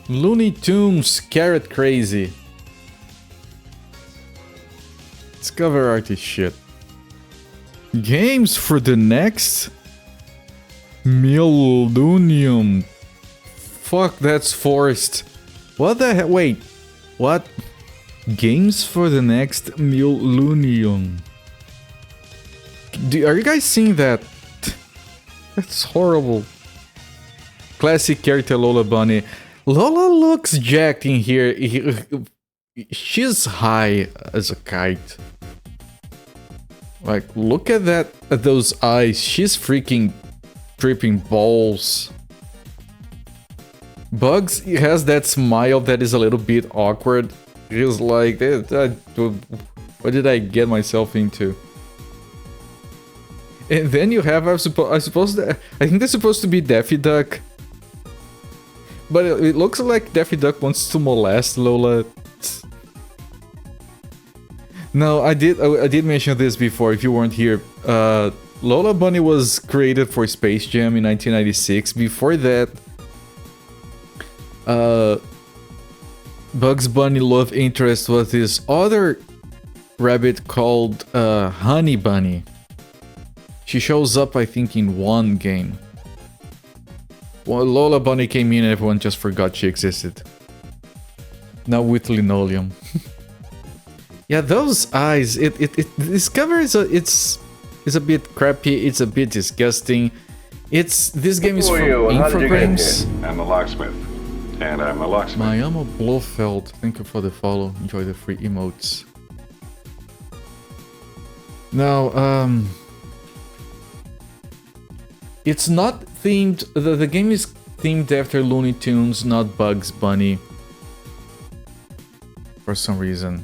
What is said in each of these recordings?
Looney Tunes, Carrot Crazy. This cover art is shit. Games for the next millennium. Fuck, that's forced. What the hell? Wait, what? Games for the next millennium. Are you guys seeing that? That's horrible. Classic character Lola Bunny. Lola looks jacked in here. She's high as a kite. Like, look at that, at those eyes. She's freaking tripping balls. Bugs has that smile that is a little bit awkward. He's like, what did I get myself into? And then you have, I suppose that, I think that's supposed to be Daffy Duck. But it looks like Daffy Duck wants to molest Lola. No, I did mention this before if you weren't here. Lola Bunny was created for Space Jam in 1996. Before that, Bugs Bunny love interest was this other rabbit called Honey Bunny. She shows up, I think, in one game. Well, Lola Bunny came in and everyone just forgot she existed. Now with linoleum. Yeah, those eyes. This cover is a bit crappy. It's a bit disgusting. This game is from Infogrames. I'm a locksmith, and I'm a locksmith. Mayama Blofeld, thank you for the follow. Enjoy the free emotes. Now, it's not themed. The game is themed after Looney Tunes, not Bugs Bunny. For some reason.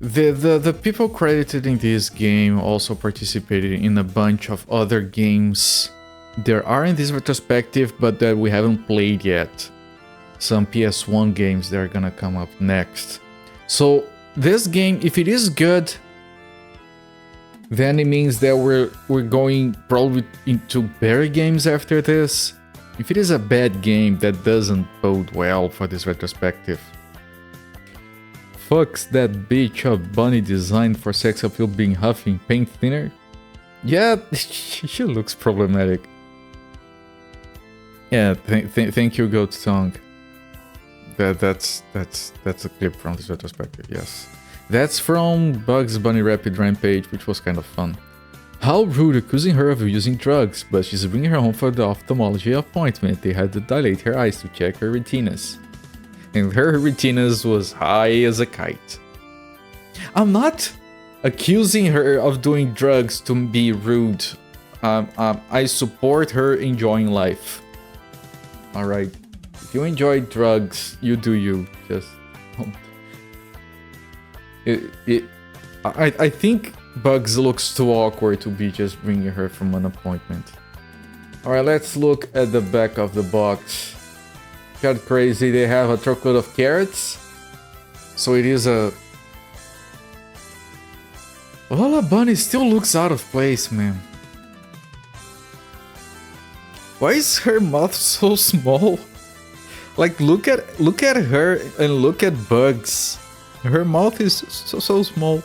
The people credited in this game also participated in a bunch of other games. There are in this retrospective, but that we haven't played yet. Some PS1 games that are gonna come up next. So this game, if it is good, then it means that we're going probably into better games after this. If it is a bad game, that doesn't bode well for this retrospective. Fucks that bitch of bunny designed for sex appeal being huffing paint thinner. Yeah, she looks problematic. Yeah, thank you, Goat Song. That's a clip from this retrospective, yes. That's from Bugs Bunny Rapid Rampage, which was kind of fun. How rude, accusing her of using drugs, but she's bringing her home for the ophthalmology appointment. They had to dilate her eyes to check her retinas. And her retinas was high as a kite. I'm not accusing her of doing drugs to be rude. I support her enjoying life. Alright. If you enjoy drugs, you do you. Just... I think Bugs looks too awkward to be just bringing her from an appointment. Alright, let's look at the back of the box. Got crazy, they have a truckload of carrots. So it is a... Lola Bunny still looks out of place, man. Why is her mouth so small? Like, look at her and look at Bugs. Her mouth is so small.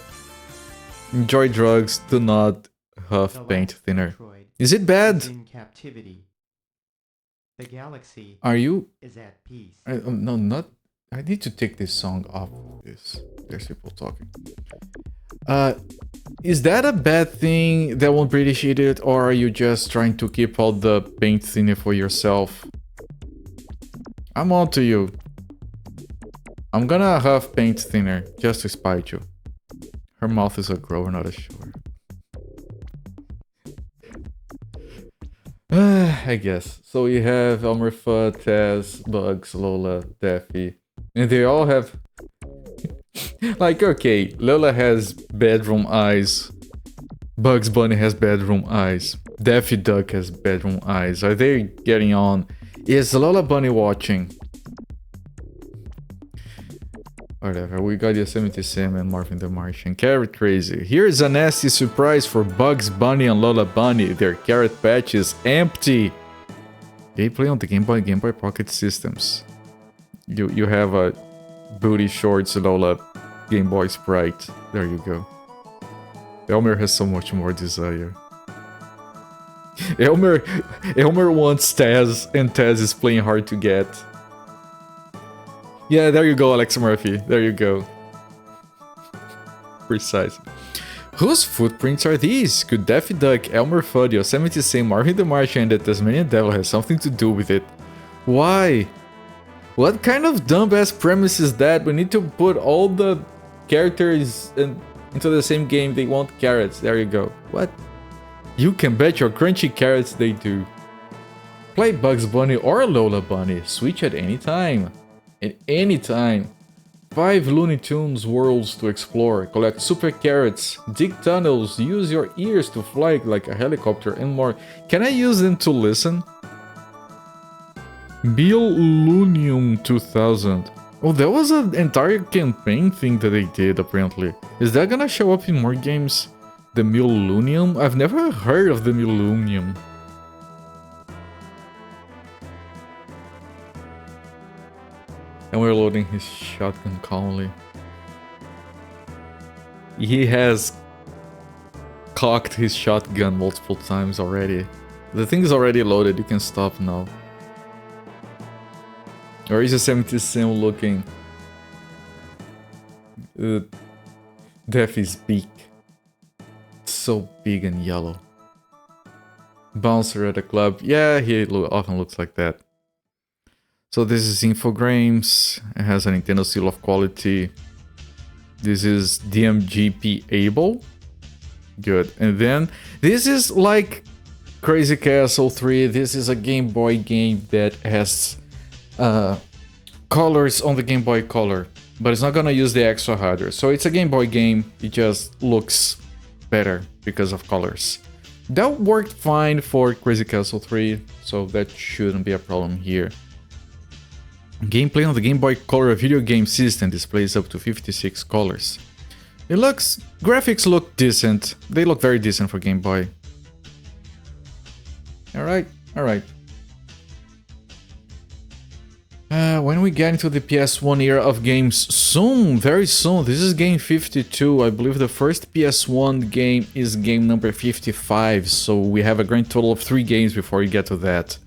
Enjoy drugs, do not huff paint thinner. Is it bad? In captivity. The galaxy Are you? is at peace. No, not. I need to take this song off of this. There's people talking. Is that a bad thing that won't appreciate it, or are you just trying to keep all the paint thinner for yourself? I'm on to you. I'm gonna huff paint thinner just to spite you. Her mouth is a grower, not a shower. I guess. So we have Elmerfa, Taz, Bugs, Lola, Daffy. And they all have... like, okay, Lola has bedroom eyes. Bugs Bunny has bedroom eyes. Daffy Duck has bedroom eyes. Are they getting on? Is Lola Bunny watching? Whatever, we got Yosemite Sam and Marvin the Martian. Carrot Crazy. Here's a nasty surprise for Bugs Bunny and Lola Bunny. Their carrot patch is empty. Gameplay on the Game Boy Pocket systems. You have a booty shorts Lola Game Boy sprite. There you go. Elmer has so much more desire. Elmer wants Taz, and Taz is playing hard to get. Yeah, there you go, Alex Murphy. There you go. Precisely. Whose footprints are these? Could Daffy Duck, Elmer Fudd, Yosemite Sam, Marvin the Martian, and the Tasmanian Devil have something to do with it? Why? What kind of dumbass premise is that? We need to put all the characters into the same game. They want carrots. There you go. What? You can bet your crunchy carrots they do. Play Bugs Bunny or Lola Bunny. Switch at any time. At any time. 5 Looney Tunes worlds to explore. Collect super carrots. Dig tunnels. Use your ears to fly like a helicopter and more. Can I use them to listen? Millennium 2000. Oh, that was an entire campaign thing that they did, apparently. Is that gonna show up in more games? The Millennium? I've never heard of the Millennium. And we're loading his shotgun calmly. He has cocked his shotgun multiple times already. The thing is already loaded, you can stop now. Or is Yosemite Sam looking? Daffy's beak. So big and yellow. Bouncer at a club. Yeah, he often looks like that. So this is Infogrames. It has a Nintendo seal of quality. This is DMGP able. Good. And then this is like Crazy Castle 3. This is a Game Boy game that has colors on the Game Boy Color, but it's not gonna use the extra hardware. So it's a Game Boy game, it just looks better because of colors. That worked fine for Crazy Castle 3, so that shouldn't be a problem here. Gameplay on the Game Boy Color video game system displays up to 56 colors. Graphics look decent, they look very decent for Game Boy. Alright. When we get into the PS1 era of games, soon, very soon, this is game 52, I believe the first PS1 game is game number 55, so we have a grand total of 3 games before we get to that.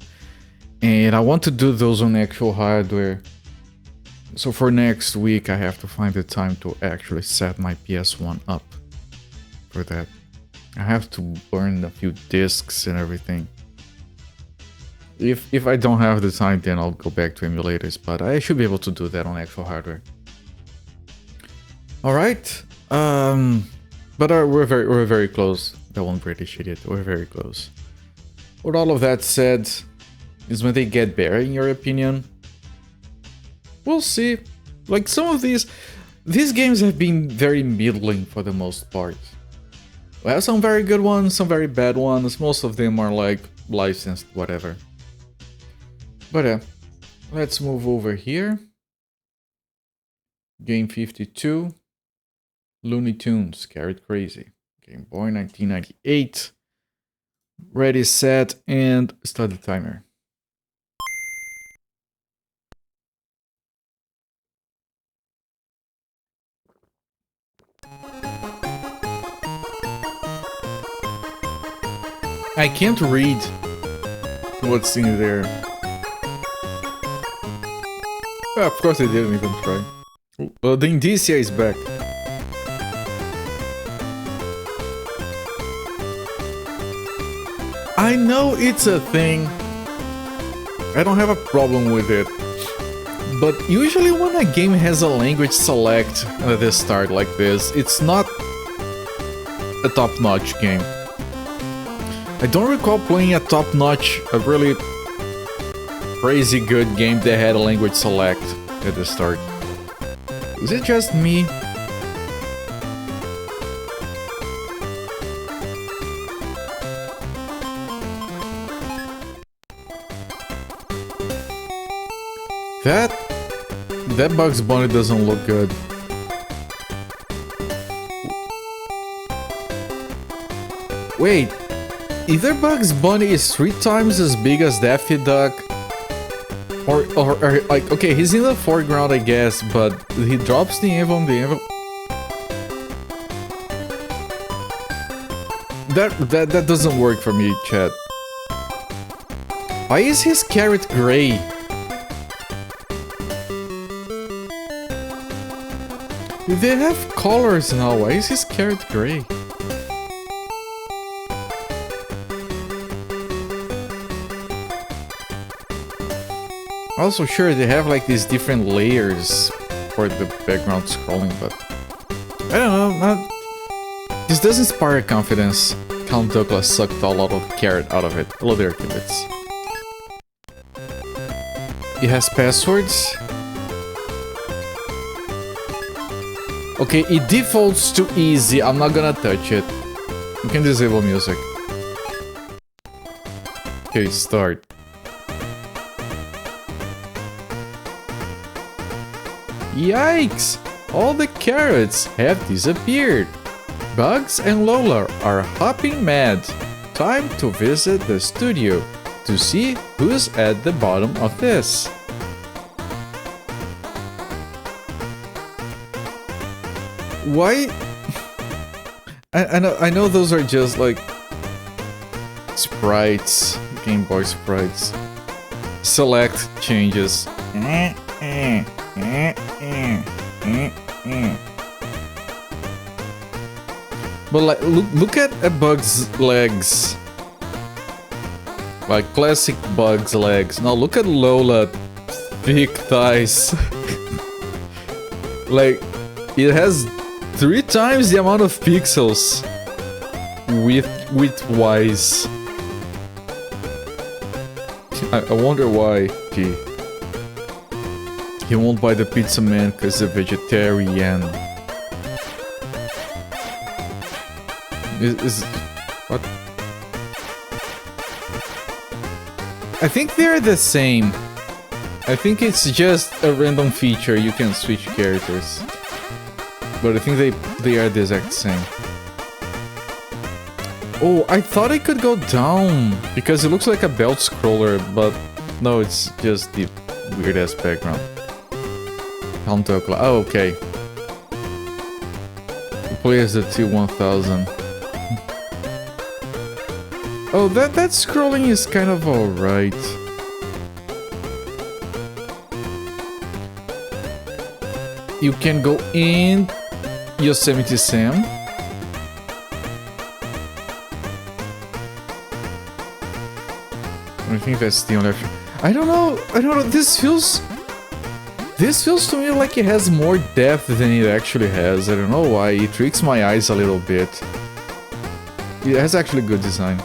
And I want to do those on actual hardware, so for next week I have to find the time to actually set my PS1 up for that. I have to burn a few discs and everything. If I don't have the time, then I'll go back to emulators, but I should be able to do that on actual hardware. Alright, but we're very close. That one British idiot, we're very close. With all of that said, is when they get better in your opinion? We'll see. Like some of these games have been very middling for the most part. We have some very good ones, some very bad ones, most of them are like licensed, whatever. But let's move over here. Game 52. Looney Tunes, Carrot Crazy. Game Boy 1998. Ready, set, and start the timer. I can't read what's in there. Of course they didn't even try. Well, the Indicia is back. I know it's a thing. I don't have a problem with it. But usually when a game has a language select at the start like this, it's not a top-notch game. I don't recall playing a top-notch, a really crazy good game that had a language select at the start. Is it just me? That Bugs Bunny doesn't look good. Wait, either Bugs Bunny is 3 times as big as Daffy Duck, or like, okay, he's in the foreground, I guess, but he drops the envelope. That doesn't work for me, chat. Why is his carrot gray? They have colors now. Why is his carrot gray? Also, sure, they have like these different layers for the background scrolling, but I don't know. This does inspire confidence. Count Douglas sucked a lot of carrot out of it. Hello there, Kibitz. It has passwords. Okay, it defaults to easy. I'm not gonna touch it. You can disable music. Okay, start. Yikes! All the carrots have disappeared. Bugs and Lola are hopping mad. Time to visit the studio to see who's at the bottom of this. Why? I know those are just like sprites, Game Boy sprites. Select changes. But like, look at a Bug's legs. Like classic Bug's legs. Now look at Lola, thick thighs. Like, it has 3 times the amount of pixels width-wise. I wonder why. Gee. He won't buy the pizza man because he's a vegetarian. What? I think they're the same. I think it's just a random feature, you can switch characters. But I think they are the exact same. Oh, I thought it could go down because it looks like a belt scroller, but no, it's just the weird ass background. Oh, okay. Play as the T1000. Oh, that scrolling is kind of alright. You can go in Yosemite Sam. I think that's the only option. I don't know. This feels to me like it has more depth than it actually has. I don't know why. It tricks my eyes a little bit. It has actually good design.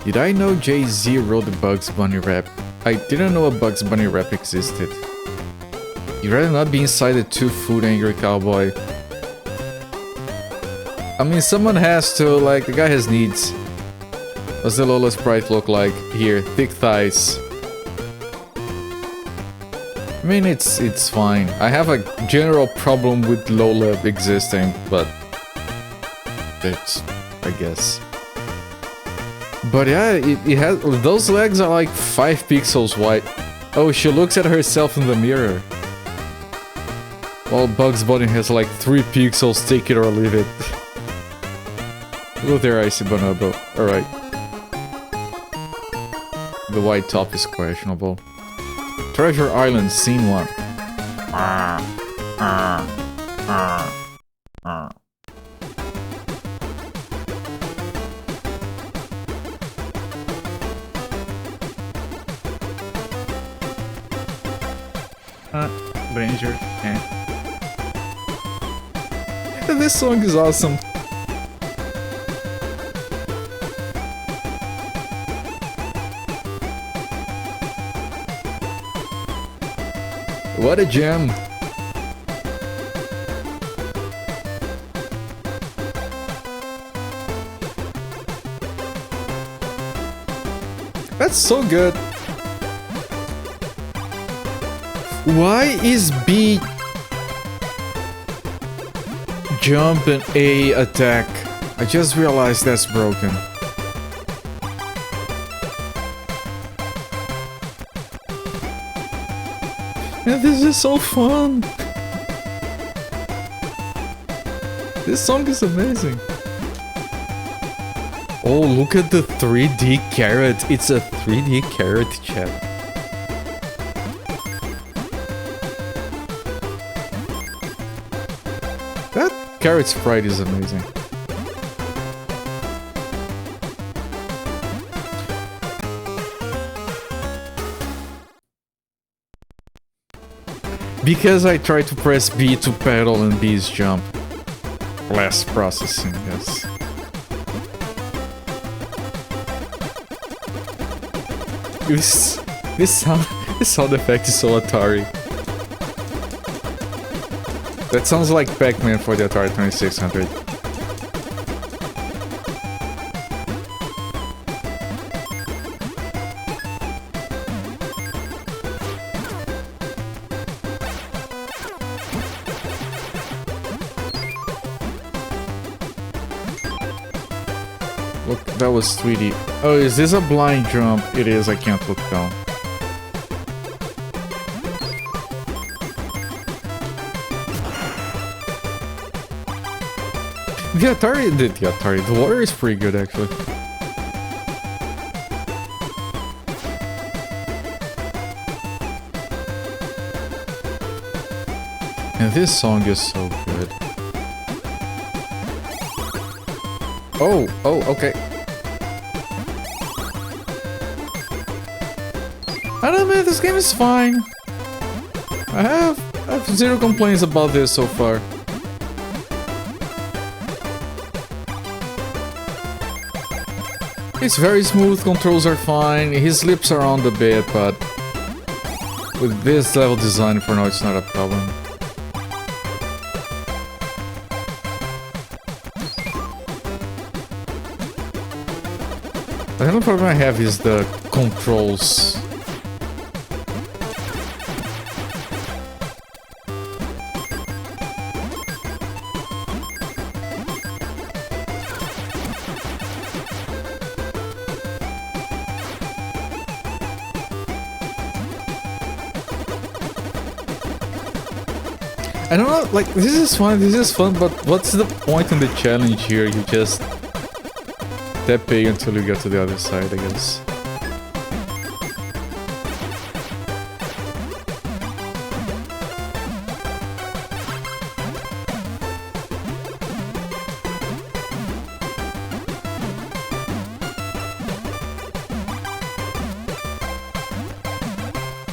Did I know Jay-Z wrote the Bugs Bunny rap? I didn't know a Bugs Bunny rap existed. You'd rather not be inside a 2-foot angry cowboy. I mean, someone has to, like, the guy has needs. What's the Lola sprite look like? Here, thick thighs. I mean, it's fine. I have a general problem with Lola existing, but that's, I guess. But yeah, it has, those legs are like 5 pixels wide. Oh, she looks at herself in the mirror. While Bugs Bunny has like 3 pixels, take it or leave it. Hello there, Icy Bonobo. Alright. The white top is questionable. Treasure Island, Scene 1. Ranger. This song is awesome. What a gem. That's so good. Why is B jump and A attack? I just realized that's broken. And this is so fun. This song is amazing. Oh, look at the 3D carrot. It's a 3D carrot, chat. That carrot sprite is amazing. Because I tried to press B to pedal and B's jump. Less processing, yes. This sound effect is so Atari. That sounds like Pac-Man for the Atari 2600. Look, that was 3D. Oh, is this a blind jump? It is, I can't look down. The water is pretty good actually. And this song is so good. Oh, okay. I don't know, this game is fine. I have zero complaints about this so far. It's very smooth, controls are fine, his lips are on the bit, but with this level design for now it's not a problem. The only problem I have is the controls. I don't know, like, this is fun, but what's the point in the challenge here? You just tap A until you get to the other side, I guess.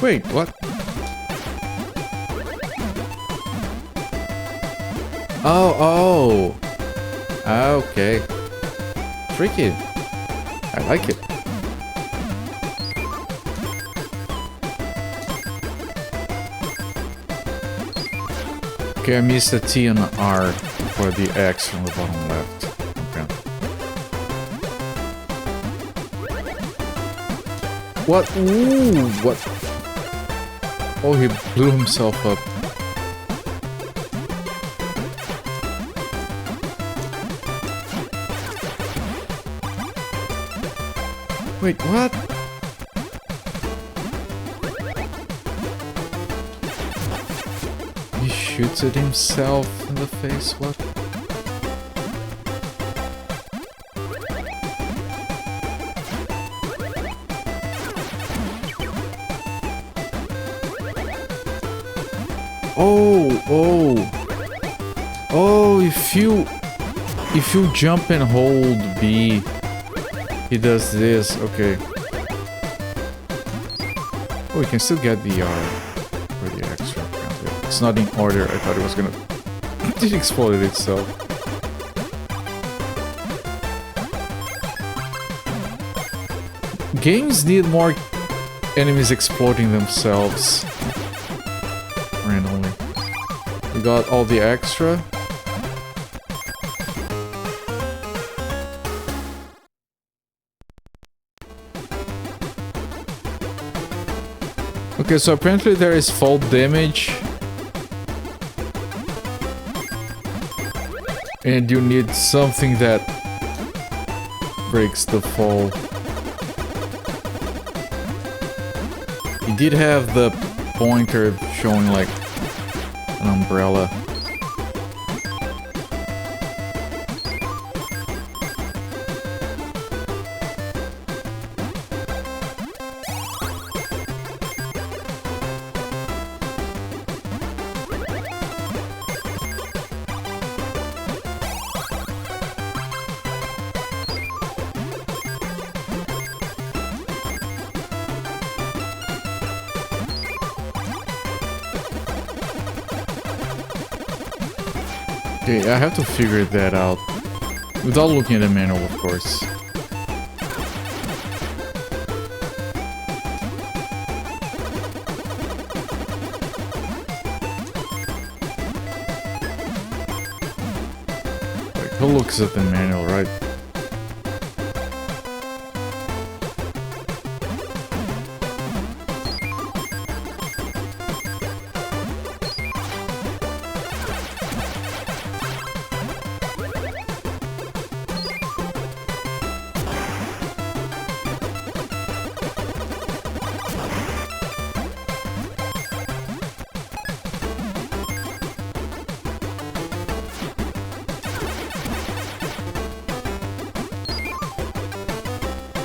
Wait, what? Oh. Okay. Tricky. I like it. Okay, I missed the T and the R for the X on the bottom left. Okay. What? Ooh, what? Oh, he blew himself up. Wait, what? He shoots at himself in the face, what? Oh, if you jump and hold B, he does this, okay. Oh, we can still get the R for the extra. It's not in order, I thought it was gonna... It exploded itself. Games need more enemies exploding themselves. Randomly. We got all the extra. Okay, so apparently there is fall damage. And you need something that breaks the fall. He did have the pointer showing like an umbrella. Okay, I have to figure that out. Without looking at the manual, of course. Like, who looks at the manual, right?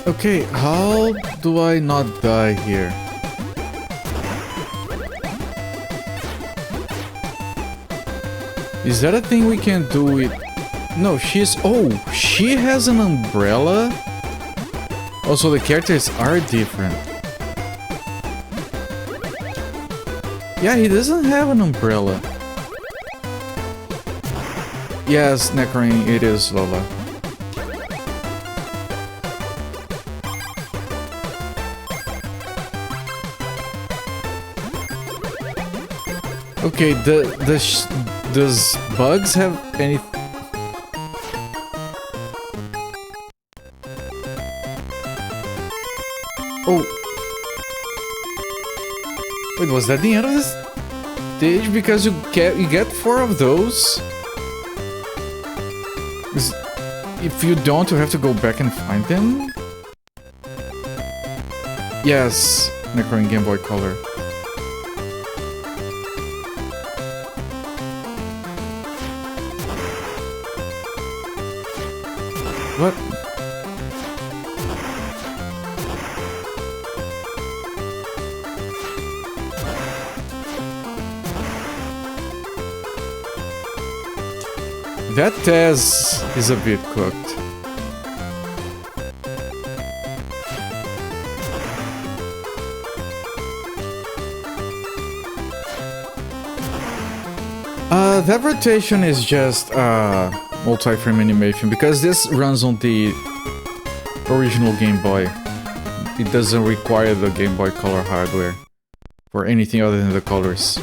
Okay, how do I not die here? Is that a thing we can do with... No, she's... Oh, she has an umbrella? Also, the characters are different. Yeah, he doesn't have an umbrella. Yes, Necroing, it is Lola. Okay, does Bugs have any... Oh. Wait, was that the end of this stage? Because you get 4 of those? If you don't, you have to go back and find them? Yes, Necroing Game Boy Color. What? That Taz is a bit cooked. That rotation is just multi-frame animation because this runs on the original Game Boy. It doesn't require the Game Boy Color hardware for anything other than the colors.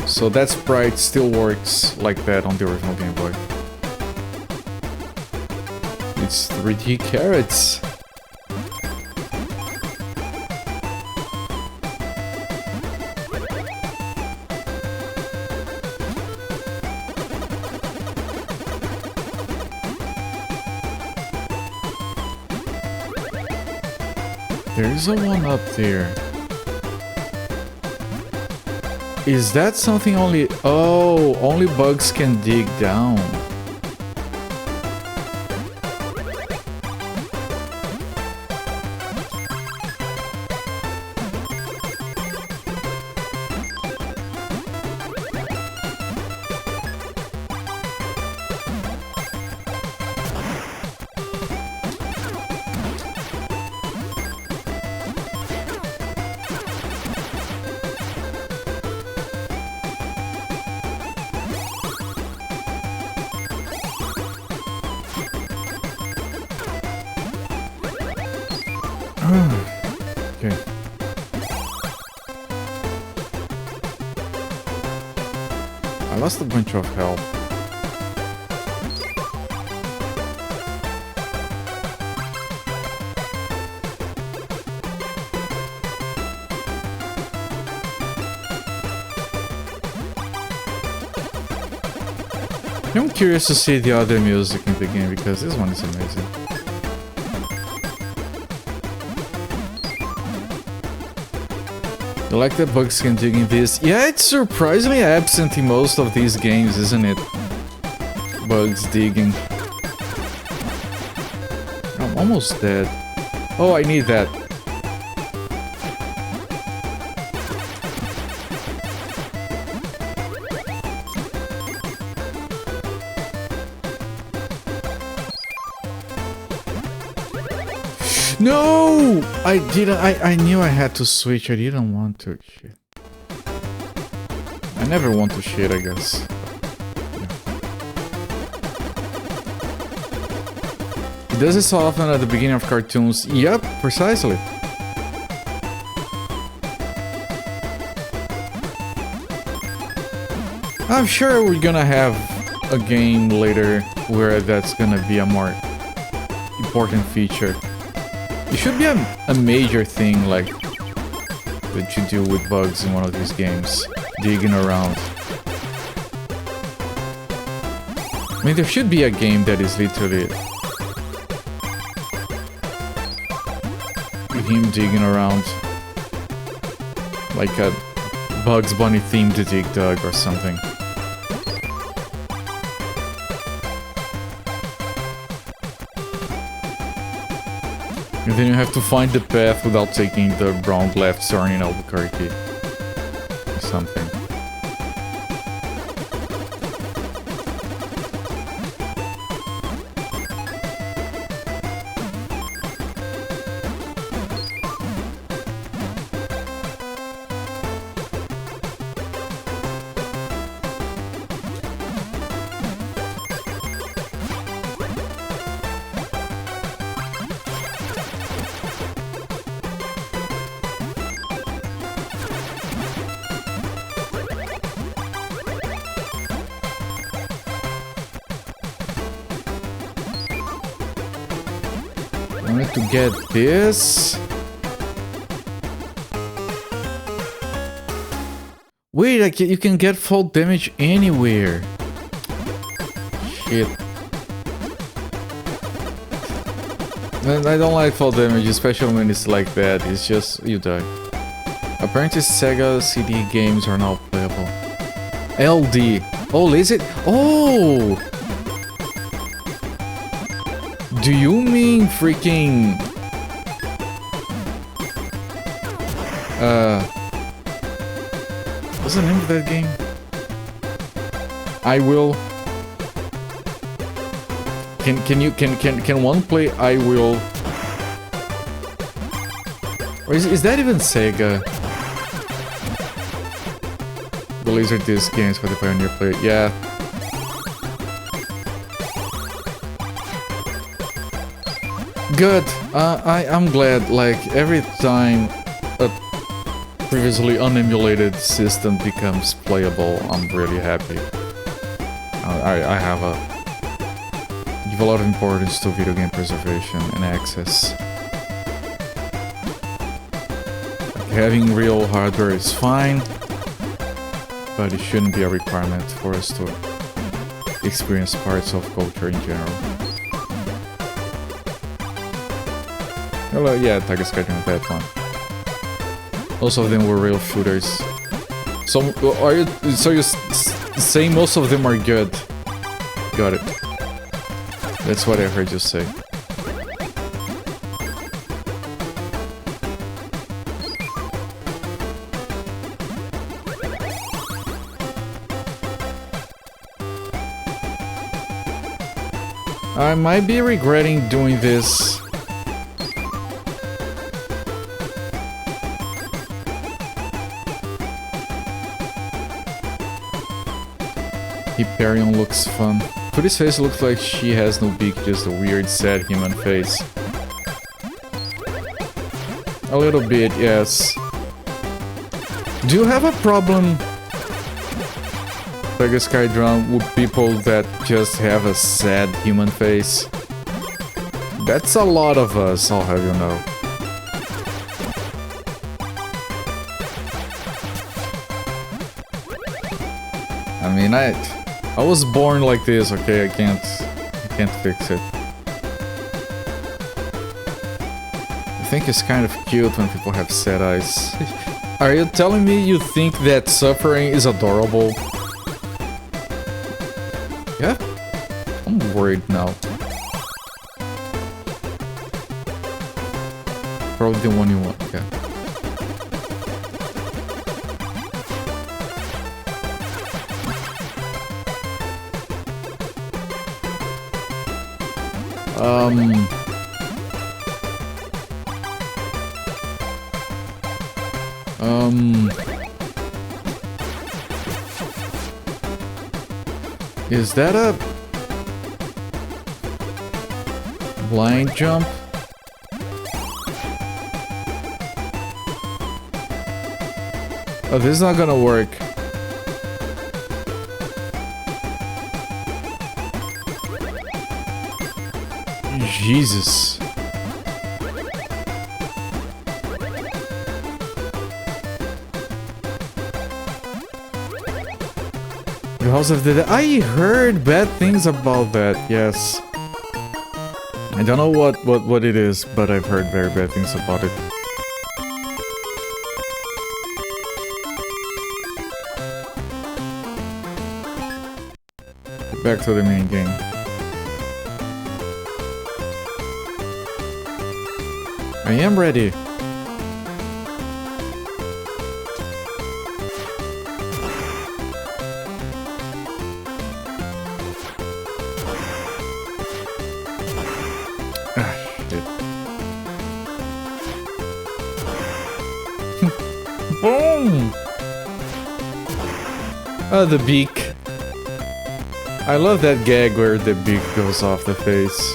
So that sprite still works like that on the original Game Boy. It's 3D carrots. There's a one up there. Is that something only... Oh, only Bugs can dig down. Okay. I lost a bunch of health. I'm curious to see the other music in the game because this one is amazing. You like that Bugs can dig in this? Yeah, it's surprisingly absent in most of these games, isn't it? Bugs digging. I'm almost dead. Oh, I need that. No! I didn't. I knew I had to switch. I didn't want to. Shit. I never want to shit, I guess. He does it so often at the beginning of cartoons. Yep, precisely. I'm sure we're gonna have a game later where that's gonna be a more important feature. It should be a major thing, like, that you do with bugs in one of these games. Digging around. I mean, there should be a game that is literally him digging around. Like a Bugs Bunny themed Dig Dug or something. And then you have to find the path without taking the wrong left turn in Albuquerque. Or something. I need to get this. Wait, you can get fall damage anywhere. Shit. Man, I don't like fall damage, especially when it's like that. It's just, you die. Apparently Sega CD games are now playable. LD. Oh, is it? Oh! Do you mean freaking... What's the name of that game? I will... Can one play I will... Or is that even Sega? The Laserdisc games for the Pioneer player, yeah. Good. I'm glad. Like every time a previously unemulated system becomes playable, I'm really happy. I have give a lot of importance to video game preservation and access. Like, having real hardware is fine, but it shouldn't be a requirement for us to experience parts of culture in general. Hello, yeah, Tiger Skyrim with that one. Most of them were real shooters. So you're saying most of them are good? Got it. That's what I heard you say. I might be regretting doing this. Hyperion looks fun. Putty's face looks like she has no beak, just a weird, sad human face. A little bit, yes. Do you have a problem, Tiger Skydrum, with people that just have a sad human face? That's a lot of us, I'll have you know. I mean, I was born like this, okay? I can't fix it. I think it's kind of cute when people have sad eyes. Are you telling me you think that suffering is adorable? Yeah? I'm worried now. Probably the one you want, yeah. Is that a blind jump? Oh, this is not gonna work. Jesus. The House of the Dead. I heard bad things about that, yes. I don't know what it is, but I've heard very bad things about it. Back to the main game. I am ready. Ah, shit. Boom! Oh, the beak. I love that gag where the beak goes off the face.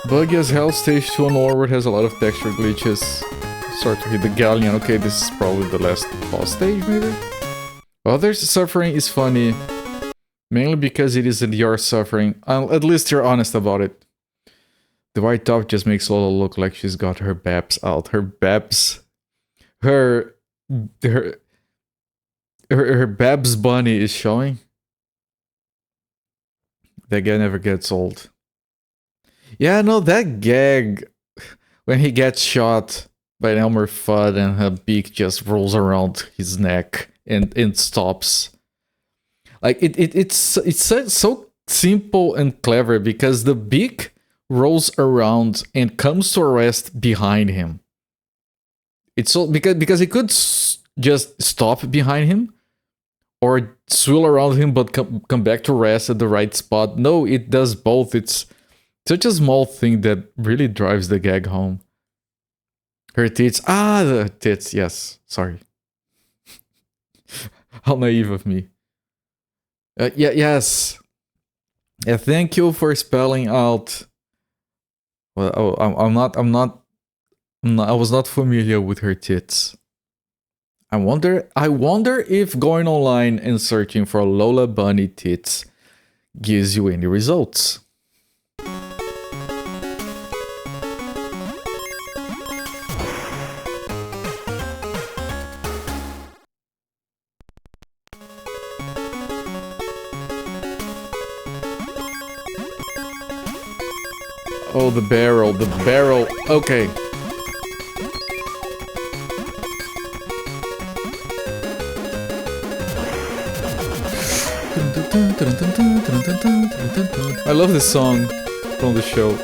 Buggy as hell, stage 2 onward has a lot of texture glitches. Start to hit the galleon. Okay, this is probably the last boss stage, maybe? Others' suffering is funny. Mainly because it isn't your suffering. At least you're honest about it. The white top just makes Lola look like she's got her babs out. Her babs... Her Babs bunny is showing. That guy never gets old. Yeah, no, that gag when he gets shot by an Elmer Fudd and her beak just rolls around his neck and stops. Like it's so simple and clever because the beak rolls around and comes to a rest behind him. It's so because it could just stop behind him or swirl around him but come back to rest at the right spot. No, it does both. It's such a small thing that really drives the gag home. Her tits. Ah, the tits. Yes. Sorry. How naive of me. Yes. Yeah, thank you for spelling out. Well, oh, I was not familiar with her tits. I wonder if going online and searching for Lola Bunny tits gives you any results. Oh, the barrel, okay. I love this song from the show.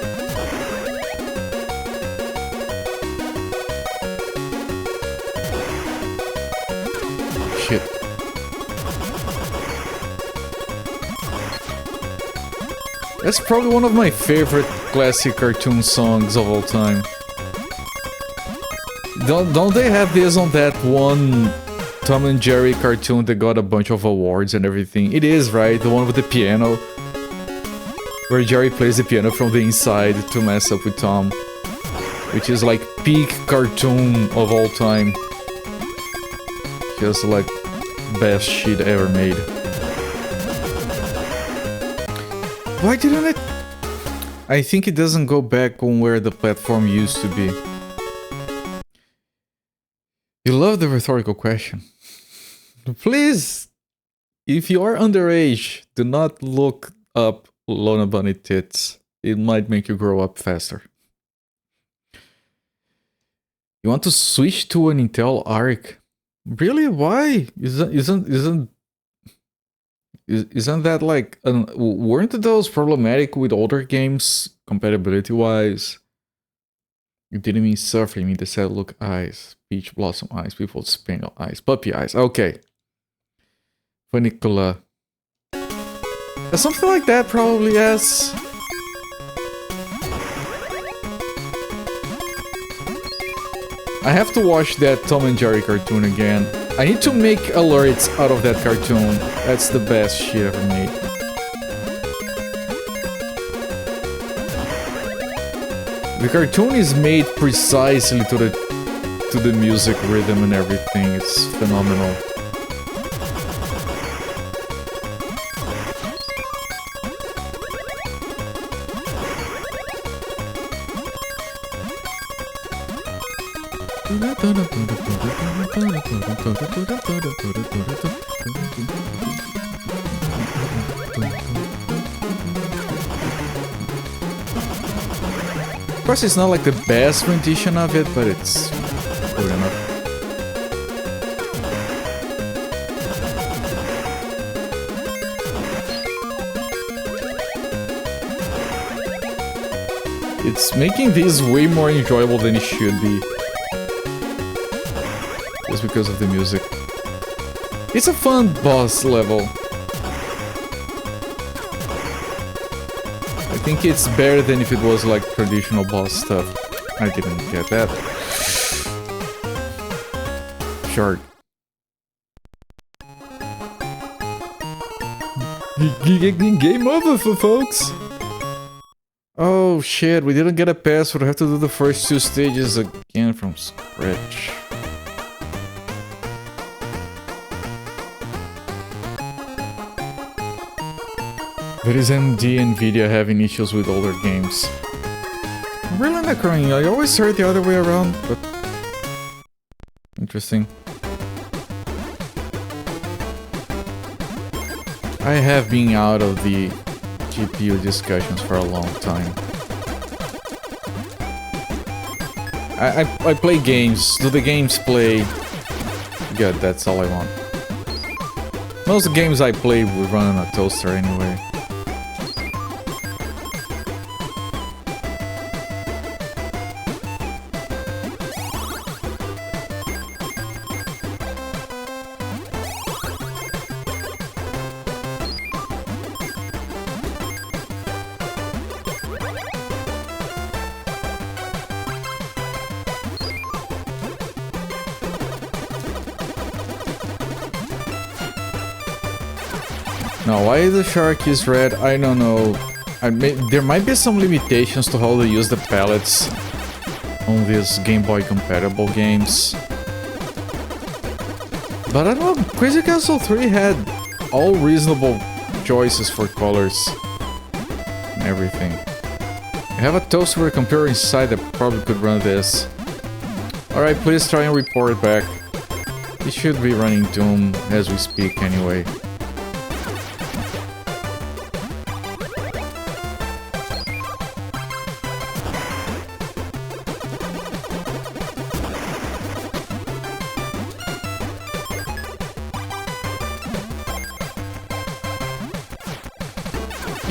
Shit. That's probably one of my favorite classic cartoon songs of all time. Don't they have this on that one Tom and Jerry cartoon that got a bunch of awards and everything? It is, right? The one with the piano. Where Jerry plays the piano from the inside to mess up with Tom. Which is like peak cartoon of all time. Just like best shit ever made. Why didn't it? I think it doesn't go back on where the platform used to be. You love the rhetorical question. Please, if you are underage, do not look up Lona Bunny tits. It might make you grow up faster. You want to switch to an Intel Arc? Really? Why? Isn't that like weren't those problematic with older games compatibility wise? You didn't mean suffer, you mean the sad look eyes, peach blossom eyes, people spaniel eyes, puppy eyes. Okay. Funicular. Something like that probably, yes. I have to watch that Tom and Jerry cartoon again. I need to make alerts out of that cartoon. That's the best shit ever made. The cartoon is made precisely to the music rhythm and everything. It's phenomenal. Of course, it's not like the best rendition of it, but it's good enough. It's making this way more enjoyable than it should be. Just because of the music. It's a fun boss level. I think it's better than if it was like traditional boss stuff. I didn't get that. Shark. Game over for folks! Oh shit, we didn't get a password. I have to do the first 2 stages again from scratch. There is MD and Nvidia having issues with older games. I'm really not crying. I always heard the other way around, but... Interesting. I have been out of the GPU discussions for a long time. I play games. Do the games play? Good, that's all I want. Most of the games I play would run on a toaster anyway. Now, why the shark is red, I don't know. There might be some limitations to how they use the palettes on these Game Boy compatible games. But I don't know, Crazy Castle 3 had all reasonable choices for colors and everything. I have a toaster computer inside that probably could run this. Alright, please try and report back. It should be running Doom as we speak anyway.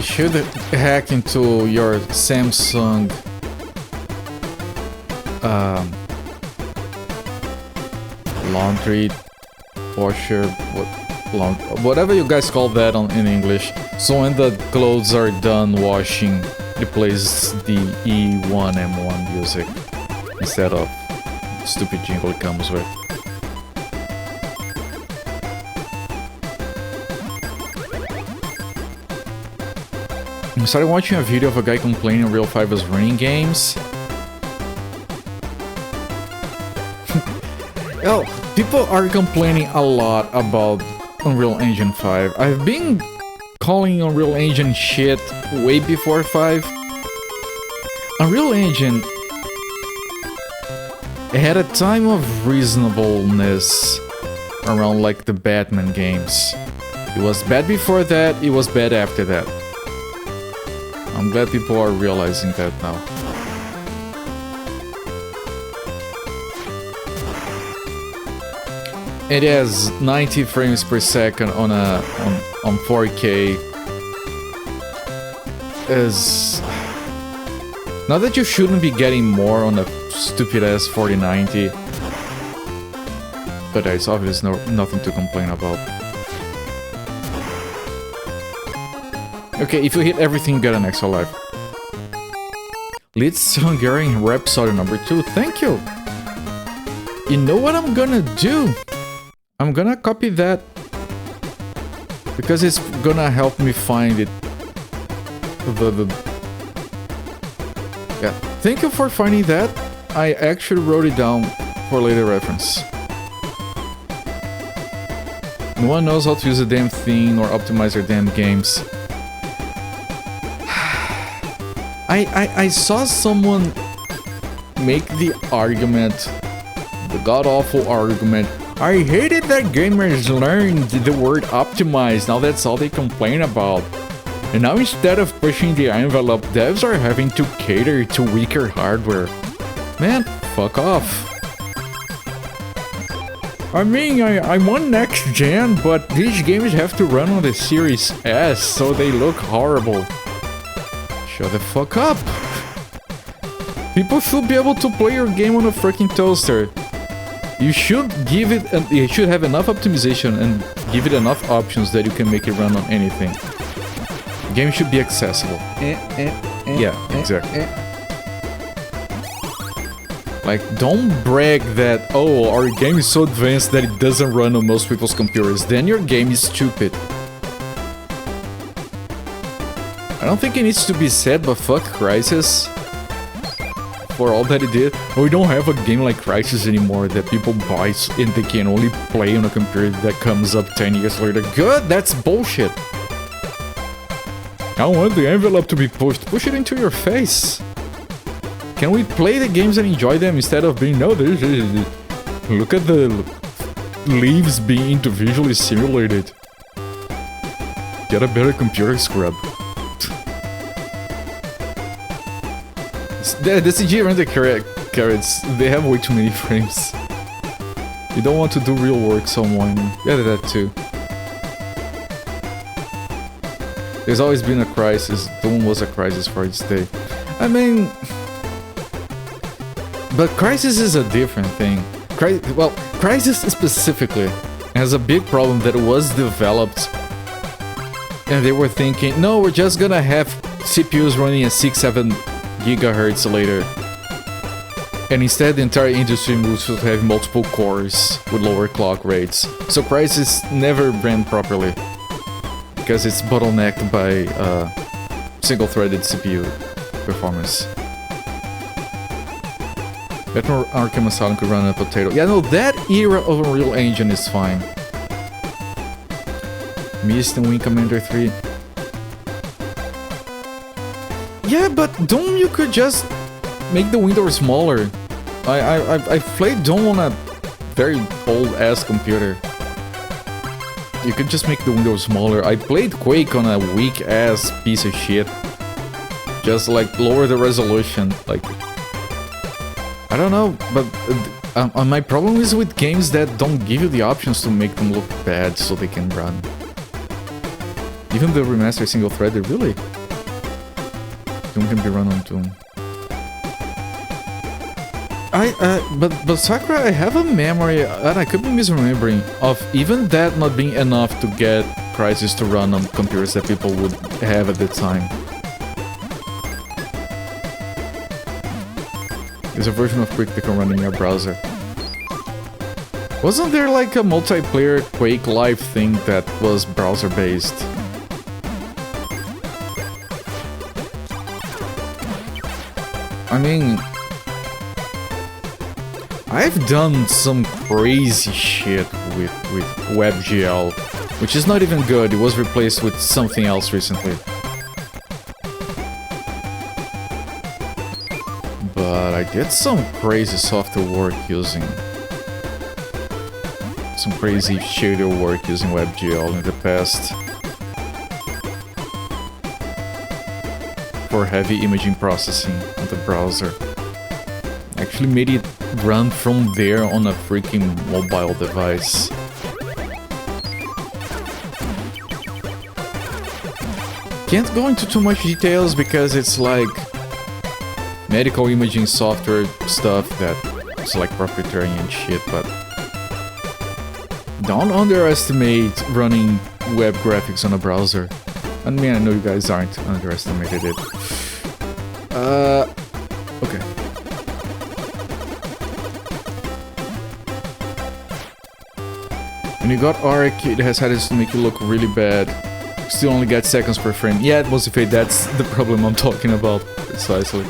Should hack into your Samsung laundry washer, whatever you guys call that in English. So when the clothes are done washing, it plays the E1M1 music instead of the stupid jingle it comes with. I started watching a video of a guy complaining Real 5 was running games. Oh, people are complaining a lot about Unreal Engine 5. I've been calling Unreal Engine shit way before 5. Unreal Engine it had a time of reasonableness around like the Batman games. It was bad before that, it was bad after that. I'm glad people are realizing that now. It has 90 frames per second on 4K. Is not that you shouldn't be getting more on a stupid ass 4090, but there's obviously nothing to complain about. Okay, if you hit everything, you get an extra life. Leeds Hungarian Rhapsody number 2. Thank you. You know what I'm gonna do? I'm gonna copy that because it's gonna help me find it. Yeah. Thank you for finding that. I actually wrote it down for later reference. No one knows how to use a damn thing or optimize their damn games. I saw someone make the argument, the god-awful argument, I hated that gamers learned the word optimize, now that's all they complain about. And now instead of pushing the envelope, devs are having to cater to weaker hardware. Man, fuck off. I mean, I'm on next gen, but these games have to run on the Series S, so they look horrible. Shut the fuck up. People should be able to play your game on a freaking toaster. You should give it, you should have enough optimization and give it enough options that you can make it run on anything. The game should be accessible. Yeah, exactly. Like, don't brag that, oh, our game is so advanced that it doesn't run on most people's computers. Then your game is stupid. I don't think it needs to be said, but fuck Crysis. For all that it did. We don't have a game like Crysis anymore that people buy and they can only play on a computer that comes up 10 years later. Good, that's bullshit. I want the envelope to be pushed. Push it into your face. Can we play the games and enjoy them instead of being, no, look at the leaves being individually simulated. Get a better computer, scrub. The CG around the carrots, they have way too many frames. You don't want to do real work, someone. Yeah, that too. There's always been a crisis. Doom was a crisis for its day. I mean... But Crysis is a different thing. Well, Crysis specifically has a big problem that it was developed and they were thinking, no, we're just gonna have CPUs running at 6-7 gigahertz later. And instead the entire industry moves to have multiple cores with lower clock rates. So Crysis never ran properly because it's bottlenecked by single-threaded CPU performance. Batman Arkham Asylum could run a potato. Yeah, no, that era of Unreal Engine is fine. Myst and Wing Commander 3. Yeah, but Doom, you could just make the window smaller. I played Doom on a very old-ass computer. You could just make the window smaller. I played Quake on a weak-ass piece of shit. Just, like, lower the resolution. Like... I don't know, but my problem is with games that don't give you the options to make them look bad so they can run. Even the remastered single-threaded, really? Doom can be run on Doom. But Sakura, I have a memory, and I could be misremembering, of even that not being enough to get Crysis to run on computers that people would have at the time. There's a version of Quake that can run in your browser. Wasn't there like a multiplayer Quake Live thing that was browser-based? I mean... I've done some crazy shit with WebGL, which is not even good. It was replaced with something else recently. But but I did some crazy software work using... some crazy shader work using WebGL in the past. For heavy imaging processing on the browser. Actually made it run from there on a freaking mobile device. Can't go into too much details because it's like medical imaging software stuff that's like proprietary and shit, but don't underestimate running web graphics on a browser. I mean, I know you guys aren't underestimated it. Okay. When you got Arc, it has had to make you look really bad. Still only get seconds per frame. Yeah, Mosifade, that's the problem I'm talking about, precisely.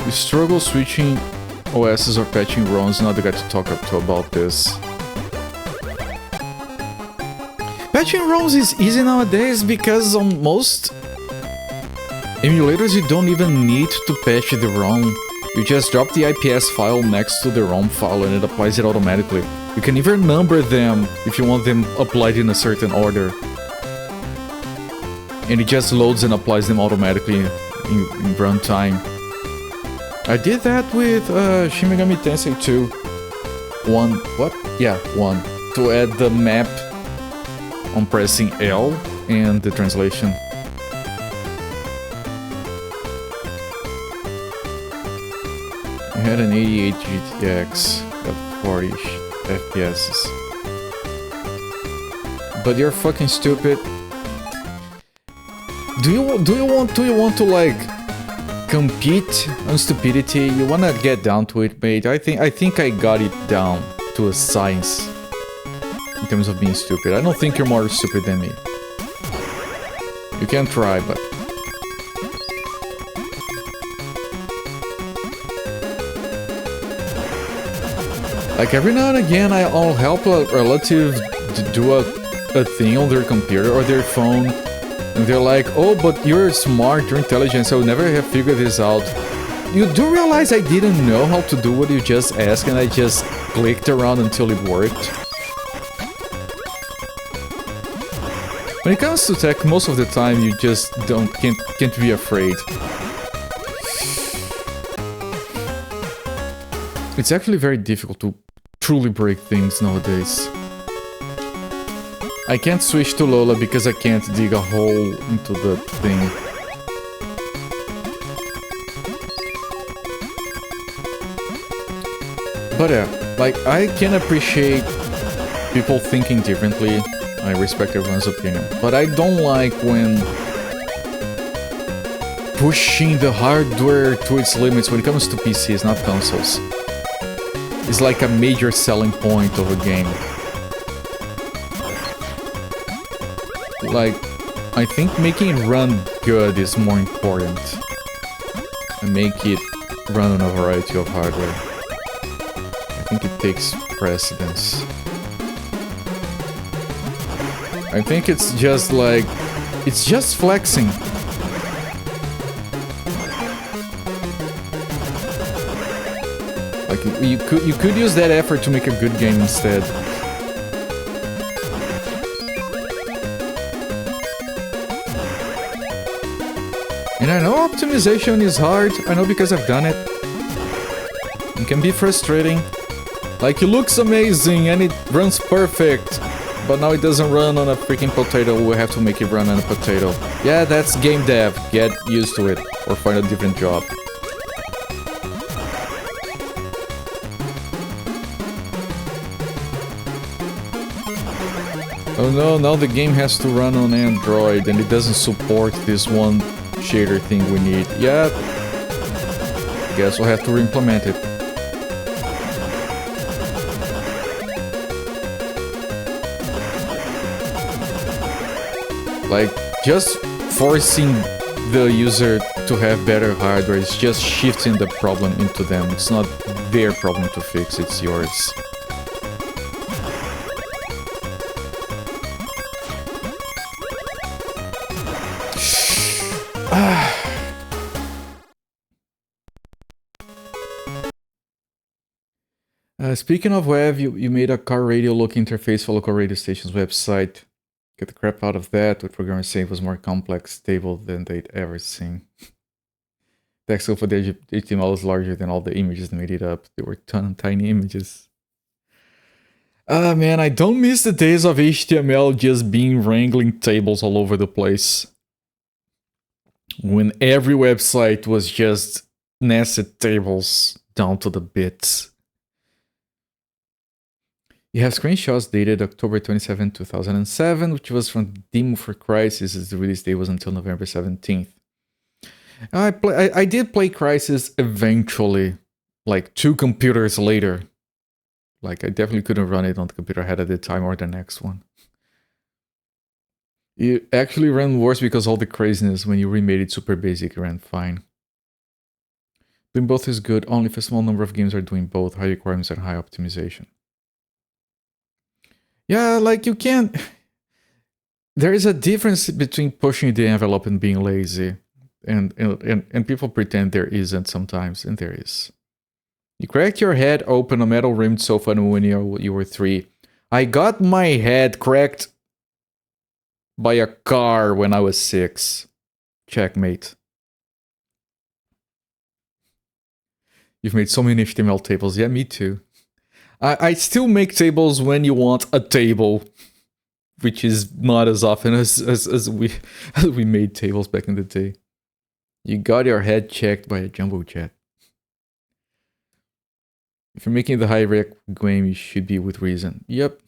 You struggle switching OSs or patching ROMs, not the guy to talk up to about this. Patching ROMs is easy nowadays because on most emulators you don't even need to patch the ROM. You just drop the IPS file next to the ROM file and it applies it automatically. You can even number them if you want them applied in a certain order. And it just loads and applies them automatically in runtime. I did that with Shin Megami Tensei 2. 1, what? Yeah, 1. To add the map on pressing L and the translation. I had an 88 GTX at 40 FPS. But you're fucking stupid. Do you want to like compete on stupidity? You wanna get down to it, mate? I think I got it down to a science. In terms of being stupid. I don't think you're more stupid than me. You can try, but... like every now and again I'll help a relative to do a thing on their computer or their phone. And they're like, oh, but you're smart, you're intelligent, so I would never have figured this out. You do realize I didn't know how to do what you just asked and I just clicked around until it worked? When it comes to tech, most of the time you just can't be afraid. It's actually very difficult to truly break things nowadays. I can't switch to Lola because I can't dig a hole into the thing. But yeah, like I can appreciate people thinking differently. I respect everyone's opinion, but I don't like when pushing the hardware to its limits when it comes to PCs, not consoles. It's like a major selling point of a game. Like, I think making it run good is more important. And make it run on a variety of hardware. I think it takes precedence. I think it's just like... it's just flexing. Like, you could use that effort to make a good game instead. And I know optimization is hard, I know because I've done it. It can be frustrating. Like, it looks amazing and it runs perfect, but now it doesn't run on a freaking potato, we have to make it run on a potato. Yeah, that's game dev, get used to it, or find a different job. Oh no, now the game has to run on Android and it doesn't support this one shader thing we need. Yeah, guess we'll have to re-implement it. Like, just forcing the user to have better hardware. It's just shifting the problem into them. It's not their problem to fix, it's yours. Speaking of web, you made a car radio look interface for local radio stations website. Get the crap out of that. What programmers say was more complex table than they'd ever seen. Text for the HTML is larger than all the images that made it up. There were tiny images. Ah man, I don't miss the days of HTML just being wrangling tables all over the place. When every website was just nested tables down to the bits. You have screenshots dated October 27, 2007, which was from Demo for Crysis. The release date was until November 17th. I did play Crysis eventually, like 2 computers later. Like, I definitely couldn't run it on the computer I had at the time or the next one. It actually ran worse because all the craziness. When you remade it super basic, it ran fine. Doing both is good, only if a small number of games are doing both, high requirements and high optimization. Yeah, like you can't... There is a difference between pushing the envelope and being lazy. And people pretend there isn't sometimes, and there is. You cracked your head open a metal-rimmed sofa when you were 3. I got my head cracked by a car when I was 6. Checkmate. You've made so many HTML tables. Yeah, me too. I still make tables when you want a table, which is not as often as we made tables back in the day. You got your head checked by a jumbo jet. If you're making the high-rec game, you should be with reason. Yep.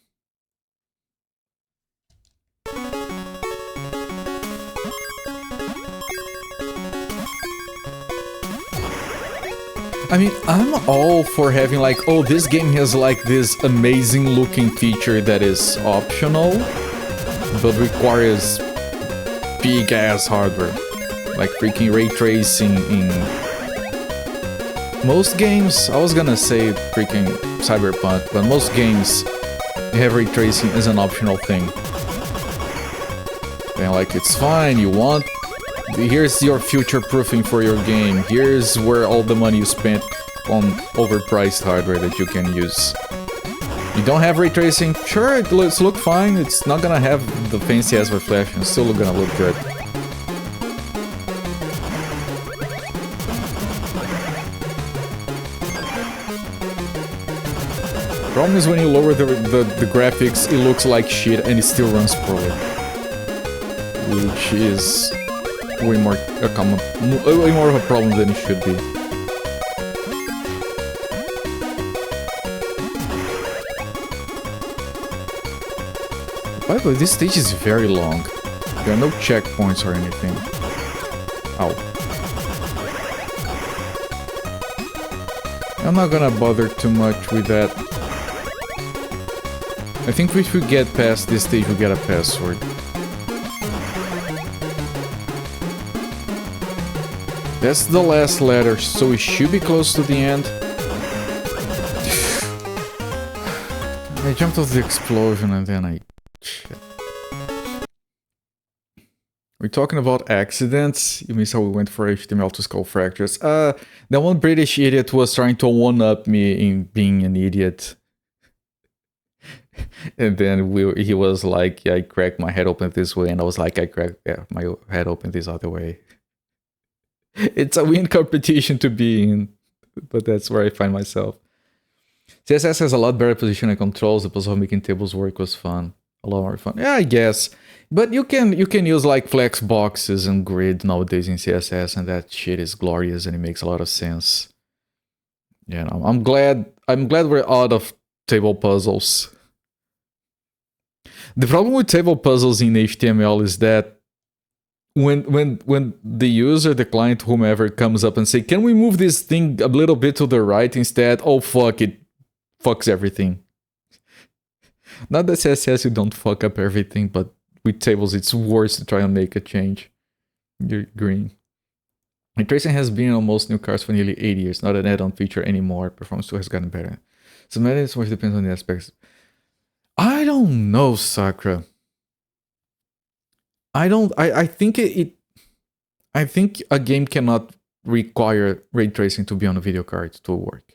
I mean, I'm all for having like, oh, this game has like this amazing looking feature that is optional, but requires big ass hardware. Like freaking ray tracing in most games. I was gonna say freaking Cyberpunk, but most games have ray tracing as an optional thing. And like, it's fine, you want... Here's your future proofing for your game. Here's where all the money you spent on overpriced hardware that you can use. You don't have ray tracing? Sure, it's look fine. It's not gonna have the fancy ass reflection. It's still gonna look good. Problem is when you lower the graphics, it looks like shit and it still runs poorly. Which is way more of a problem than it should be. By the way, this stage is very long. There are no checkpoints or anything. Ow. I'm not gonna bother too much with that. I think if we get past this stage, we get a password. That's the last letter, so we should be close to the end. I jumped off the explosion and then I... Shit. We're talking about accidents. You miss how we went for HTML to skull fractures. That one British idiot was trying to one-up me in being an idiot. And then he was like, yeah, I cracked my head open this way. And I was like, I cracked my head open this other way. It's a win competition to be in, but that's where I find myself. CSS has a lot better position and controls. The puzzle of making tables work was fun. A lot more fun. Yeah, I guess. But you can use like flex boxes and grid nowadays in CSS, and that shit is glorious and it makes a lot of sense. Yeah, I'm glad we're out of table puzzles. The problem with table puzzles in HTML is that when the user, the client, whomever comes up and say, can we move this thing a little bit to the right instead? Oh fuck, it fucks everything. Not that CSS you don't fuck up everything, but with tables it's worse to try and make a change. You're green. Ray tracing has been on most new cars for nearly 8 years, not an add-on feature anymore. Performance too has gotten better. So many much depends on the aspects. I don't know, Sakura. I think I think a game cannot require ray tracing to be on a video card to work.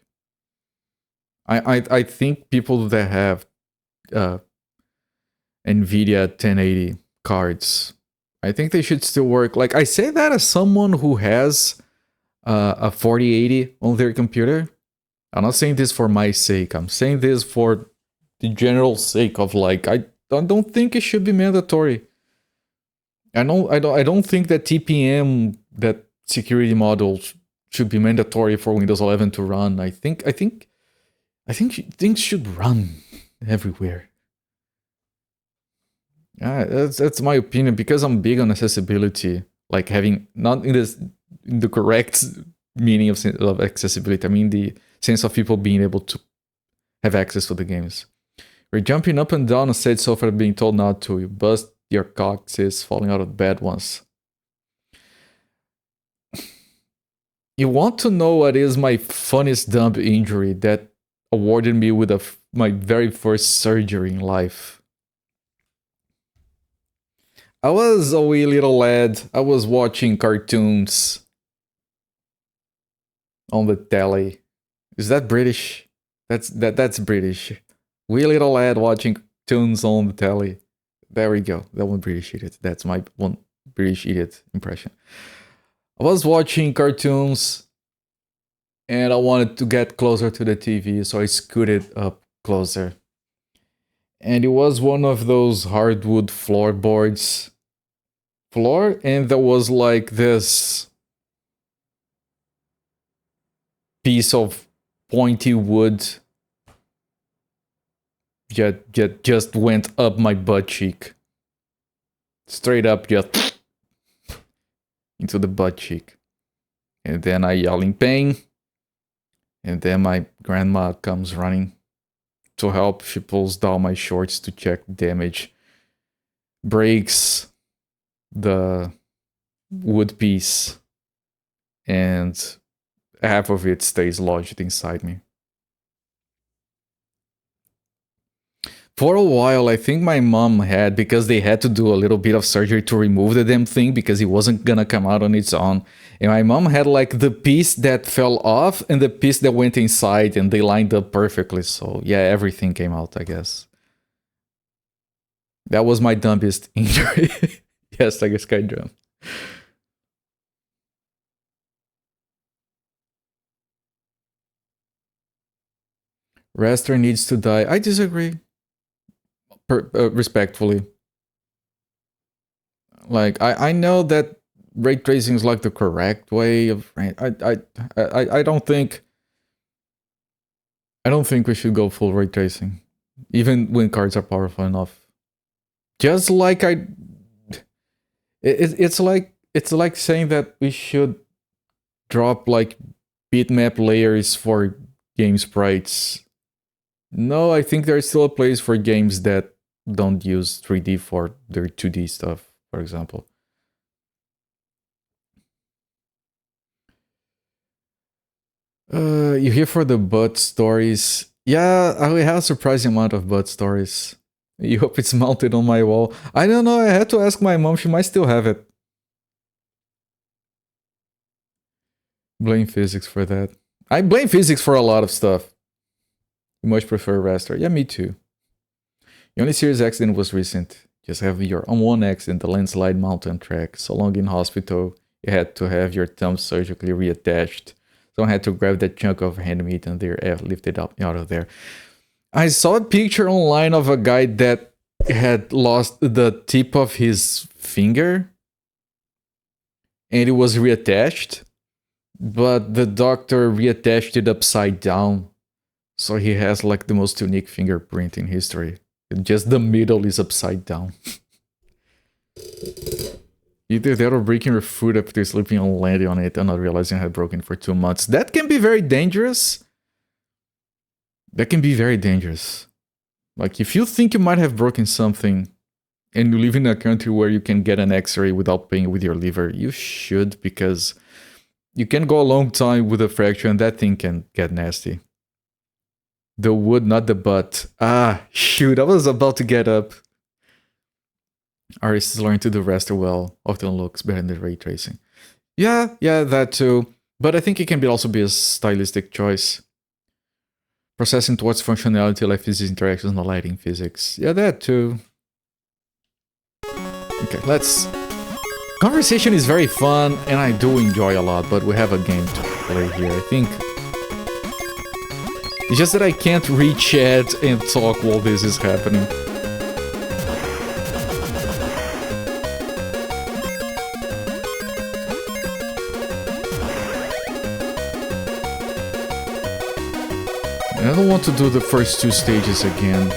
I think people that have NVIDIA 1080 cards, I think they should still work. Like, I say that as someone who has a 4080 on their computer. I'm not saying this for my sake. I'm saying this for the general sake of, like, I don't think it should be mandatory. I don't think that TPM, that security model, should be mandatory for Windows 11 to run. I think things should run everywhere. That's my opinion, because I'm big on accessibility, like having not in the correct meaning of accessibility. I mean the sense of people being able to have access to the games. We're jumping up and down on said sofa being told not to. You bust your coccyx falling out of bed once. You want to know what is my funniest dumb injury that awarded me with my very first surgery in life? I was a wee little lad. I was watching cartoons on the telly. Is that British? That's British. Wee little lad watching cartoons on the telly. There we go. That one British idiot. That's my one British idiot impression. I was watching cartoons and I wanted to get closer to the TV, so I scooted up closer. And it was one of those hardwood floorboards. And there was like this piece of pointy wood just went up my butt cheek. Straight up, just into the butt cheek. And then I yell in pain. And then my grandma comes running to help. She pulls down my shorts to check damage. Breaks the wood piece. And half of it stays lodged inside me. For a while, I think my mom had, because they had to do a little bit of surgery to remove the damn thing because it wasn't gonna come out on its own. And my mom had like the piece that fell off and the piece that went inside, and they lined up perfectly. So yeah, everything came out, I guess. That was my dumbest injury. Yes, like a sky jump. Raster needs to die. I disagree. Respectfully. Like, I know that ray tracing is like the correct way of... I don't think we should go full ray tracing, even when cards are powerful enough. Just like it's like saying that we should drop like bitmap layers for game sprites. No, I think there's still a place for games that don't use 3D for their 2D stuff, for example. You here for the butt stories? Yeah, I have a surprising amount of butt stories. You hope it's mounted on my wall. I don't know, I had to ask my mom, she might still have it. Blame physics for that. I blame physics for a lot of stuff. You much prefer raster. Yeah, me too. The only serious accident was recent. Just have your own one accident, the landslide mountain trek. So long in hospital, you had to have your thumb surgically reattached. Someone had to grab that chunk of hand meat and they're lifted up out of there. I saw a picture online of a guy that had lost the tip of his finger and it was reattached, but the doctor reattached it upside down. So he has like the most unique fingerprint in history. Just the middle is upside down. Either that or breaking your foot after sleeping and landing on it and not realizing I had broken for 2 months. That can be very dangerous. That can be very dangerous. Like if you think you might have broken something and you live in a country where you can get an X-ray without paying with your liver, you should, because you can go a long time with a fracture and that thing can get nasty. The wood, not the butt. Ah, shoot, I was about to get up. Artists learn to do raster well, often looks better than ray tracing. Yeah, that too. But I think it can also be a stylistic choice. Processing towards functionality like physics interactions and lighting physics. Yeah, that too. Okay, let's... Conversation is very fun, and I do enjoy a lot, but we have a game to play here, I think. It's just that I can't read chat and talk while this is happening. I don't want to do the first two stages again.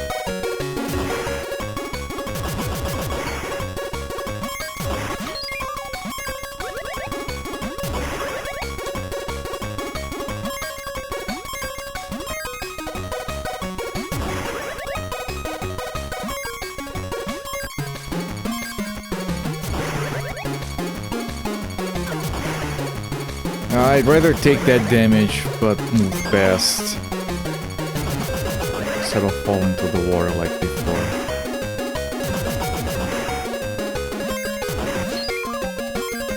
I'd rather take that damage, but move past. Instead of falling to the water like before.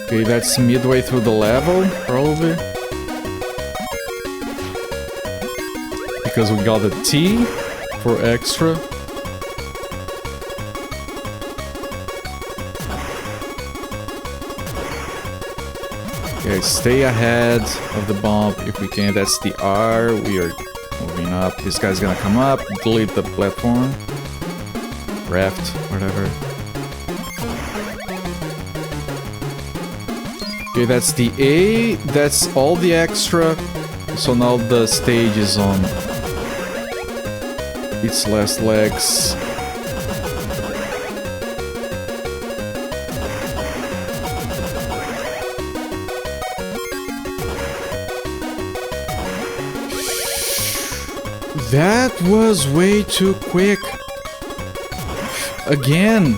Okay, that's midway through the level, probably. Because we got a T for extra. Okay, stay ahead of the bomb if we can. That's the R. We are moving up. This guy's gonna come up, delete the platform. Raft, whatever. Okay, that's the A. That's all the extra. So now the stage is on its last legs. That was way too quick. Again.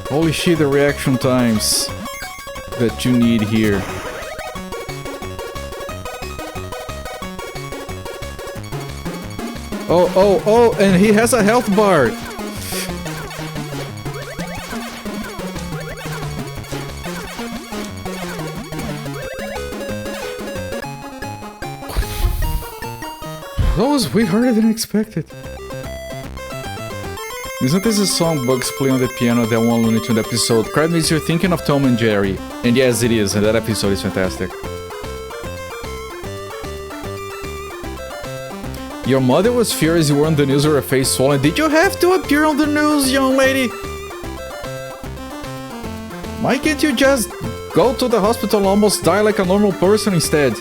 Holy shit, the reaction times that you need here. Oh, and he has a health bar. That was way harder than expected. Isn't this a song Bugs play on the piano that one Looney Tunes episode? Crowd means you're thinking of Tom and Jerry. And yes, it is, and that episode is fantastic. Your mother was furious you were on the news with her face swollen. Did you have to appear on the news, young lady? Why can't you just go to the hospital and almost die like a normal person instead?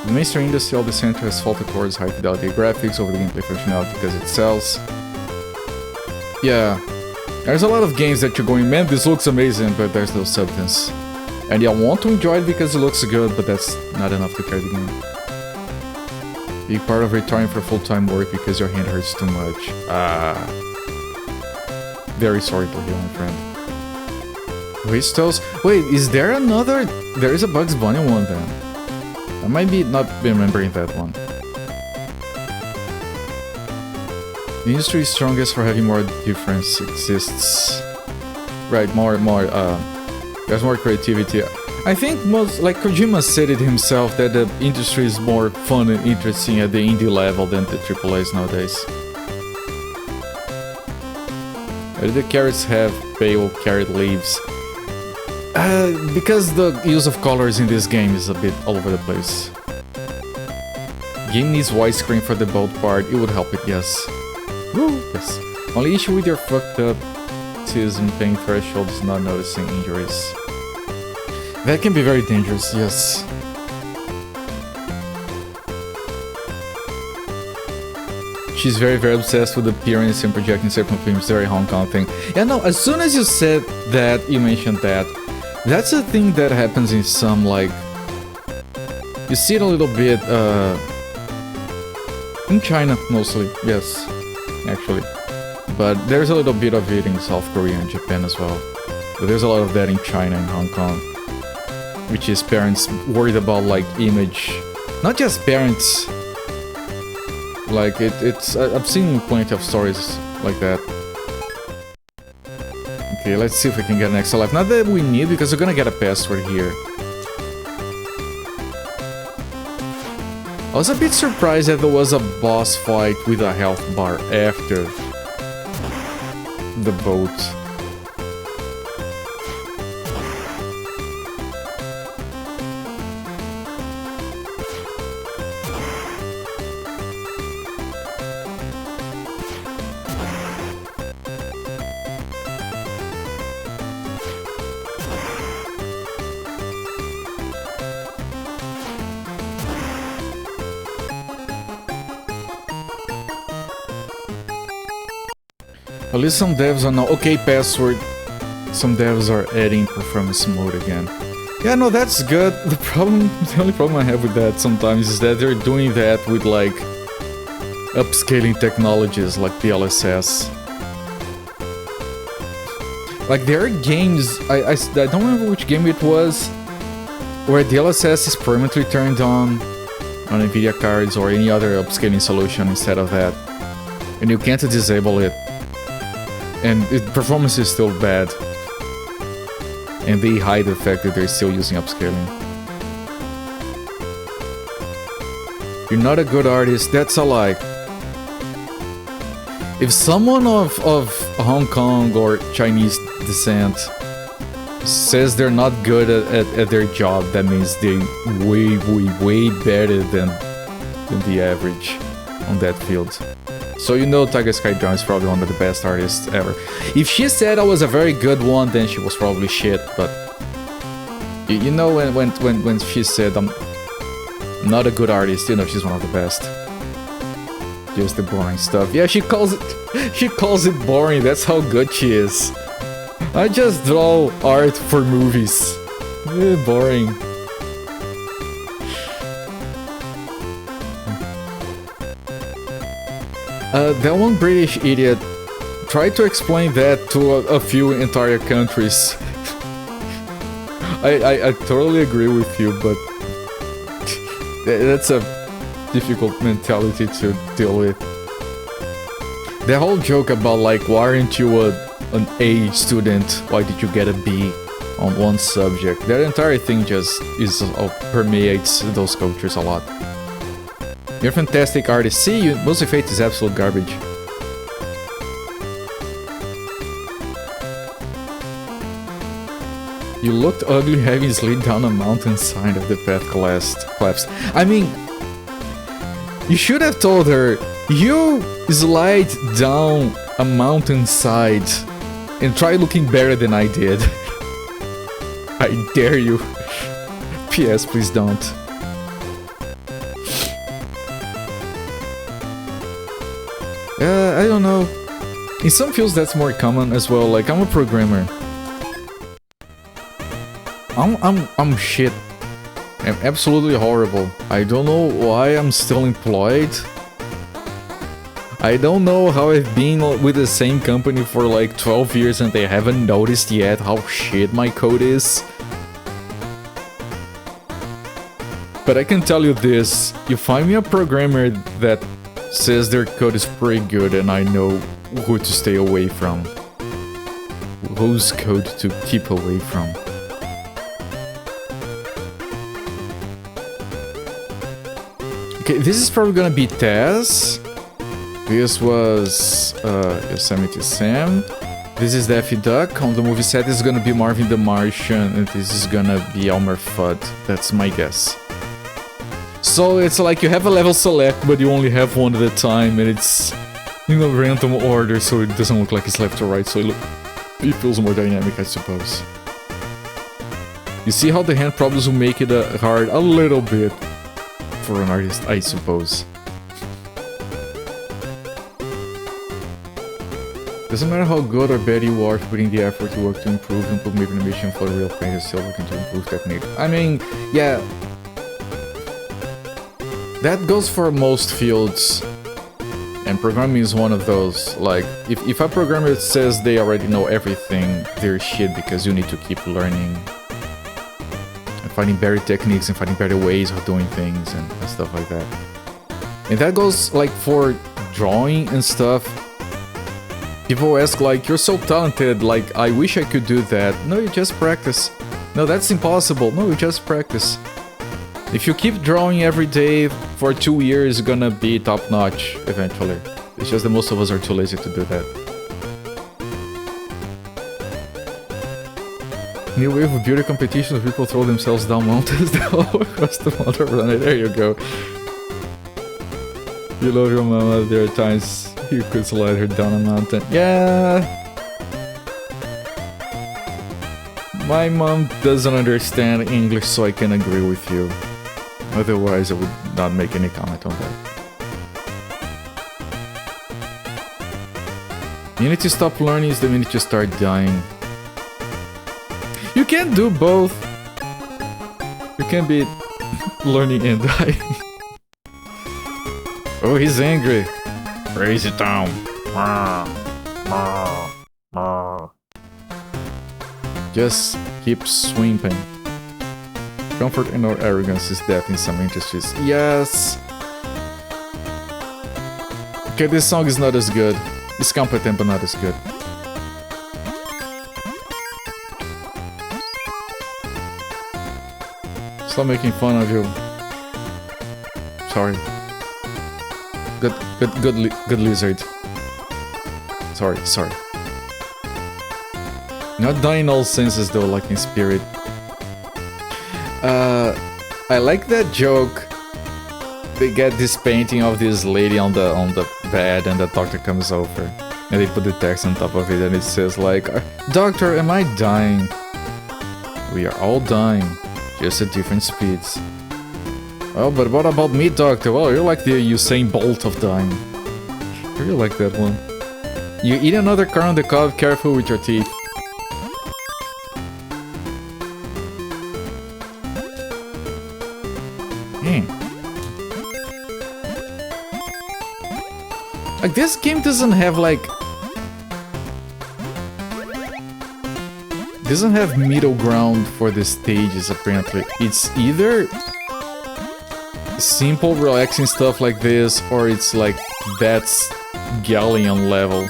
The mainstream industry, all the center has faltered towards high fidelity graphics over the gameplay functionality because it sells. Yeah, there's a lot of games that you're going, man, this looks amazing, but there's no substance. And you want to enjoy it because it looks good, but that's not enough to carry the game. Be part of retiring for full-time work because your hand hurts too much. Very sorry to hear, my friend. Crystals? Wait, is there another? There is a Bugs Bunny one then. I might be not remembering that one. The industry is strongest for having more difference exists. Right, there's more creativity. I think most, like Kojima said it himself, that the industry is more fun and interesting at the indie level than the AAAs nowadays. Why do the carrots have pale carrot leaves? Because the use of colors in this game is a bit all over the place. Game needs widescreen for the bold part, it would help it, yes. Woo! Yes. Only issue with your fucked up autism pain threshold is not noticing injuries. That can be very dangerous, yes. She's very, very obsessed with appearance and projecting certain films, very Hong Kong thing. Yeah, no, as soon as you said that, you mentioned that, that's a thing that happens in some, like... You see it a little bit, in China, mostly, yes, actually. But there's a little bit of it in South Korea and Japan as well. But there's a lot of that in China and Hong Kong. Which is parents worried about like image. Not just parents. Like it's I've seen plenty of stories like that. Okay, let's see if we can get an extra life. Not that we need, because we're gonna get a password here. I was a bit surprised that there was a boss fight with a health bar after the boat. At least some devs are now okay password. Some devs are adding performance mode again. Yeah, no, that's good. The only problem I have with that sometimes is that they're doing that with like upscaling technologies like DLSS. Like there are games, I don't remember which game it was, where DLSS is permanently turned on Nvidia cards or any other upscaling solution instead of that, and you can't disable it. And performance is still bad. And they hide the fact that they're still using upscaling. You're not a good artist, that's a lie. If someone of Hong Kong or Chinese descent says they're not good at their job, that means they're way better than the average on that field. So you know Tiger Sky John is probably one of the best artists ever. If she said I was a very good one, then she was probably shit, but... You know when she said I'm not a good artist, you know she's one of the best. Just the boring stuff. Yeah, she calls it boring, that's how good she is. I just draw art for movies. Boring. That one British idiot tried to explain that to a few entire countries. I totally agree with you, but that's a difficult mentality to deal with. The whole joke about like, why aren't you an A student? Why did you get a B on one subject? That entire thing just permeates those cultures a lot. You're a fantastic artist. See, you, Mostly Fate is absolute garbage. You looked ugly having slid down a mountainside of the path collapsed. I mean, you should have told her, you slide down a mountainside and try looking better than I did. I dare you. P.S. Please don't. I don't know. In some fields that's more common as well. Like I'm a programmer. I'm shit. I'm absolutely horrible. I don't know why I'm still employed. I don't know how I've been with the same company for like 12 years and they haven't noticed yet how shit my code is. But I can tell you this, you find me a programmer that says their code is pretty good and I know who to stay away from. Whose code to keep away from. Okay, this is probably gonna be Taz. This was Yosemite Sam. This is Daffy Duck. On the movie set, this is gonna be Marvin the Martian, and this is gonna be Elmer Fudd. That's my guess. So it's like you have a level select, but you only have one at a time, and it's in a random order, so it doesn't look like it's left to right, so it feels more dynamic, I suppose. You see how the hand problems will make it hard a little bit for an artist, I suppose. Doesn't matter how good or bad you are, putting the effort to work to improve maybe animation for real paint is still working to improve technique. I mean, yeah. That goes for most fields. And programming is one of those, like, if a programmer says they already know everything, they're shit because you need to keep learning. And finding better techniques and finding better ways of doing things and stuff like that. And that goes, like, for drawing and stuff. People ask, like, you're so talented, like, I wish I could do that. No, you just practice. No, that's impossible. No, you just practice. If you keep drawing every day for 2 years, you're gonna be top-notch eventually. It's just that most of us are too lazy to do that. New wave of beauty competitions, people throw themselves down mountains across the mountain runner. There you go. You love your mama, there are times you could slide her down a mountain. Yeah! My mom doesn't understand English, so I can agree with you. Otherwise, I would not make any comment on that. You need to stop learning is the minute you start dying. You can't do both. You can't be learning and dying. Oh, he's angry. Raise it down. Just keep swimming. Comfort and no arrogance is death in some industries. Yes! Okay, this song is not as good. It's competent, but not as good. Stop making fun of you. Sorry. Good lizard. Sorry. Not dying in all senses though, like in spirit. I like that joke. They get this painting of this lady on the bed and the doctor comes over. And they put the text on top of it and it says like, Doctor, am I dying? We are all dying, just at different speeds. Well, but what about me, Doctor? Well, you're like the Usain Bolt of dying. I really like that one. You eat another car on the cob, careful with your teeth. Like, this game doesn't have, like... doesn't have middle ground for the stages, apparently. It's either... simple, relaxing stuff like this, or it's like, that's galleon level.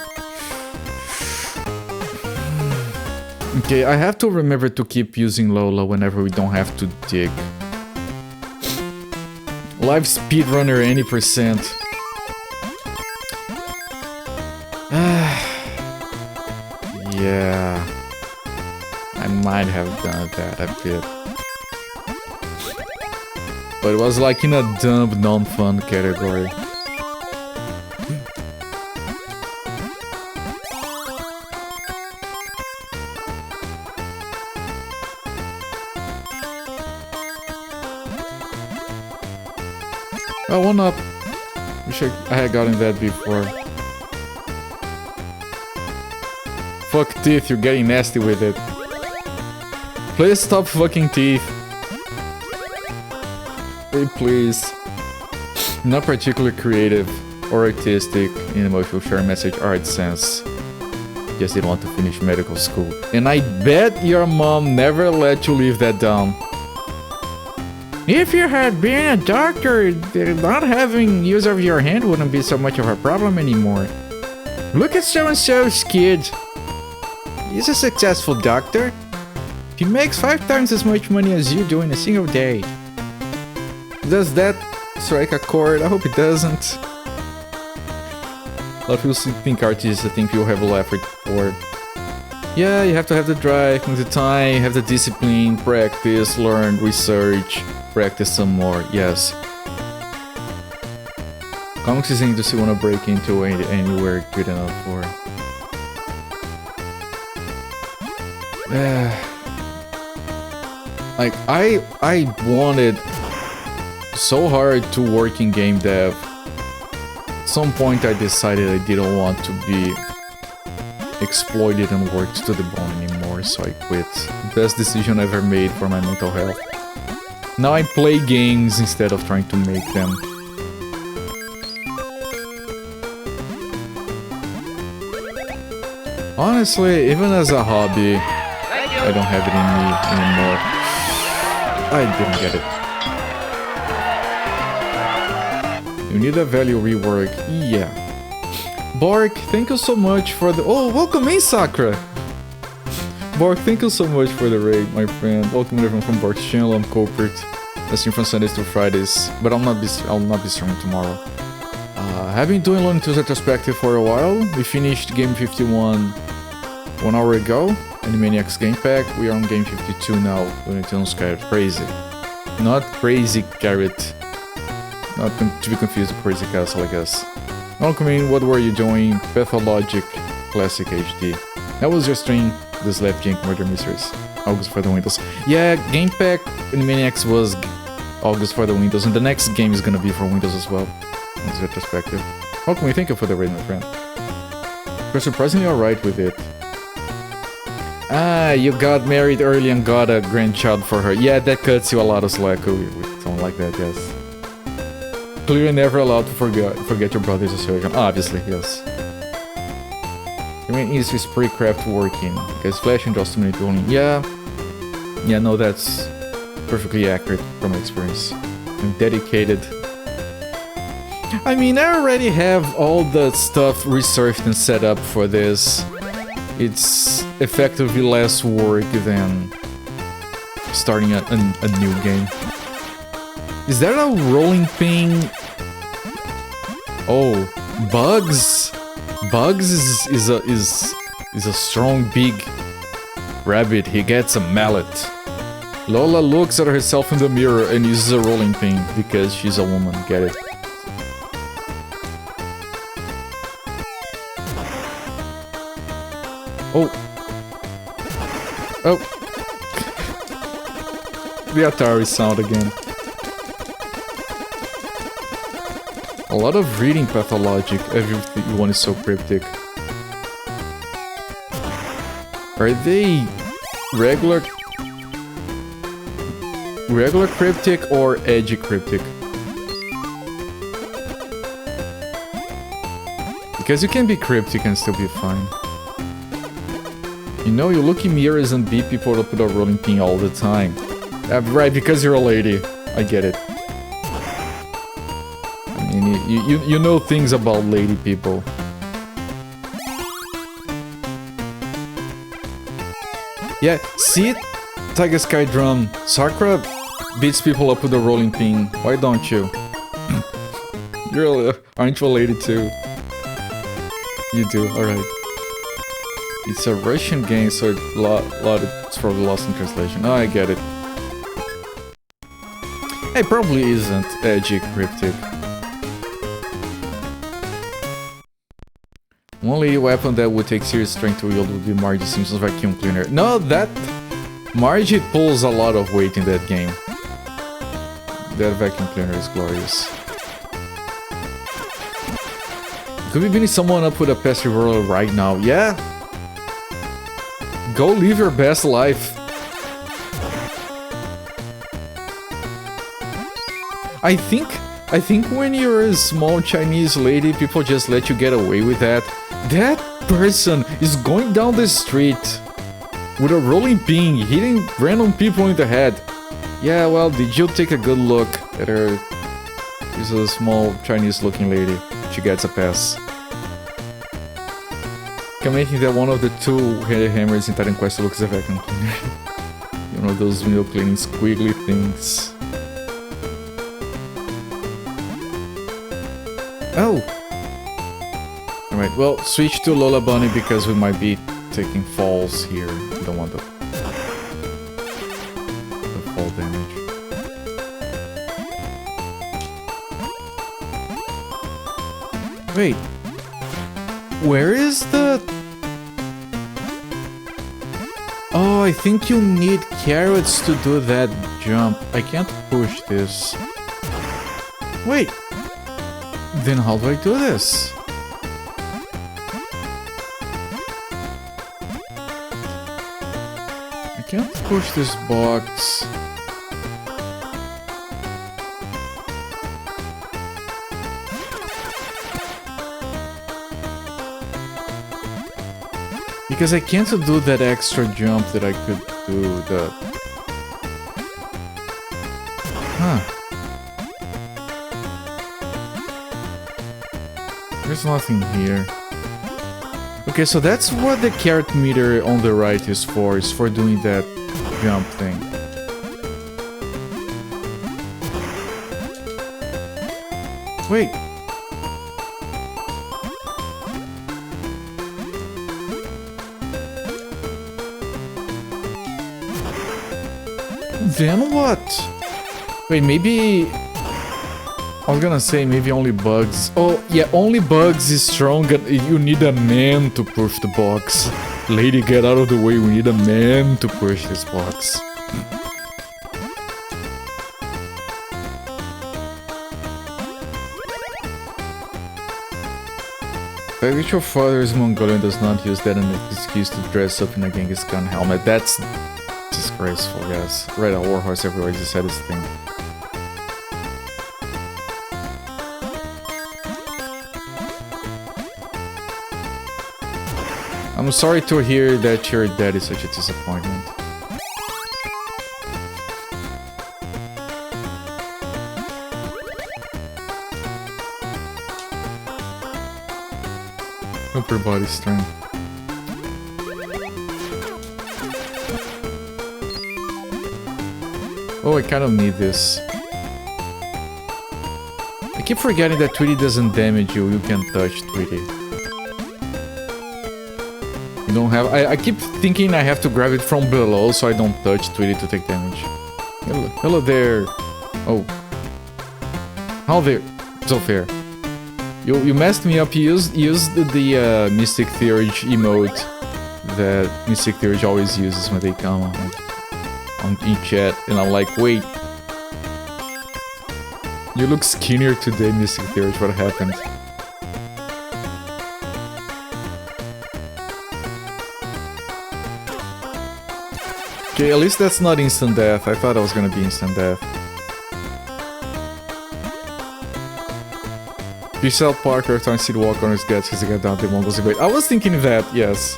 Okay, I have to remember to keep using Lola whenever we don't have to dig. Live speedrunner any %. Yeah, I might have done that a bit. But it was like in a dumb, non-fun category. Oh, 1 up. Wish I had gotten that before. Fuck teeth, you're getting nasty with it. Please stop fucking teeth. Hey, please. Not particularly creative or artistic in emotional share message art sense. Just didn't want to finish medical school. And I bet your mom never let you live that down. If you had been a doctor, not having use of your hand wouldn't be so much of a problem anymore. Look at so-and-so's kid. He's a successful doctor. He makes 5 times as much money as you do in a single day. Does that strike a chord? I hope it doesn't. A lot of people think art is a thing people have low effort for. Yeah, you have to have the drive, the time, have the discipline, practice, learn, research, practice some more, yes. Comics is an industry you want to break into anywhere good enough for. Like, I wanted so hard to work in game dev. At some point I decided I didn't want to be exploited and worked to the bone anymore, so I quit. Best decision I ever made for my mental health. Now I play games instead of trying to make them. Honestly, even as a hobby, I don't have it in me anymore. I didn't get it. You need a value rework. Yeah. Bark, thank you so much for the... Oh, welcome in, Sakura! Bark, thank you so much for the raid, my friend. Welcome everyone from Bark's channel. I'm Copert. I stream from Sundays to Fridays, but I'll not be streaming tomorrow. I've been doing Looney Tunes retrospective for a while. We finished game 51 1 hour ago. Animaniacs game pack. We are on game 52 now. Looney Tunes Carrot Crazy. Not Crazy Carrot. Not to be confused with Crazy Castle, I guess. Welcome in. What were you doing? Pathologic Classic HD. That was your stream. The Slap Jank Murder Mysteries. August for the Windows. Yeah, game pack Animaniacs was August for the Windows, and the next game is gonna be for Windows as well. This retrospective. Welcome, thank you for the raid, my friend. You're surprisingly alright with it. Ah, you got married early and got a grandchild for her. Yeah, that cuts you a lot of slack with someone like that, yes. Clearly never allowed to forget your brother's association. Obviously, yes. I mean, is this pre-craft working? Because Flash and just many people. Yeah, no, that's perfectly accurate from my experience. I'm dedicated. I mean, I already have all the stuff researched and set up for this. It's effectively less work than starting a new game. Is there a rolling pin? Oh, Bugs? Bugs is a strong big rabbit. He gets a mallet. Lola looks at herself in the mirror and uses a rolling pin because she's a woman. Get it? Oh. Oh. The Atari sound again. A lot of reading pathologic. Everyone is so cryptic. Are they regular cryptic or edgy cryptic? Because you can be cryptic and still be fine. You know, you look in mirrors and beat people up with a rolling pin all the time. Right, because you're a lady. I get it. I mean, you know things about lady people. Yeah, see it? Tiger Sky Drum. Sakura beats people up with a rolling pin. Why don't you? Aren't you a lady too? You do, alright. It's a Russian game, so it's probably lost in translation. Oh, I get it. It probably isn't edgy cryptic. Only weapon that would take serious strength to wield would be Margie Simpson's vacuum cleaner. No, that... Margie pulls a lot of weight in that game. That vacuum cleaner is glorious. Could be beating someone up with a pastry roller right now. Yeah? Go live your best life. I think when you're a small Chinese lady, people just let you get away with that. That person is going down the street with a rolling pin, hitting random people in the head. Yeah, well, did you take a good look at her? She's a small Chinese-looking lady. She gets a pass. Commenting that one of the two headed hammers in Titan Quest looks like a vacuum cleaner. You know, those window cleaning squiggly things. Oh! Alright, well, switch to Lola Bunny because we might be taking falls here. We don't want the fall damage. Wait. Where is the... Oh, I think you need carrots to do that jump. I can't push this. Wait. Then how do I do this? I can't push this box. Because I can't do that extra jump that I could do, the... Huh. There's nothing here. Okay, so that's what the carrot meter on the right is for doing that jump thing. Wait. Then what? Wait, maybe... I was gonna say maybe only Bugs. Oh, yeah, only Bugs is strong and you need a man to push the box. Lady, get out of the way, we need a man to push this box. I wish your father is Mongolian does not use that as an excuse to dress up in a Genghis Khan helmet. That's disgraceful, yes. Ride a warhorse everywhere is the saddest thing. I'm sorry to hear that your dad is such a disappointment. Upper body strength. Oh, I kind of need this. I keep forgetting that Tweety doesn't damage you, you can touch Tweety. You don't have... I keep thinking I have to grab it from below so I don't touch Tweety to take damage. Hello there. Oh. How there? So fair. You messed me up. You used the Mystic Theurge emote that Mystic Theurge always uses when they come on in chat, and I'm like, wait. You look skinnier today, Mystic Theurge. What happened? Okay, at least that's not instant death. I thought I was gonna be instant death. Peace out, Parker. Time to see the walk on his guts because he got down the Mongols. Wait, I was thinking that, yes.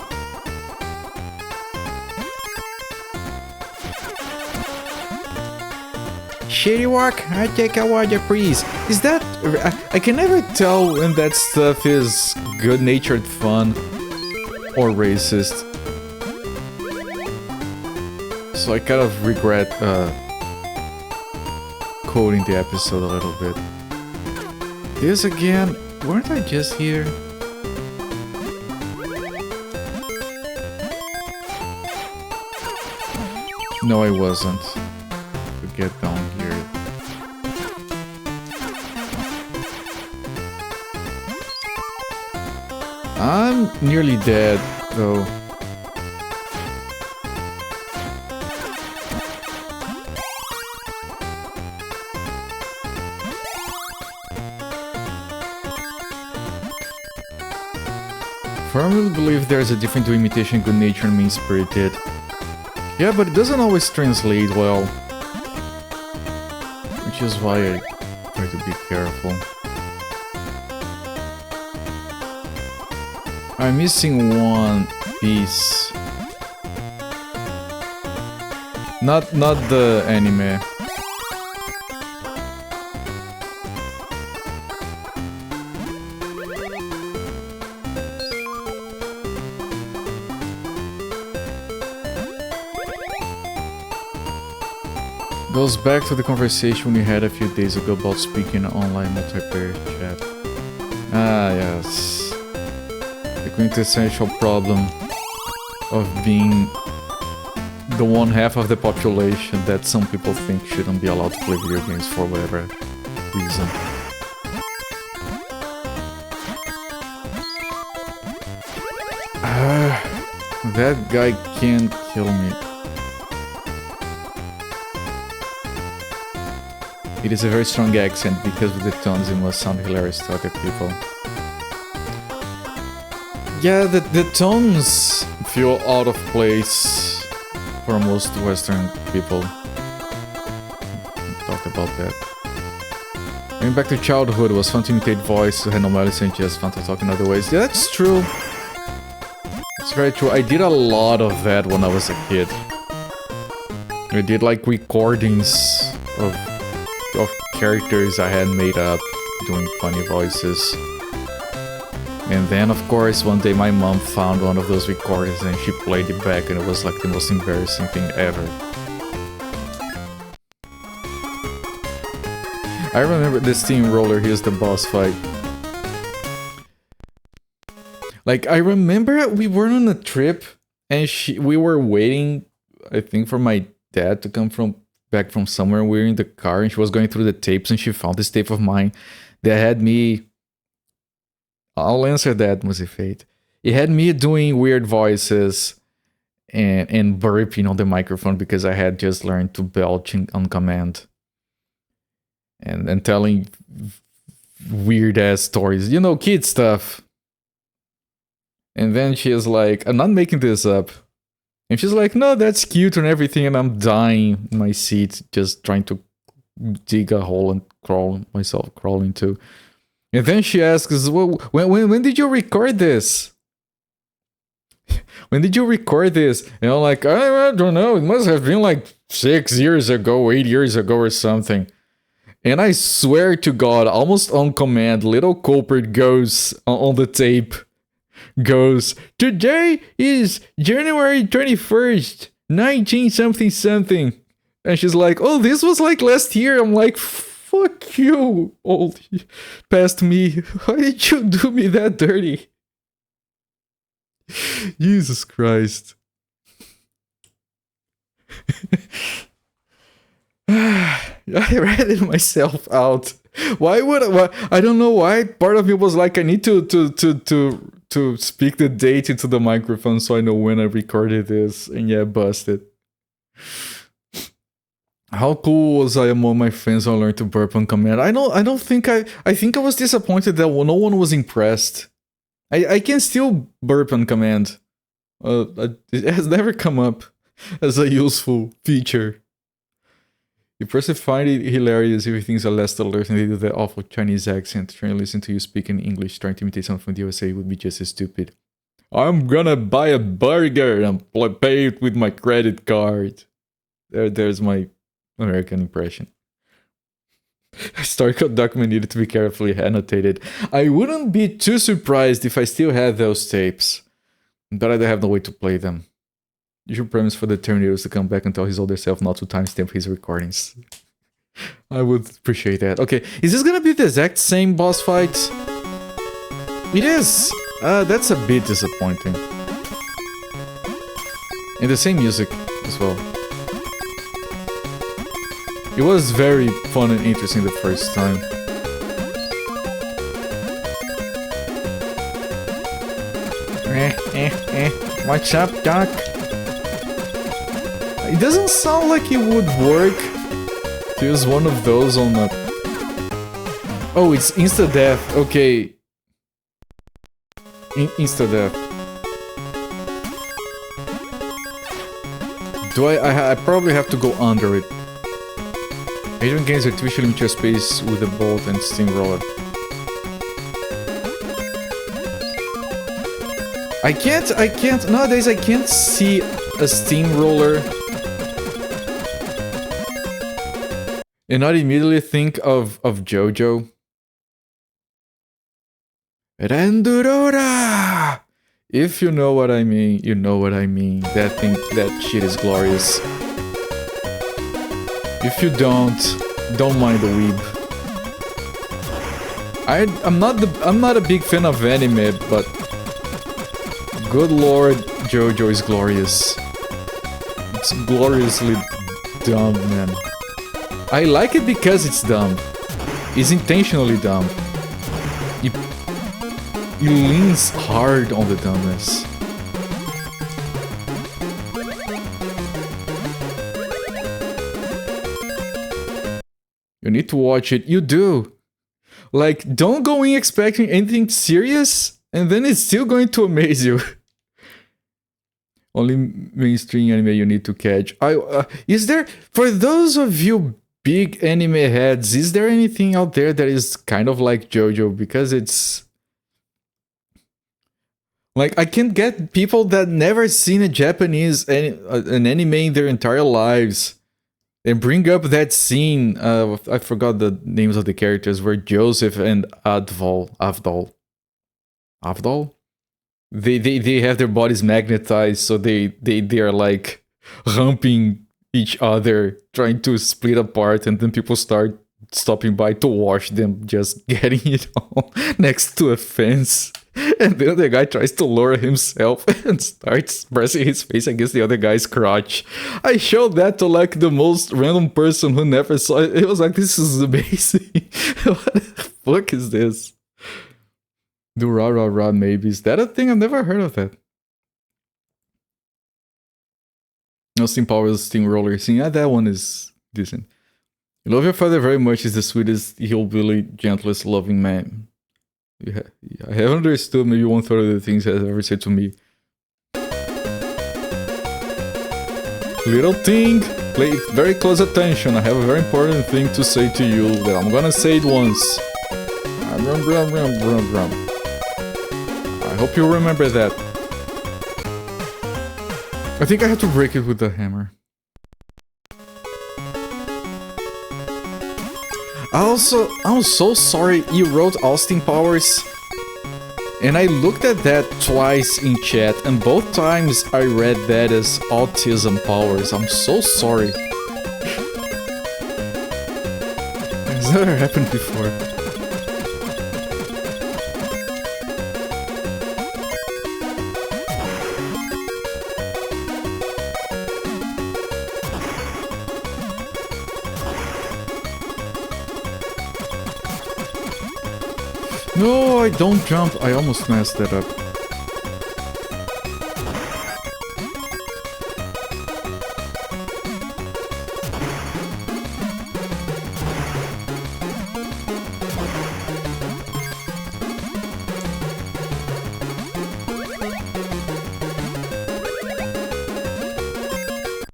Shady walk? I take a water, please. Is that... I can never tell when that stuff is good-natured fun or racist. So I kind of regret coding the episode a little bit. This again? Weren't I just here? No, I wasn't. To get down here. I'm nearly dead, though. I firmly believe there's a difference between imitation, good nature, and mean-spirited. Yeah, but it doesn't always translate well. Which is why I try to be careful. I'm missing one piece. Not the anime. Goes back to the conversation we had a few days ago about speaking online multiplayer chat. Ah, yes. The quintessential problem of being the one half of the population that some people think shouldn't be allowed to play video games for whatever reason. That guy can't kill me. It is a very strong accent, because with the tones it must sound hilarious to other people. Yeah, the tones feel out of place for most Western people. Talk about that. Going back to childhood, it was fun to imitate voice, had no malice and just fun to talk in other ways. Yeah, that's true. That's very true. I did a lot of that when I was a kid. I did like recordings of characters I had made up doing funny voices. And then of course one day my mom found one of those recordings and she played it back and it was like the most embarrassing thing ever. I remember the steamroller, here's the boss fight. Like, I remember we were on a trip and we were waiting, I think, for my dad to come back from somewhere. We were in the car and she was going through the tapes and she found this tape of mine that had me... I'll answer that, Musifate. It had me doing weird voices and burping on the microphone because I had just learned to belch on command. And telling weird-ass stories. You know, kid stuff. And then she is like, I'm not making this up. And she's like, no, that's cute and everything. And I'm dying in my seat, just trying to dig a hole and crawl into. And then she asks, well, when did you record this? When did you record this? And I'm like, I don't know. It must have been like 6 years ago, 8 years ago or something. And I swear to God, almost on command, little culprit goes on the tape. Goes, today is January 21st, 19 something something. And she's like, oh, this was like last year. I'm like, fuck you, old past me. Why did you do me that dirty? Jesus Christ. I ratted myself out. Why I don't know why. Part of me was like, I need to speak the date into the microphone so I know when I recorded this. And yeah, busted. How cool was I among my friends when I learned to burp on command? I think I was disappointed that no one was impressed. I can still burp on command. It has never come up as a useful feature. You person find it hilarious if he thinks are less alert and they do that awful Chinese accent. Trying to listen to you speak in English, trying to imitate someone from the USA would be just as stupid. I'm gonna buy a burger and pay it with my credit card. There's my American impression. Historical document needed to be carefully annotated. I wouldn't be too surprised if I still had those tapes, but I don't have no way to play them. You should promise for the Terminators to come back and tell his older self not to timestamp his recordings. I would appreciate that. Okay, is this gonna be the exact same boss fight? It is! That's a bit disappointing. And the same music as well. It was very fun and interesting the first time. What's up, Doc? It doesn't sound like it would work to use one of those on the... Oh, it's insta-death. Okay. Insta-death. Do I probably have to go under it. Asian games artificially into space with a bolt and steamroller. I can't, nowadays I can't see a steamroller and not immediately think of JoJo. Rendurora! If you know what I mean, you know what I mean. That shit is glorious. If you don't mind the weeb. I'm not a big fan of anime, but good lord, JoJo is glorious. It's gloriously dumb, man. I like it because it's dumb. It's intentionally dumb. It leans hard on the dumbness. You need to watch it. You do. Like, don't go in expecting anything serious, and then it's still going to amaze you. Only mainstream anime you need to catch. Is there, for those of you big anime heads, is there anything out there that is kind of like JoJo? Because it's... Like, I can get people that never seen a Japanese an anime in their entire lives and bring up that scene. I forgot the names of the characters, where Joseph and Avdol, they have their bodies magnetized, so they are like humping each other, trying to split apart, and then people start stopping by to watch them just getting it on next to a fence. And the other guy tries to lower himself and starts pressing his face against the other guy's crotch. I showed that to like the most random person who never saw it. It was like, this is amazing. What the fuck is this? Do rah rah rah maybe. Is that a thing? I've never heard of that. Austin Powers Steamroller scene. Yeah, that one is decent. I love your father very much. He's the sweetest, hillbilly, gentlest, loving man. Yeah, I have understood maybe 1/3 of the things he has ever said to me. Little thing, pay very close attention. I have a very important thing to say to you that I'm gonna say it once. I hope you remember that. I think I have to break it with the hammer. Also, I'm so sorry you wrote Austin Powers. And I looked at that twice in chat, and both times I read that as Autism Powers. I'm so sorry. Has that ever happened before? No, I don't jump. I almost messed that up.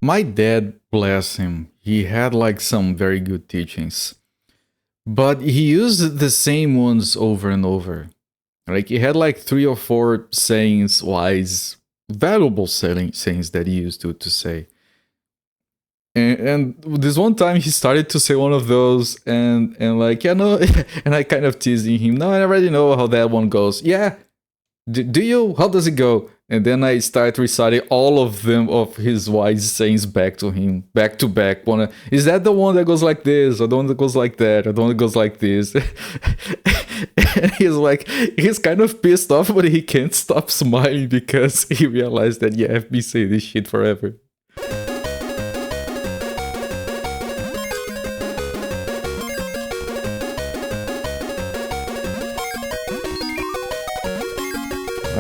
My dad, bless him, he had like some very good teachings. But he used the same ones over and over. Like, he had like 3 or 4 sayings, wise, valuable sayings that he used to say. And this one time he started to say one of those, and like, yeah, no, and I kind of teasing him, no, I already know how that one goes. Yeah, do you? How does it go? And then I start reciting all of them of his wise sayings back to him, back to back. Is that the one that goes like this, or the one that goes like that, or the one that goes like this? And he's kind of pissed off, but he can't stop smiling because he realized that, yeah, I've been saying this shit forever.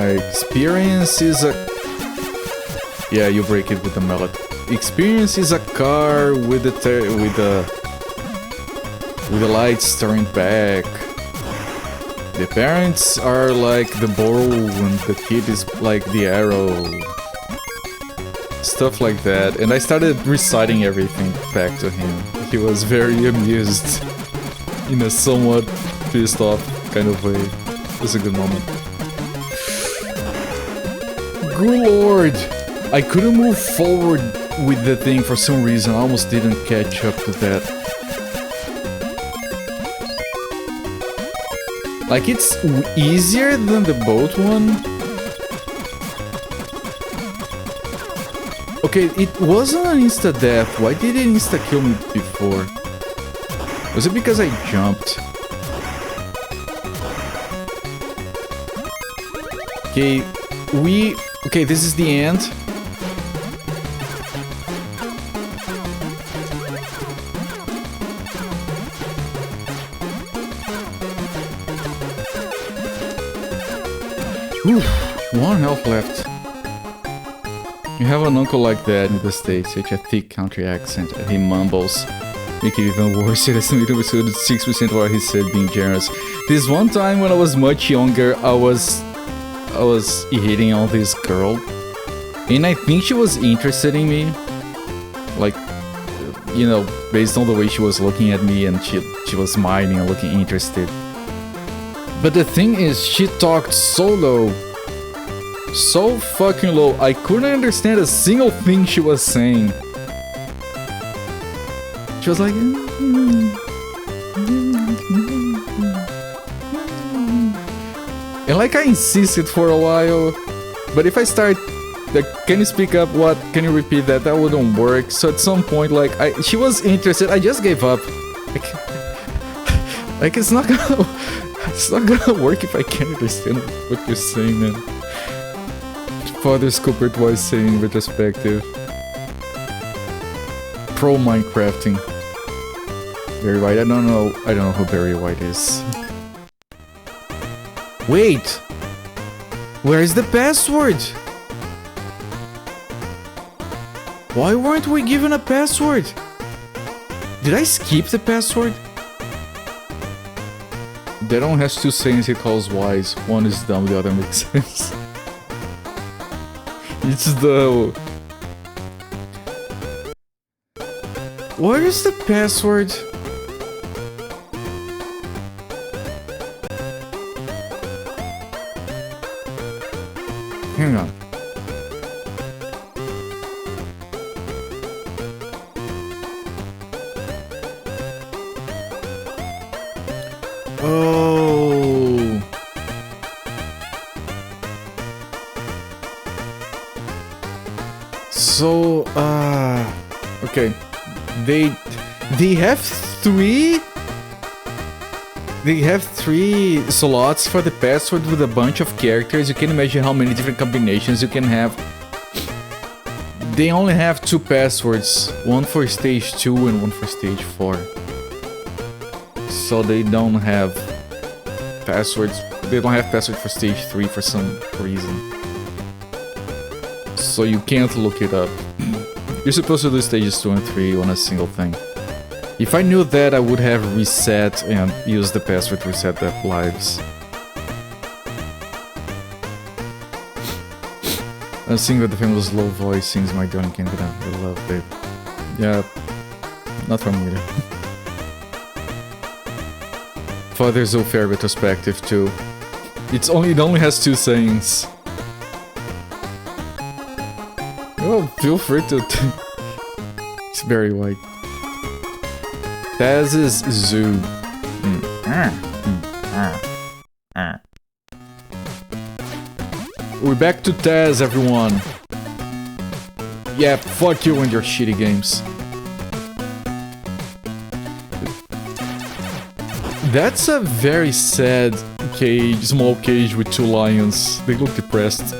Experience is a... Yeah, you break it with the mallet. Experience is a car with the lights turned back. The parents are like the bow and the kid is like the arrow. Stuff like that. And I started reciting everything back to him. He was very amused in a somewhat pissed off kind of way. It was a good moment. Good lord! I couldn't move forward with the thing for some reason. I almost didn't catch up with that. Like, it's easier than the boat one. Okay, it wasn't an insta-death. Why did it insta-kill me before? Was it because I jumped? Okay, this is the end. Oof, 1 health left. You have an uncle like that in the States, such a thick country accent, and he mumbles. Make it even worse, it estimated with 6% of what he said being generous. This one time when I was much younger, I was hitting on this girl, and I think she was interested in me, like, you know, based on the way she was looking at me, and she was smiling and looking interested. But the thing is, she talked so low So fucking low. I couldn't understand a single thing she was saying. She was like... And like I insisted for a while, but if I start like, can you speak up? What? Can you repeat that? That wouldn't work. So at some point, like, she was interested. I just gave up. Like it's not gonna work if I can't understand what you're saying, man. Father Sculpert was saying retrospective. Pro Minecrafting. Barry White. I don't know who Barry White is. Wait! Where is the password? Why weren't we given a password? Did I skip the password? That one has two sayings he calls wise. One is dumb, the other makes sense. It's the... What is the password? Hang on. Oh. So, okay. They have three slots for the password with a bunch of characters. You can imagine how many different combinations you can have. They only have 2 passwords, one for stage 2 and one for stage 4. So they don't have passwords. They don't have password for stage 3 for some reason. So you can't look it up. You're supposed to do stages 2 and 3 on a single thing. If I knew that, I would have reset and used the password to reset the lives. A singer with the famous low voice sings My Darling King, I love babe. Yeah, not from either. Father's Fair retrospective too. It only has 2 sayings. Oh, feel free to... It's very white. Taz is zoo. We're back to Taz, everyone. Yeah, fuck you and your shitty games. That's a very sad cage, small cage with 2 lions. They look depressed.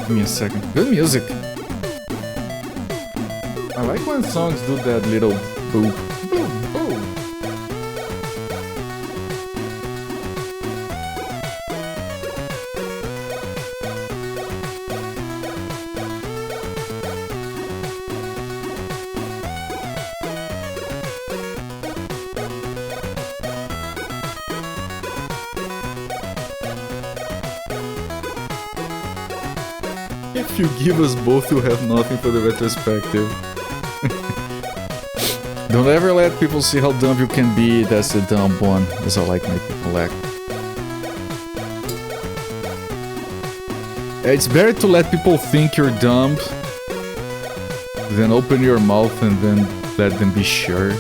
Give me a second. Good music. I like when songs do that little boop. Boom, boom. If you give us both, you have nothing for the retrospective. Don't ever let people see how dumb you can be, that's the dumb one. That's all I can make people laugh. It's better to let people think you're dumb than open your mouth and then let them be sure.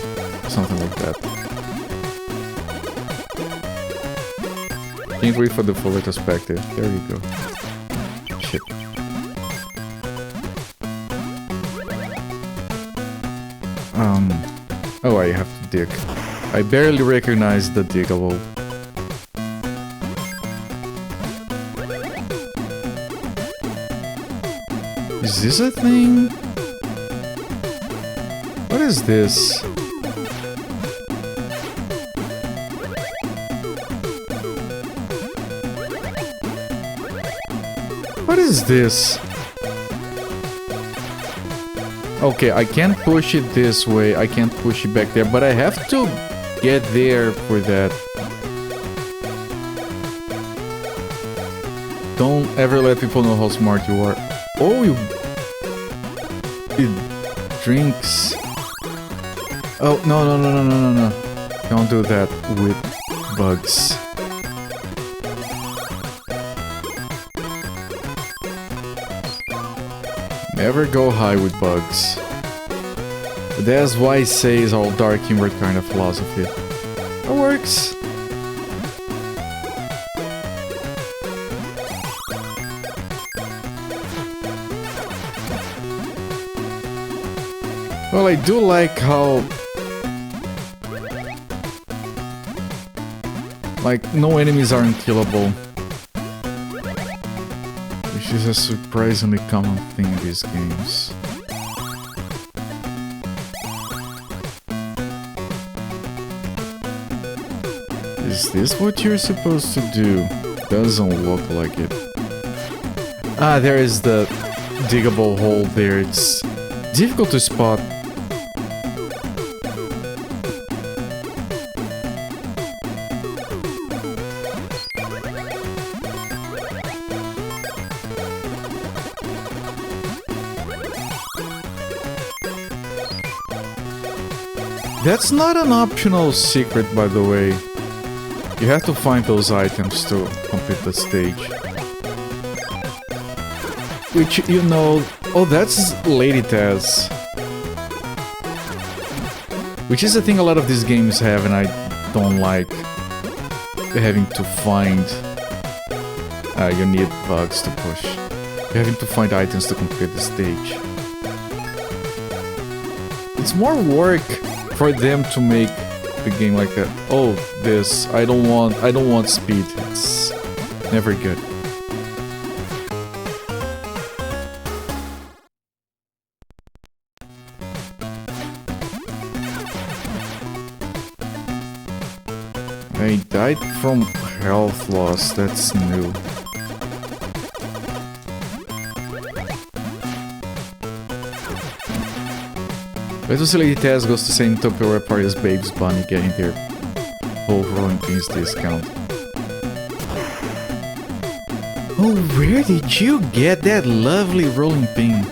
Something like that. Can't wait for the full retrospective. There you go. Shit. Oh, I have to dig. I barely recognize the diggable. Is this a thing? What is this? What is this? Okay, I can't push it this way, I can't push it back there, but I have to get there for that. Don't ever let people know how smart you are. Oh, you... it drinks. Oh, no, no, no, no, no, no, no. Don't do that with bugs. Never go high with bugs. That's why I say it's all dark humor kind of philosophy. It works. Well, I do like how... like, no enemies are unkillable. Which is a surprisingly common thing in these games. Is this what you're supposed to do? Doesn't look like it. Ah, there is the diggable hole there. It's difficult to spot. That's not an optional secret, by the way. You have to find those items to complete the stage. Which, you know... oh, that's Lady Taz. Which is the thing a lot of these games have, and I don't like. Having to find... you need bugs to push. You're having to find items to complete the stage. It's more work for them to make the game like that. Oh, this, I don't want speed. It's never good. I died from health loss, that's new. Basically, Lady Taz goes to St. Tupperware party as Babes Bunny getting their whole rolling pins discount. Oh, where did you get that lovely rolling pin?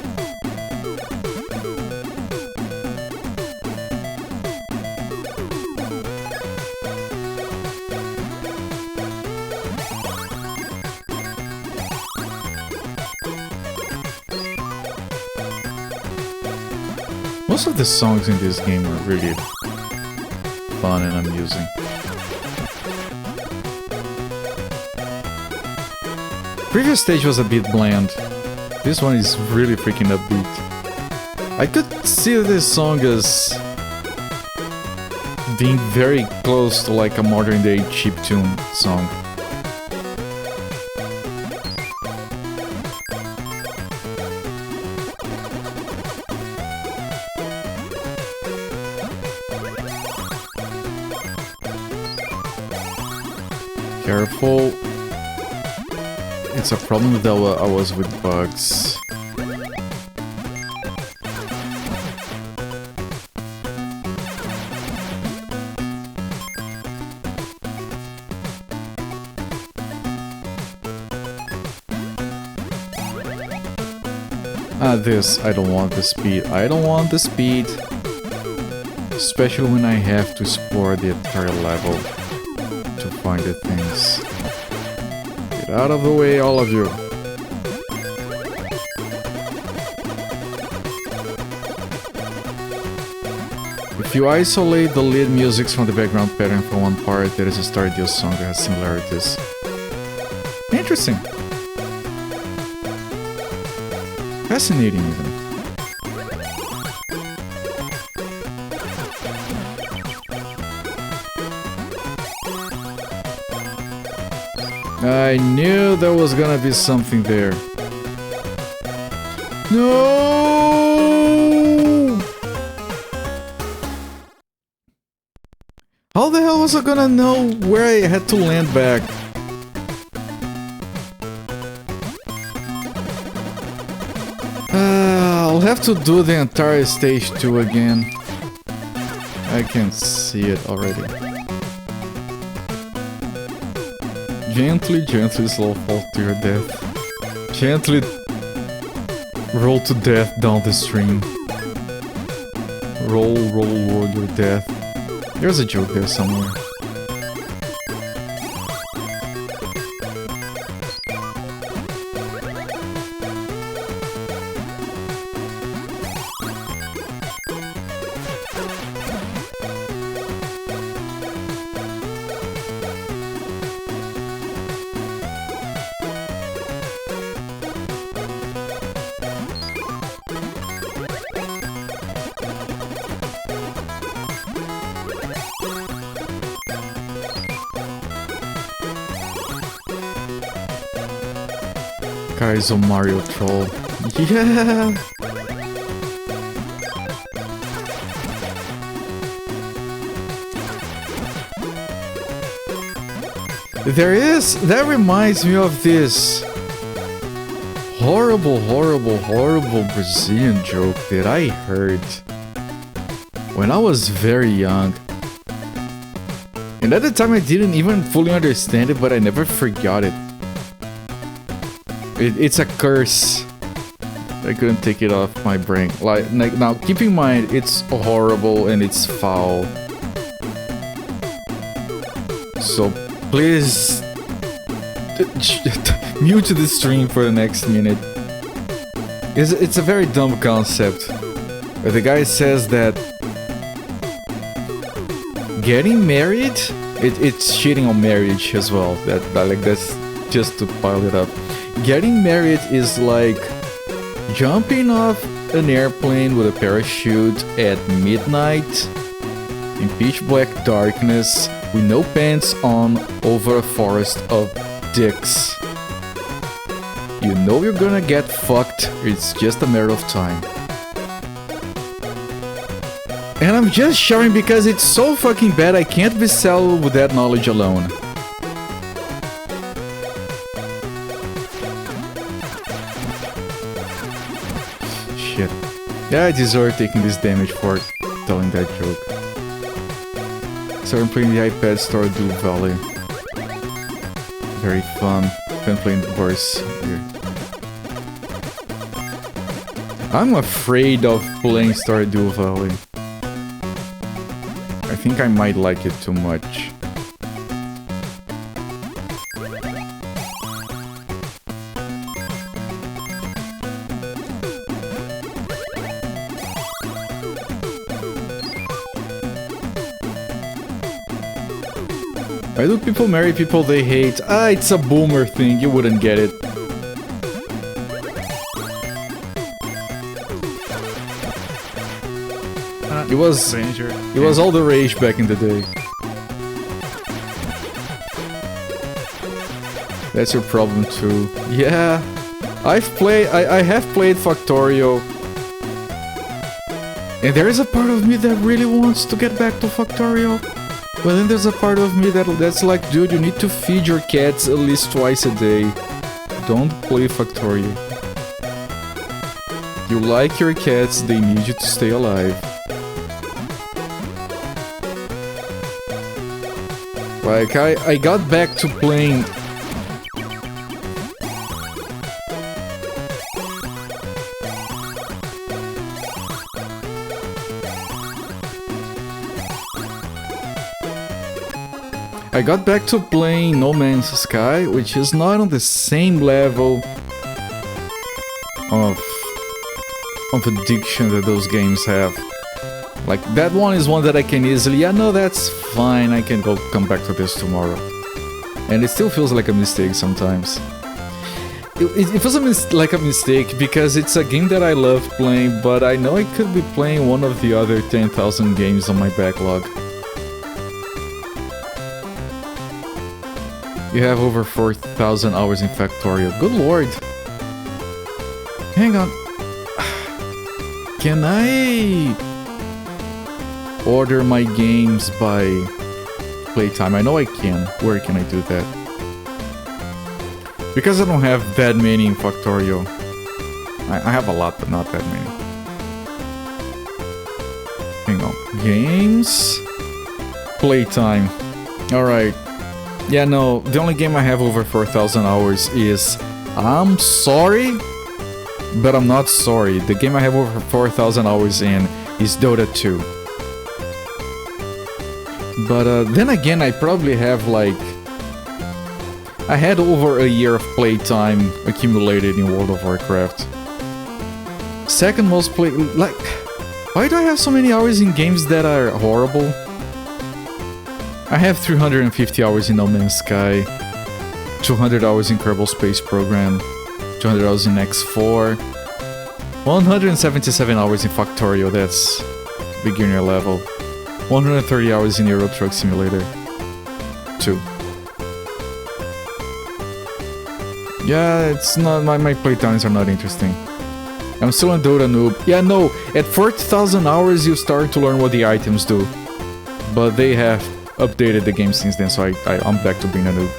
Most of the songs in this game are really fun and amusing. Previous stage was a bit bland. This one is really freaking upbeat. I could see this song as being very close to like a modern day chiptune song. Careful. It's a problem that I was with bugs. Ah, this. I don't want the speed. I don't want the speed. Especially when I have to explore the entire level to find the things. Get out of the way, all of you. If you isolate the lead music from the background pattern from one part, there is a Stardew song that has similarities. Interesting. Fascinating, even. I knew there was gonna be something there. No! How the hell was I gonna know where I had to land back? I'll have to do the entire stage 2 again. I can see it already. Gently, gently slow fall to your death. Gently roll to death down the stream. Roll, your death. There's a joke there somewhere. Guys, a Mario troll. Yeah! There is... That reminds me of this horrible Brazilian joke that I heard when I was very young. And at the time I didn't even fully understand it, but I never forgot it. It's a curse. I couldn't take it off my brain. Like now, keep in mind, it's horrible and it's foul. So please mute the stream for the next minute. It's a very dumb concept. The guy says that getting married, it's cheating on marriage as well. That's just to pile it up. Getting married is like jumping off an airplane with a parachute at midnight in pitch black darkness with no pants on over a forest of dicks. You know you're gonna get fucked, it's just a matter of time. And I'm just sharing because it's so fucking bad I can't be settled with that knowledge alone. Shit. Yeah, I deserve taking this damage for telling that joke. So I'm playing the iPad Stardew Valley. Very fun. Been playing the verse here. I'm afraid of playing Stardew Valley. I think I might like it too much. Why do people marry people they hate? Ah, it's a boomer thing, you wouldn't get it. It was all the rage back in the day. That's your problem too. Yeah, I have played Factorio. And there is a part of me that really wants to get back to Factorio. But then there's a part of me that's like, dude, you need to feed your cats at least twice a day. Don't play Factorio. You like your cats, they need you to stay alive. Like, I got back to playing... I got back to playing No Man's Sky, which is not on the same level of addiction that those games have. Like, that one is one that I can easily, yeah, no, that's fine, I can come back to this tomorrow. And it still feels like a mistake sometimes. It feels like a mistake because it's a game that I love playing, but I know I could be playing one of the other 10,000 games on my backlog. You have over 4,000 hours in Factorio. Good lord. Hang on. Can I order my games by playtime? I know I can. Where can I do that? Because I don't have that many in Factorio. I have a lot, but not that many. Hang on. Games. Playtime. Alright. Yeah, no, the only game I have over 4,000 hours is... I'm sorry, but I'm not sorry. The game I have over 4,000 hours in is Dota 2. But then again, I probably have like... I had over a year of playtime accumulated in World of Warcraft. Second most play... Like... Why do I have so many hours in games that are horrible? I have 350 hours in No Man's Sky, 200 hours in Kerbal Space Program, 200 hours in X4, 177 hours in Factorio, that's beginner level, 130 hours in Euro Truck Simulator 2. Yeah, it's not... my playtimes are not interesting. I'm still a Dota noob. Yeah, no, at 40,000 hours you start to learn what the items do. But they have updated the game since then, so I'm back to being a noob.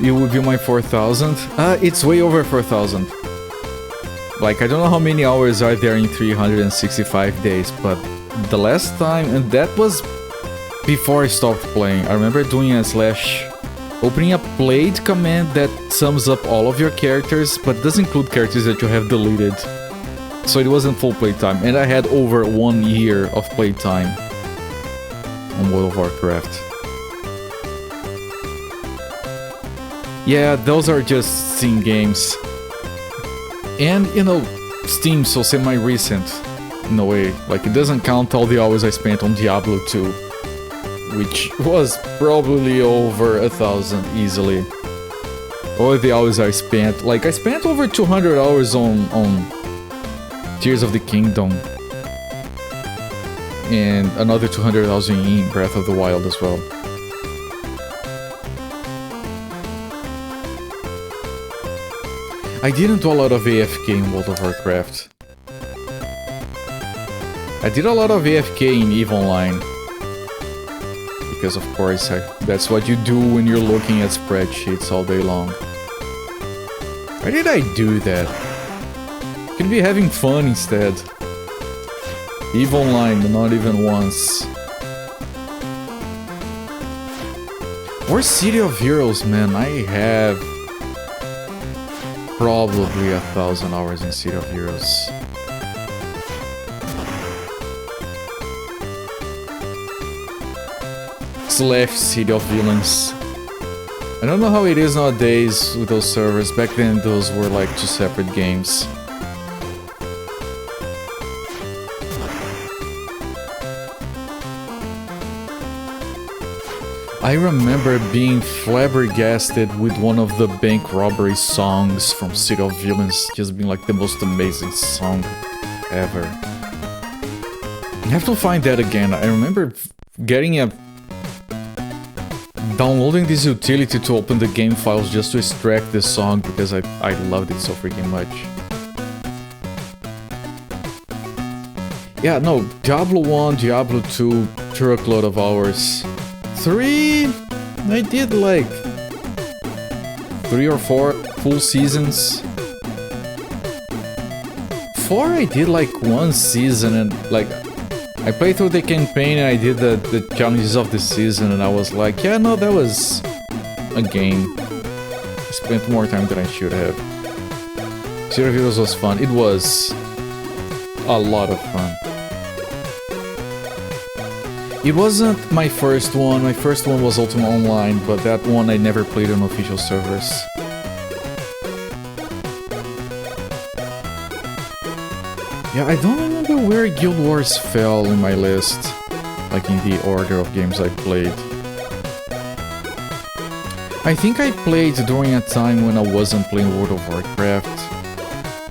You will view my 4,000? It's way over 4,000. Like, I don't know how many hours are there in 365 days, but the last time, and that was before I stopped playing, I remember doing a slash... Opening a played command that sums up all of your characters, but does include characters that you have deleted. So it wasn't full playtime, and I had over 1 year of playtime on World of Warcraft. Yeah, those are just Steam games. And, you know, Steam, so semi-recent, in a way. Like, it doesn't count all the hours I spent on Diablo 2. Which was probably over 1,000 easily. All the hours I spent, like I spent over 200 hours on Tears of the Kingdom. And another 200,000 in Breath of the Wild as well. I didn't do a lot of AFK in World of Warcraft. I did a lot of AFK in EVE Online. Because of course, that's what you do when you're looking at spreadsheets all day long. Why did I do that? Could be having fun instead. EVE Online, not even once. Or City of Heroes, man, I have probably 1,000 hours in City of Heroes. Slash City of Villains. I don't know how it is nowadays with those servers. Back then those were like 2 separate games. I remember being flabbergasted with one of the bank robbery songs from City of Villains just being like the most amazing song ever. I have to find that again. I remember downloading this utility to open the game files just to extract this song because I loved it so freaking much. Yeah, no, Diablo 1, Diablo 2, truckload of hours. 3, I did like 3 or 4 full seasons. 4, I did like 1 season and like... I played through the campaign and I did the challenges of the season and I was like, yeah, no, that was a game. I spent more time than I should have. City of Heroes was fun. It was a lot of fun. It wasn't my first one. My first one was Ultima Online, but that one I never played on official servers. Yeah, I don't remember where Guild Wars fell in my list, like in the order of games I played. I think I played during a time when I wasn't playing World of Warcraft.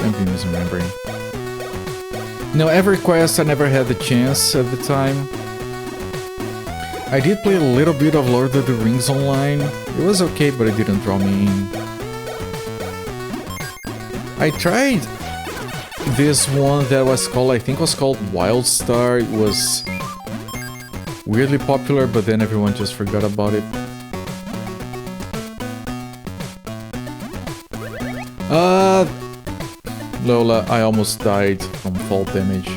I'm misremembering. No, EverQuest I never had the chance at the time. I did play a little bit of Lord of the Rings Online. It was okay, but it didn't draw me in. I tried this one that was called, I think was called Wildstar. It was weirdly popular, but then everyone just forgot about it. Lola, I almost died from fall damage.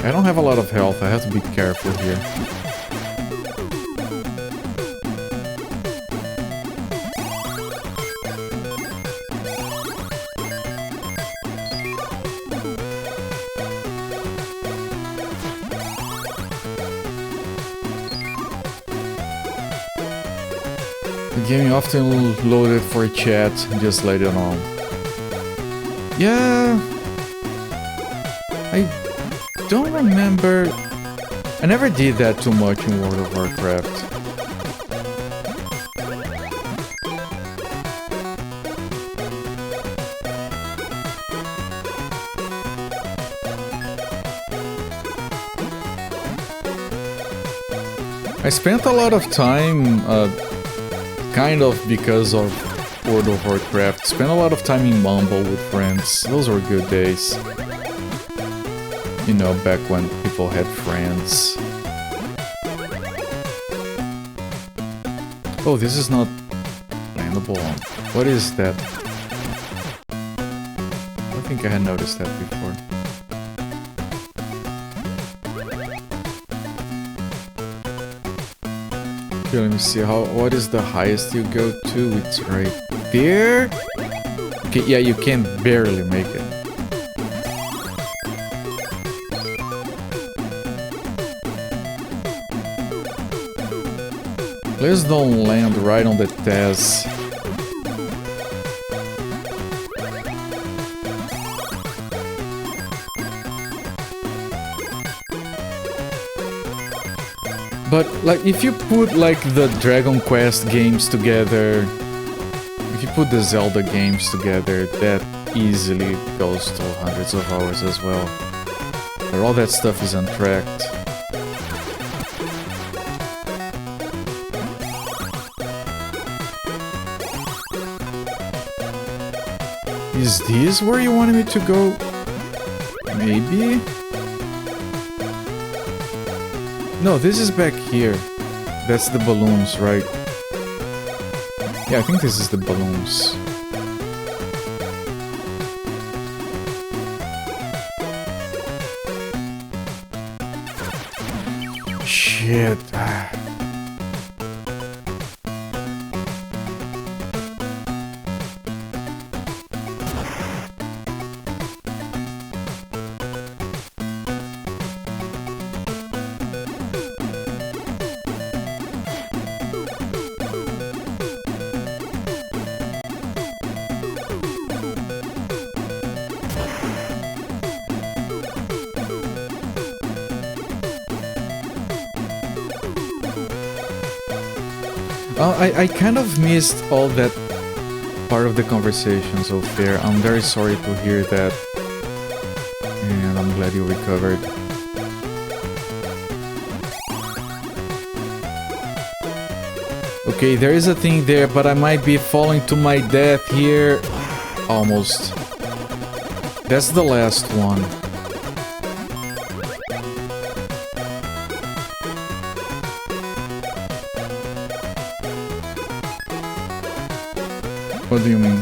I don't have a lot of health, I have to be careful here. The game often loaded for chat, just let it know. Yeah... I don't remember... I never did that too much in World of Warcraft. I spent a lot of time, kind of because of World of Warcraft, spent a lot of time in Mumble with friends. Those were good days. You know, back when people had friends. Oh, this is not landable. What is that? I think I had noticed that before. Okay, let me see what is the highest you go to? It's right there. Okay, yeah, you can barely make it. Please don't land right on the Taz. But, like, if you put, like, the Dragon Quest games together, if you put the Zelda games together, that easily goes to hundreds of hours as well. But all that stuff is untracked. Is this where you wanted me to go? Maybe? No, this is back here. That's the balloons, right? Yeah, I think this is the balloons. Shit. I kind of missed all that part of the conversation so fair. I'm very sorry to hear that. And I'm glad you recovered. Okay, there is a thing there, but I might be falling to my death here. Almost. That's the last one. What do you mean?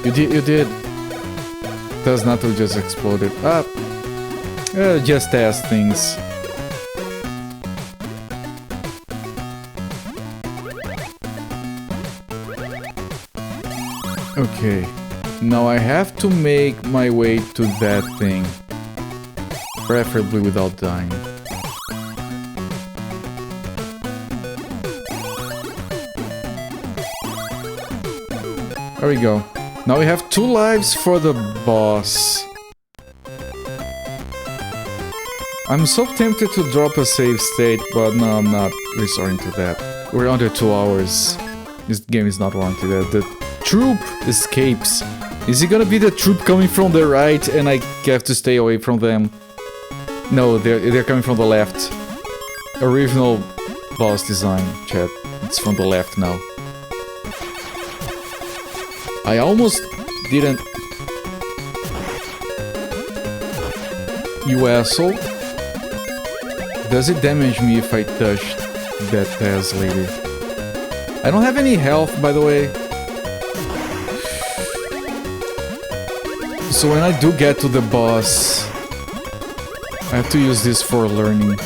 You did. Does not just exploded. Ah, just test things. Okay, now I have to make my way to that thing. Preferably without dying. There we go. Now we have 2 lives for the boss. I'm so tempted to drop a save state, but no, I'm not resorting to that. We're under 2 hours. This game is not warranted. The troop escapes. Is it gonna be the troop coming from the right and I have to stay away from them? No, they're coming from the left. Original boss design, chat. It's from the left now. I almost didn't... You asshole. Does it damage me if I touched that Taz lady? I don't have any health, by the way. So when I do get to the boss, I have to use this for learning.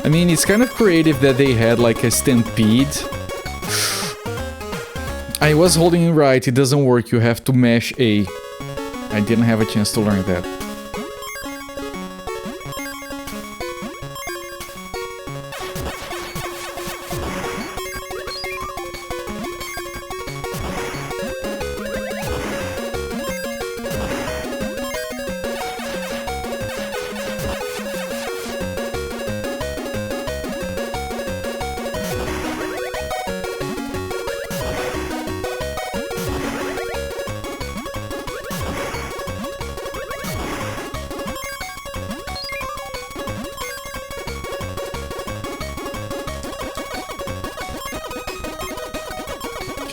I mean, it's kind of creative that they had like a stampede. I was holding it right, it doesn't work, you have to mash A. I didn't have a chance to learn that.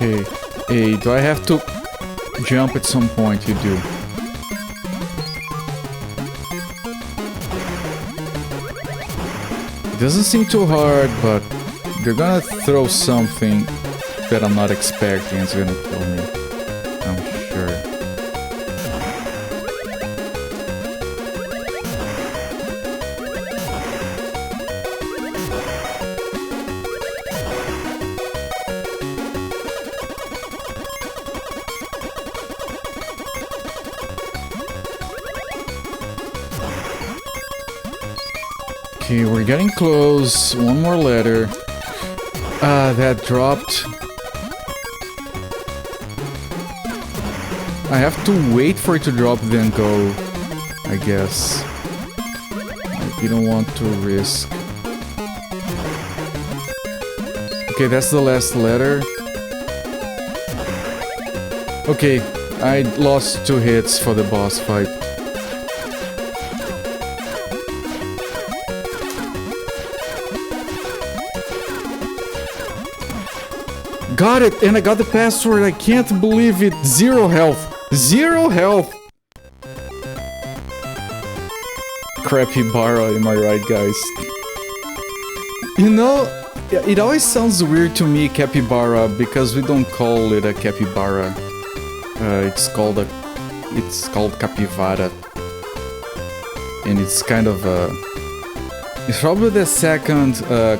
Okay. Hey, do I have to jump at some point? You do. It doesn't seem too hard, but they're gonna throw something that I'm not expecting. It's gonna kill me. I'm sure. Okay, we're getting close. One more letter. That dropped. I have to wait for it to drop, then go, I guess. I didn't want to risk. Okay, that's the last letter. Okay, I lost 2 hits for the boss fight. Got it! And I got the password! I can't believe it! 0 health! 0 health! Crappy Barra, am I right, guys? You know, it always sounds weird to me, capybara, because we don't call it a capybara. It's called capivara. And it's kind of it's probably the second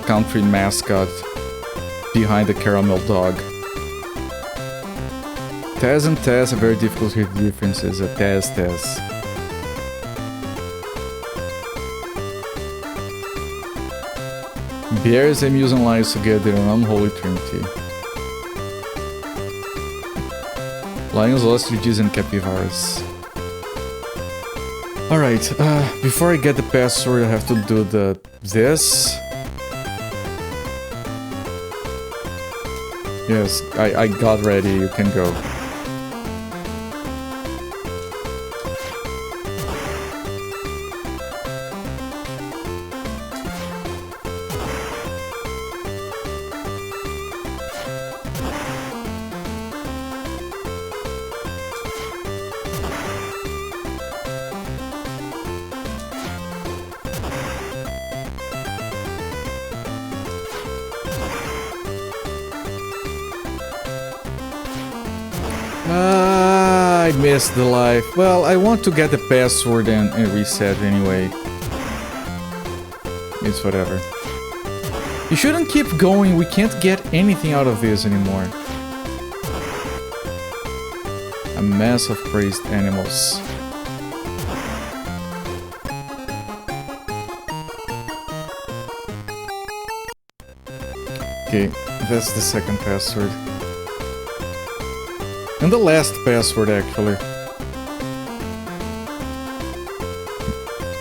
country mascot behind the caramel dog. Taz and Taz are very difficult to hear the differences. Taz. Bears and Muse and Lions together in an unholy trinity. Lions, ostriches, and capybaras. Alright, before I get the password I have to do this. Yes, I got ready, you can go. I missed the life. Well, I want to get the password and reset anyway. It's whatever. You shouldn't keep going, we can't get anything out of this anymore. A mess of praised animals. Okay, that's the second password. And the last password, actually.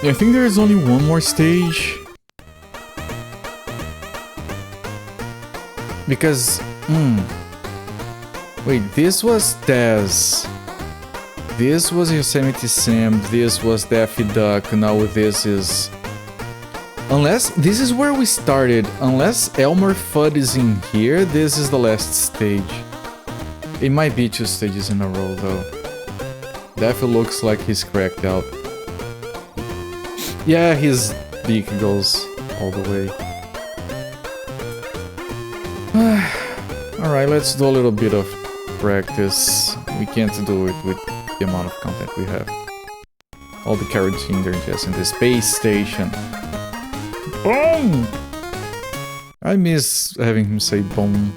Yeah, I think there is only one more stage. Because, wait, this was Taz. This was Yosemite Sam. This was Daffy Duck. Now this is... Unless, this is where we started. Unless Elmer Fudd is in here, this is the last stage. It might be 2 stages in a row, though. Daffy looks like he's cracked out. Yeah, his beak goes all the way. Alright, let's do a little bit of practice. We can't do it with the amount of content we have. All the carotene they're just in the space station. Boom! I miss having him say boom.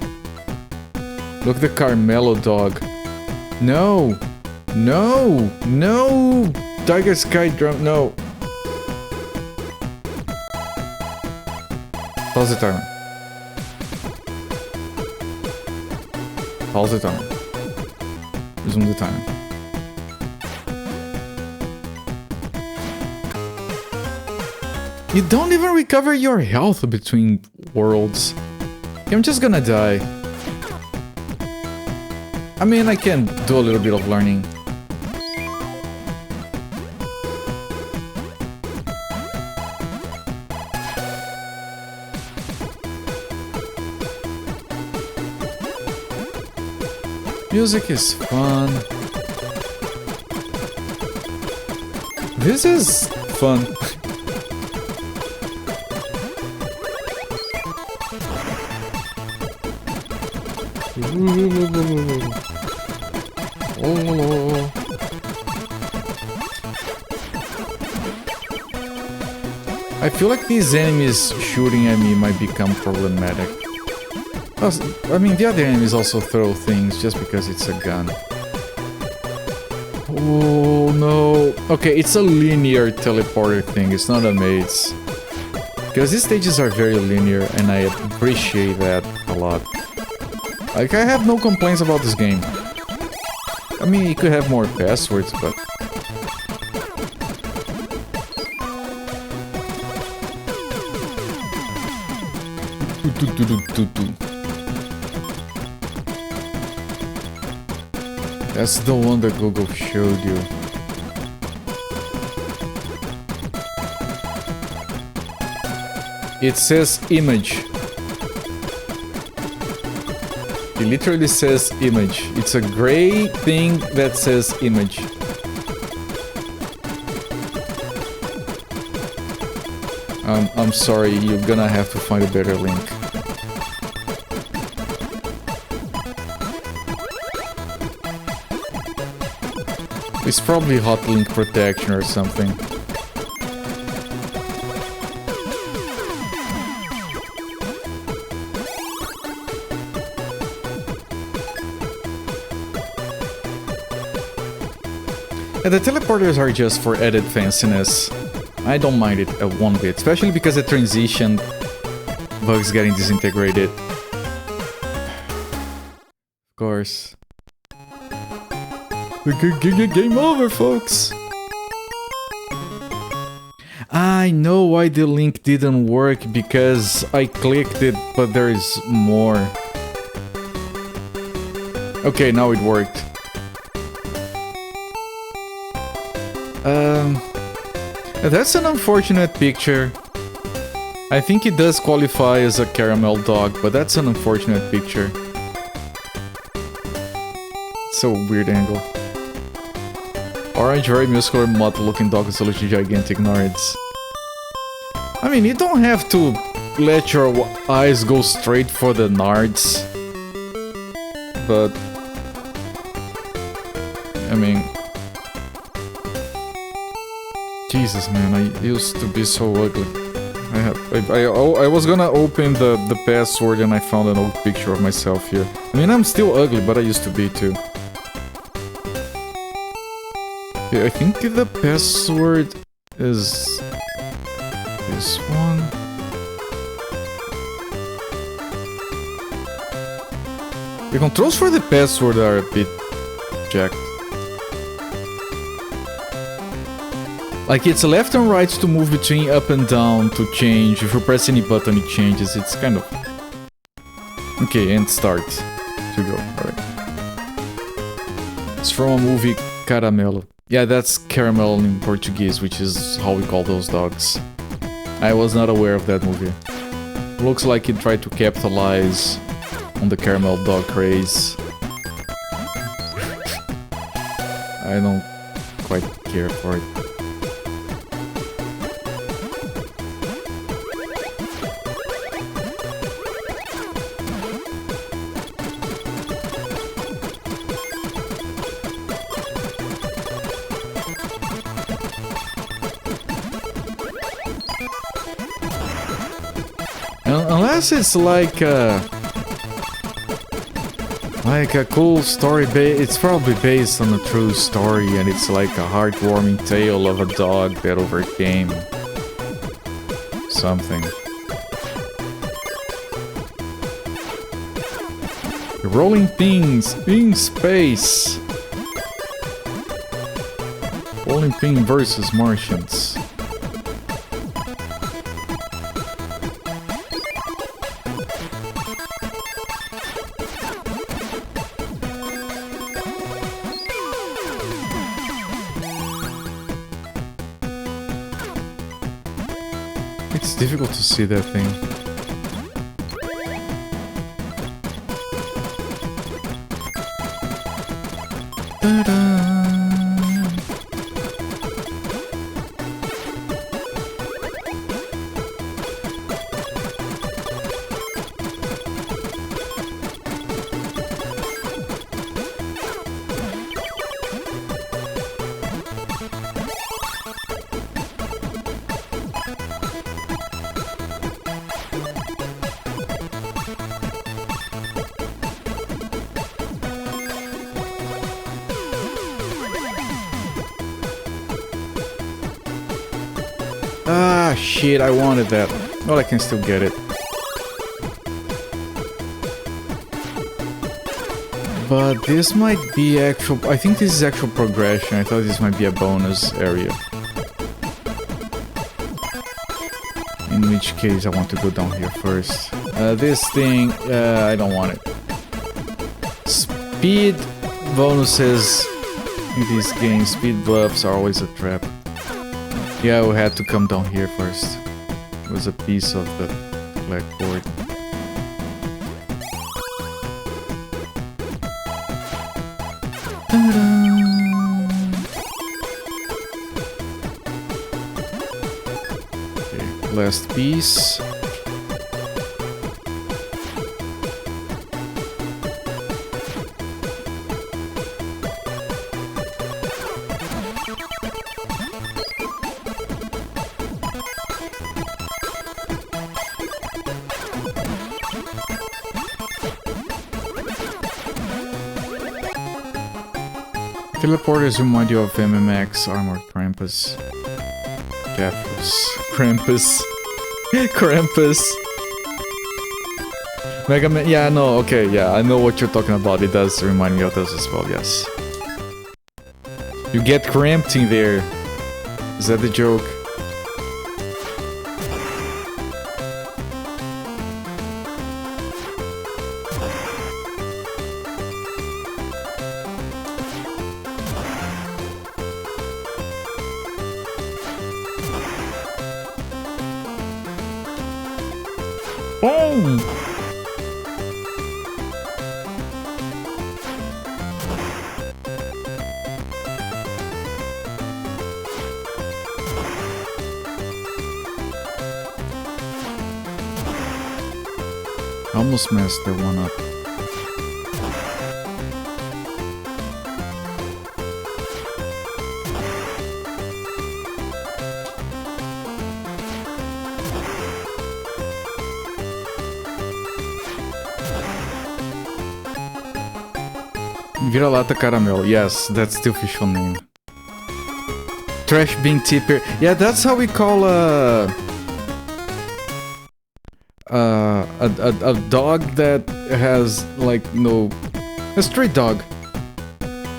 Look, the Carmelo dog. No! No! No! Tiger Sky drum, no! Pause the timer. Pause the timer. Resume the timer. You don't even recover your health between worlds. I'm just gonna die. I mean, I can do a little bit of learning. Music is fun. This is fun. I feel like these enemies shooting at me might become problematic. I mean, the other enemies also throw things just because it's a gun. Oh no. Okay, it's a linear teleporter thing, it's not a maze. Because these stages are very linear and I appreciate that a lot. Like, I have no complaints about this game. I mean, you could have more passwords, but... That's the one that Google showed you. It says image. It literally says image. It's a gray thing that says image. I'm sorry, you're gonna have to find a better link. It's probably hot link protection or something. And the teleporters are just for added fanciness. I don't mind it one bit, especially because the transition bugs getting disintegrated. Of course. Game over, folks! I know why the link didn't work, because I clicked it, but there is more. Okay, now it worked. That's an unfortunate picture. I think it does qualify as a caramel dog, but that's an unfortunate picture. It's a weird angle. Orange, very muscular, moth-looking dog with solution gigantic nards. I mean, you don't have to let your eyes go straight for the nards. But... I mean... Jesus, man, I used to be so ugly. I was gonna open the password and I found an old picture of myself here. I mean, I'm still ugly, but I used to be too. Okay, I think the password is this one. The controls for the password are a bit jacked. Like, it's left and right to move between up and down to change. If you press any button, it changes. It's kind of... Okay, and start. To go, alright. It's from a movie, Caramelo. Yeah, that's caramel in Portuguese, which is how we call those dogs. I was not aware of that movie. Looks like he tried to capitalize on the caramel dog craze. I don't quite care for it. Unless it's like Like a cool story, it's probably based on a true story, and it's like a heartwarming tale of a dog that overcame something. Rolling things in space. Rolling thing versus Martians. It's difficult to see that thing. Ah, shit, I wanted that. Well, I can still get it. But this might be actual... I think this is actual progression. I thought this might be a bonus area. In which case, I want to go down here first. This thing, I don't want it. Speed bonuses in this game, speed buffs are always a trap. Yeah, we had to come down here first. It was a piece of the blackboard. Okay, last piece. Teleporters remind you of MMX, Armored Krampus. Krampus. Krampus. Mega Man, yeah, no, okay, yeah, I know what you're talking about. It does remind me of those as well, yes. You get cramped in there. Is that the joke? Boom! Almost messed that one up. Vira-lata caramel, yes, that's the official name. Trash bin tipper, yeah, that's how we call a dog that has like no... a stray dog.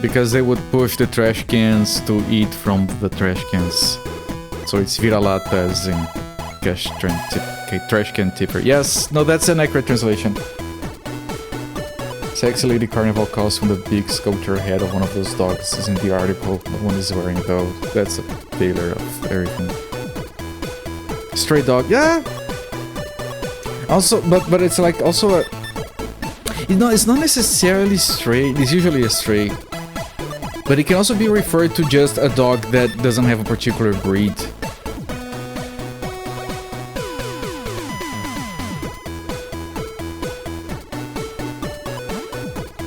Because they would push the trash cans to eat from the trash cans. So it's vira-lata as in trash can tipper. Yes, no, that's an accurate translation. Sexy lady carnival costume with a big sculpture head of one of those dogs is in the article. No one is wearing though. That's a failure of everything. Stray dog, yeah. Also, but it's like also a... You know, it's not necessarily stray. It's usually a stray. But it can also be referred to just a dog that doesn't have a particular breed.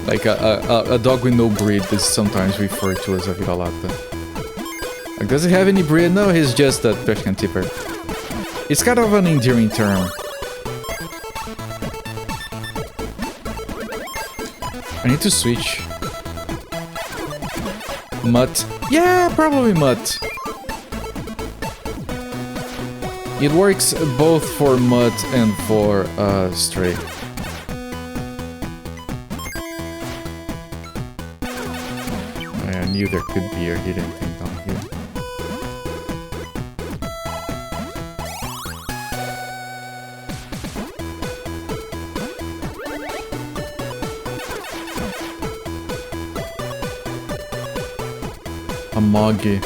Like a dog with no breed is sometimes referred to as a vira-lata. Like, does it have any breed? No, he's just a trash can tipper. It's kind of an endearing term. I need to switch. Mutt. Yeah, probably Mutt. It works both for Mutt and for Stray. I knew there could be a hidden thing down here. A Moggy.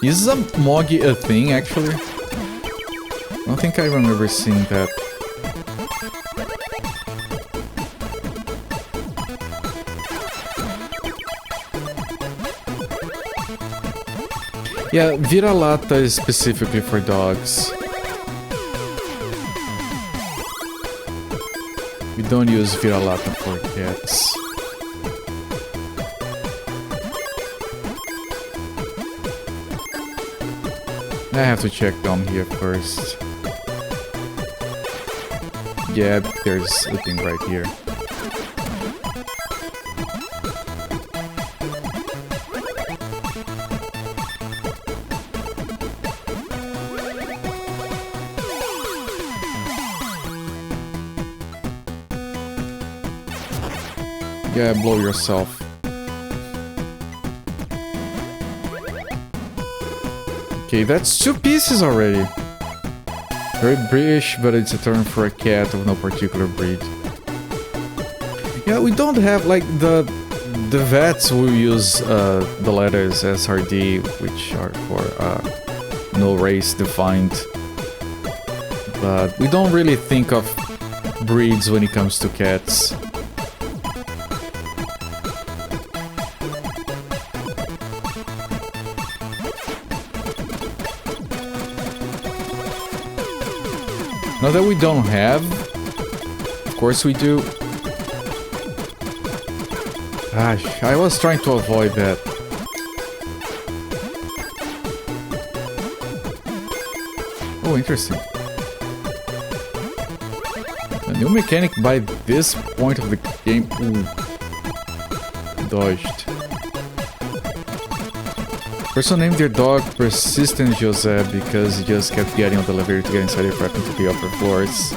Is a Moggy a thing, actually? I don't think I remember seeing that. Yeah, Vira-lata is specifically for dogs. We don't use Vira-lata for cats. I have to check down here first. Yeah, there's a thing right here. Yeah, blow yourself. Okay, that's 2 pieces already. Very British, but it's a term for a cat of no particular breed. Yeah, we don't have, like, the vets will use the letters SRD, which are for no race defined. But we don't really think of breeds when it comes to cats. Not that we don't have. Of course we do. Gosh, I was trying to avoid that. Oh, interesting. A new mechanic by this point of the game. Ooh. Dodged. Person named their dog Persistent Jose because he just kept getting on the elevator to get inside the apartment to the upper floors.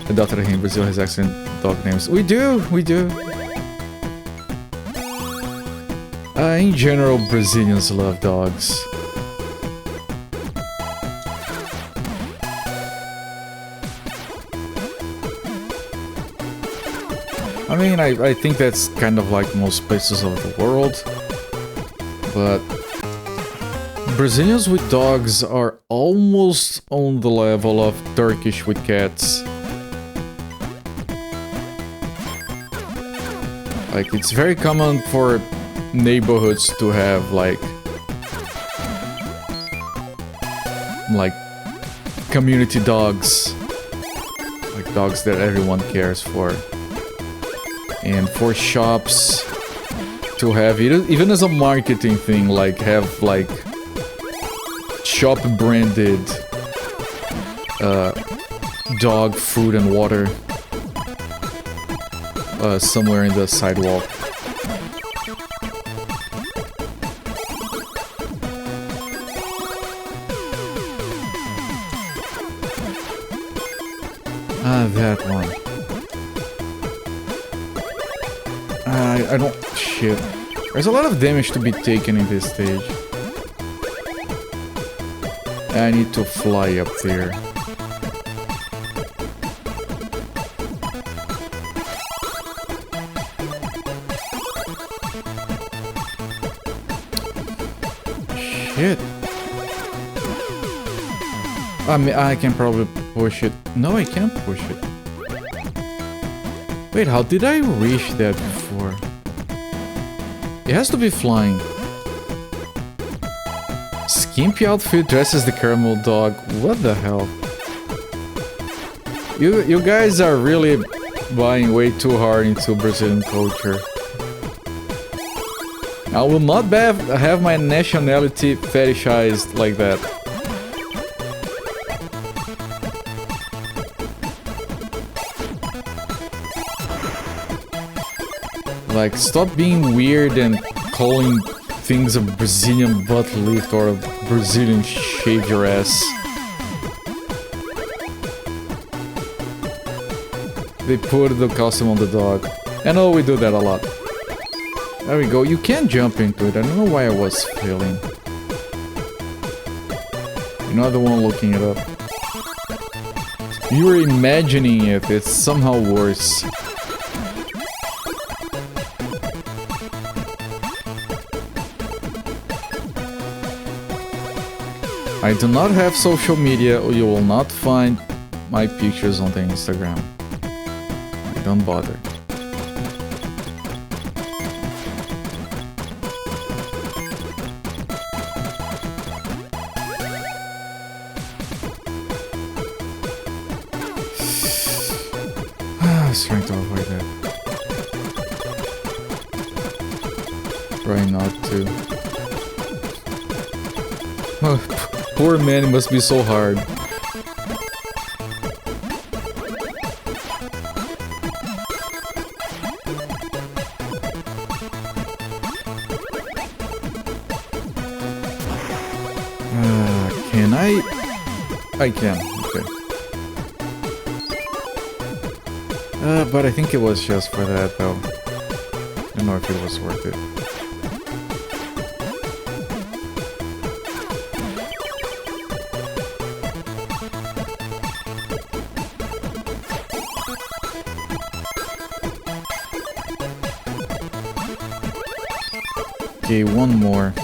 I doubt that in Brazil has excellent dog names. We do! In general, Brazilians love dogs. I mean, I think that's kind of like most places of the world. But Brazilians with dogs are almost on the level of Turkish with cats. Like, it's very common for neighborhoods to have like community dogs, like dogs that everyone cares for, and for shops to have it, even as a marketing thing, like have like shop branded dog food and water somewhere in the sidewalk. That one. I don't... Shit. There's a lot of damage to be taken in this stage. I need to fly up there. Shit. I mean, I can probably push it. No, I can't push it. Wait, how did I reach that before? It has to be flying. Skimpy outfit dresses the caramel dog. What the hell? You guys are really buying way too hard into Brazilian culture. I will not have my nationality fetishized like that. Like, stop being weird and calling things a Brazilian butt lift or a Brazilian shave your ass. They put the costume on the dog. I know we do that a lot. There we go. You can jump into it. I don't know why I was failing. You're not the one looking it up. You're imagining it. It's somehow worse. I do not have social media, or you will not find my pictures on the Instagram. Don't bother. I was trying to avoid that. Try not to. Oh, poor man, it must be so hard. Can I can, okay. But I think it was just for that, though. I don't know if it was worth it. Okay, one more.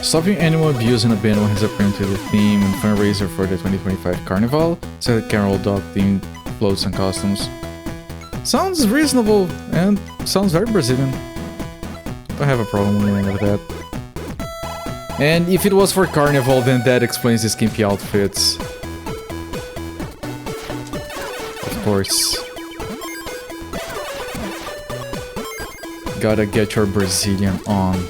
Stopping animal abuse and abandonment has apparently the theme and fundraiser for the 2025 Carnival. Set Carol dog themed floats and costumes. Sounds reasonable and sounds very Brazilian. Don't have a problem with that. And if it was for Carnival, then that explains the skimpy outfits. Of course. Gotta get your Brazilian on.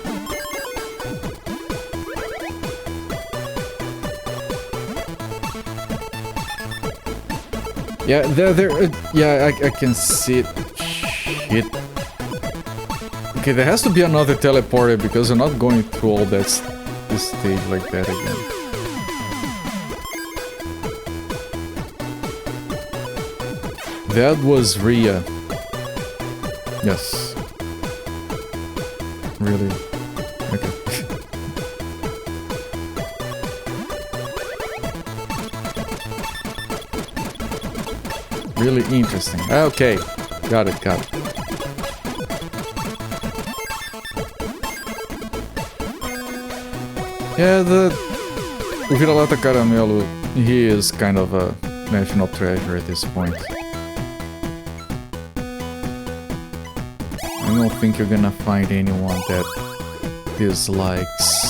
Yeah, yeah, I can see it. Shit. Okay, there has to be another teleporter because I'm not going through all this stage like that again. That was Rhea. Yes. Really? Okay. Really interesting. Okay, got it. Yeah, o Vira-Lata Caramelo, he is kind of a national treasure at this point. I don't think you're gonna find anyone that dislikes.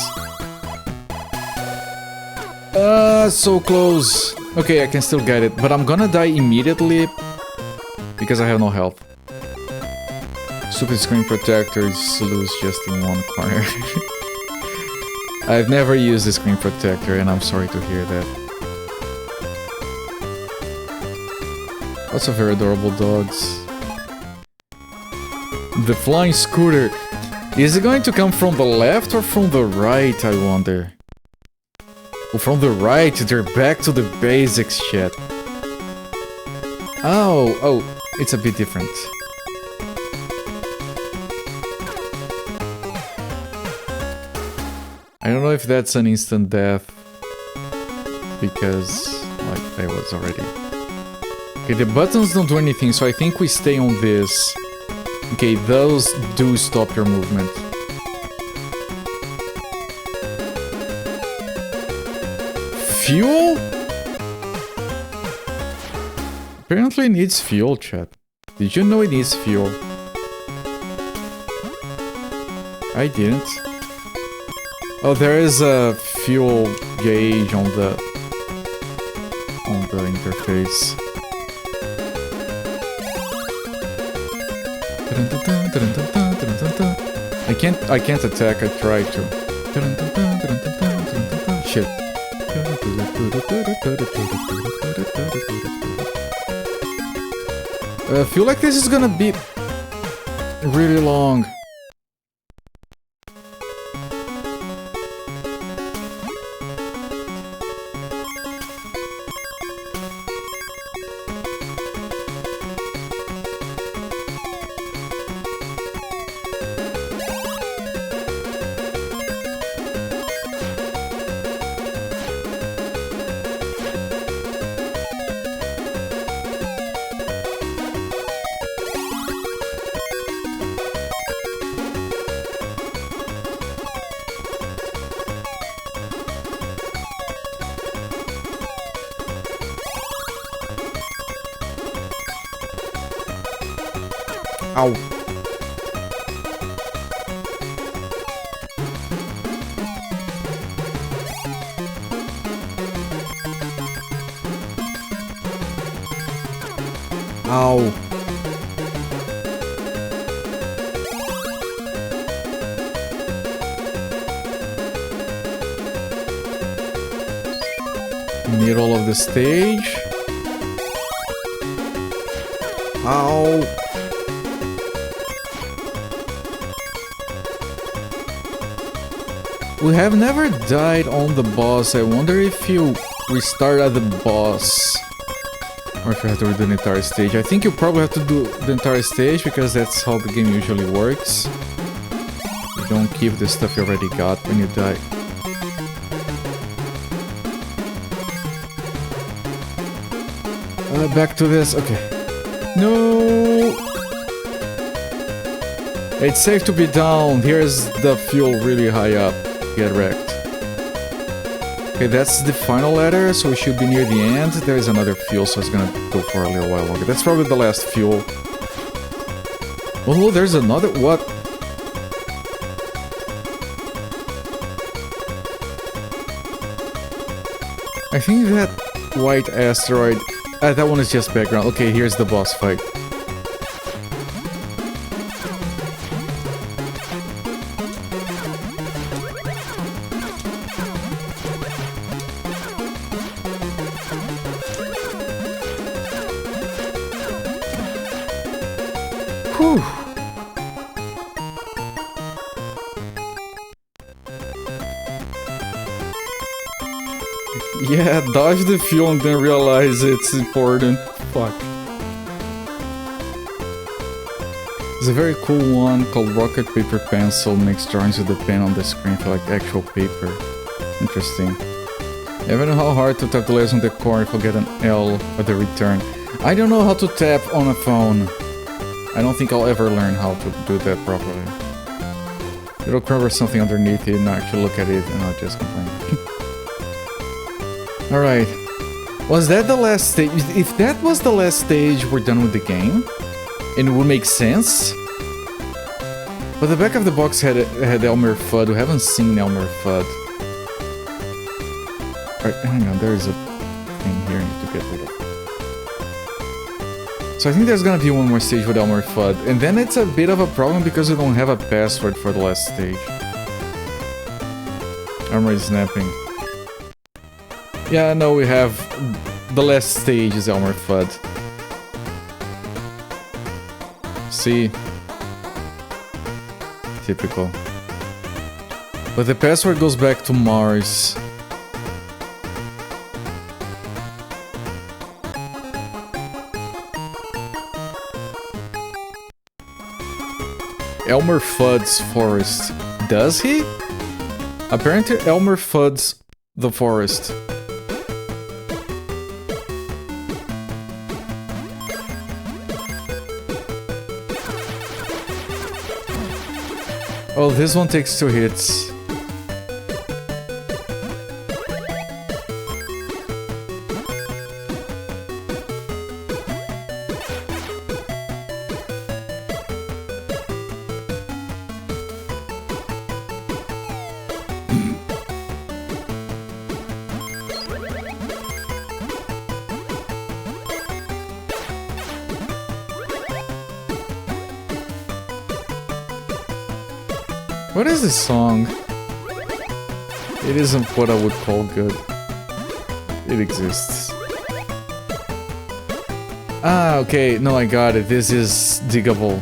So close. Okay, I can still get it, but I'm gonna die immediately because I have no health. Stupid screen protectors lose just in one corner. I've never used the screen protector and I'm sorry to hear that. Lots of very adorable dogs. The flying scooter. Is it going to come from the left or from the right, I wonder? Well, from the right, they're back to the basics shit. Oh, it's a bit different. I don't know if that's an instant death, because, like, I was already... Okay, the buttons don't do anything, so I think we stay on this. Okay, those do stop your movement. Fuel? Apparently it needs fuel, chat. Did you know it needs fuel? I didn't. Oh, there is a fuel gauge on the interface. I can't attack, I tried to. Shit. I feel like this is gonna be... really long. Ow. Ow. Middle of the stage. Ow. We have never died on the boss. I wonder if you restart at the boss or if you have to do the entire stage. I think you probably have to do the entire stage because that's how the game usually works. You don't keep the stuff you already got when you die. Back to this. Okay. No! It's safe to be down. Here's the fuel really high up. Get wrecked. Okay, that's the final ladder, so we should be near the end. There is another fuel, so it's gonna go for a little while longer. That's probably the last fuel. Oh no, there's another. What? I think that white asteroid. That one is just background. Okay, here's the boss fight. Whew. Yeah, dodge the fuel and then realize it's important. Fuck. There's a very cool one called Rocket Paper Pencil. Makes drawings with the pen on the screen feel like actual paper. Interesting. Even how hard to tap the letters on the corner if I get an L at the return. I don't know how to tap on a phone. I don't think I'll ever learn how to do that properly. It'll cover something underneath it and I'll actually look at it and I'll just complain. Alright. Was that the last stage? If that was the last stage, we're done with the game. And it would make sense. But the back of the box had Elmer Fudd. We haven't seen Elmer Fudd. Alright, hang on. There's a thing here I need to get rid of. So I think there's gonna be one more stage with Elmer Fudd. And then it's a bit of a problem because we don't have a password for the last stage. Armor is snapping. Yeah, no, we have... The last stage is Elmer Fudd. See? Typical. But the password goes back to Mars. Elmer Fudd's forest. Does he? Apparently Elmer Fudd's the forest. Oh, this one takes 2 hits. What is this song? It isn't what I would call good. It exists. Ah, okay. No, I got it. This is Diggable.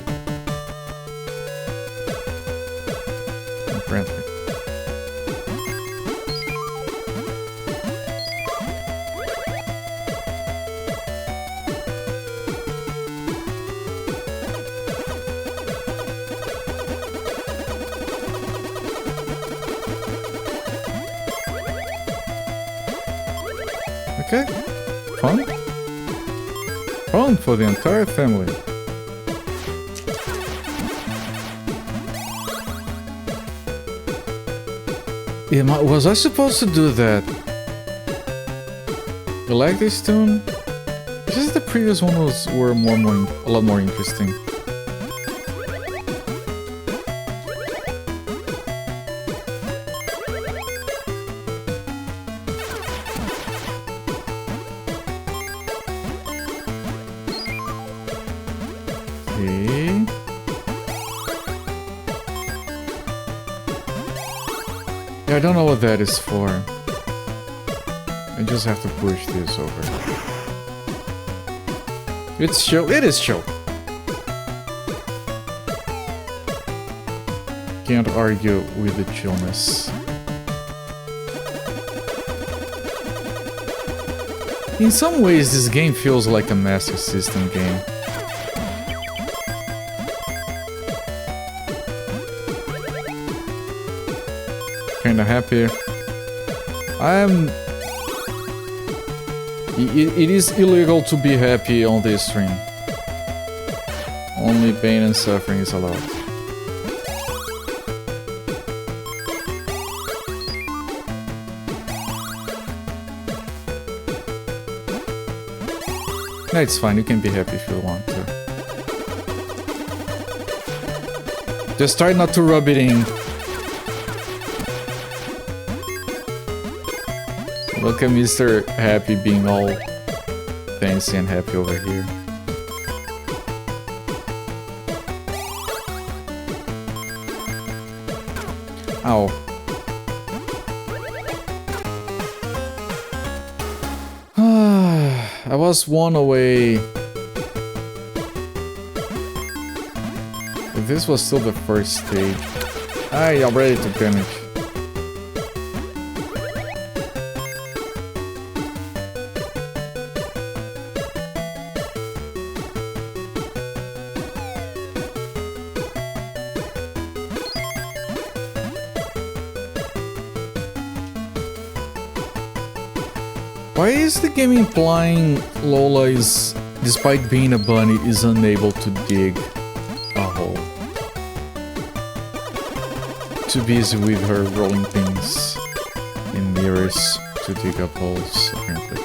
Okay. Fun. Fun for the entire family. Was I supposed to do that? You like this tune? Just the previous one were a lot more interesting. Okay. Yeah, I don't know what that is for. I just have to push this over. It's show. It is show. Can't argue with the chillness. In some ways, this game feels like a Master System game. Kinda happy. It is illegal to be happy on this stream. Only pain and suffering is allowed. No, it's fine, you can be happy if you want to. Just try not to rub it in. Look at Mr. Happy being all fancy and happy over here. Ow. I was one away. If this was still the first stage. I already took damage. Why is the game implying Lola is, despite being a bunny, is unable to dig a hole? Too busy with her rolling pins in mirrors to dig up holes, apparently.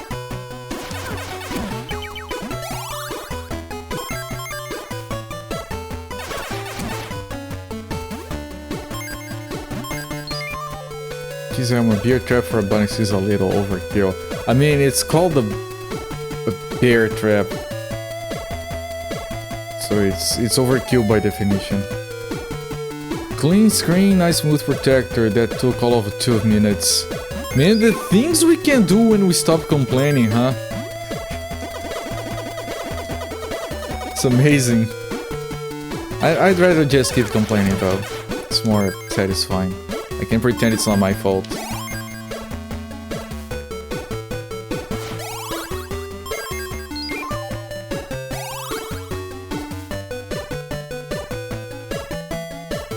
Geez, I'm a bear trap for a bunny is a little overkill. I mean, it's called a bear trap, so it's overkill by definition. Clean screen, nice smooth protector. That took all of 2 minutes. Man, the things we can do when we stop complaining, huh? It's amazing. I'd rather just keep complaining though. It's more satisfying. I can pretend it's not my fault.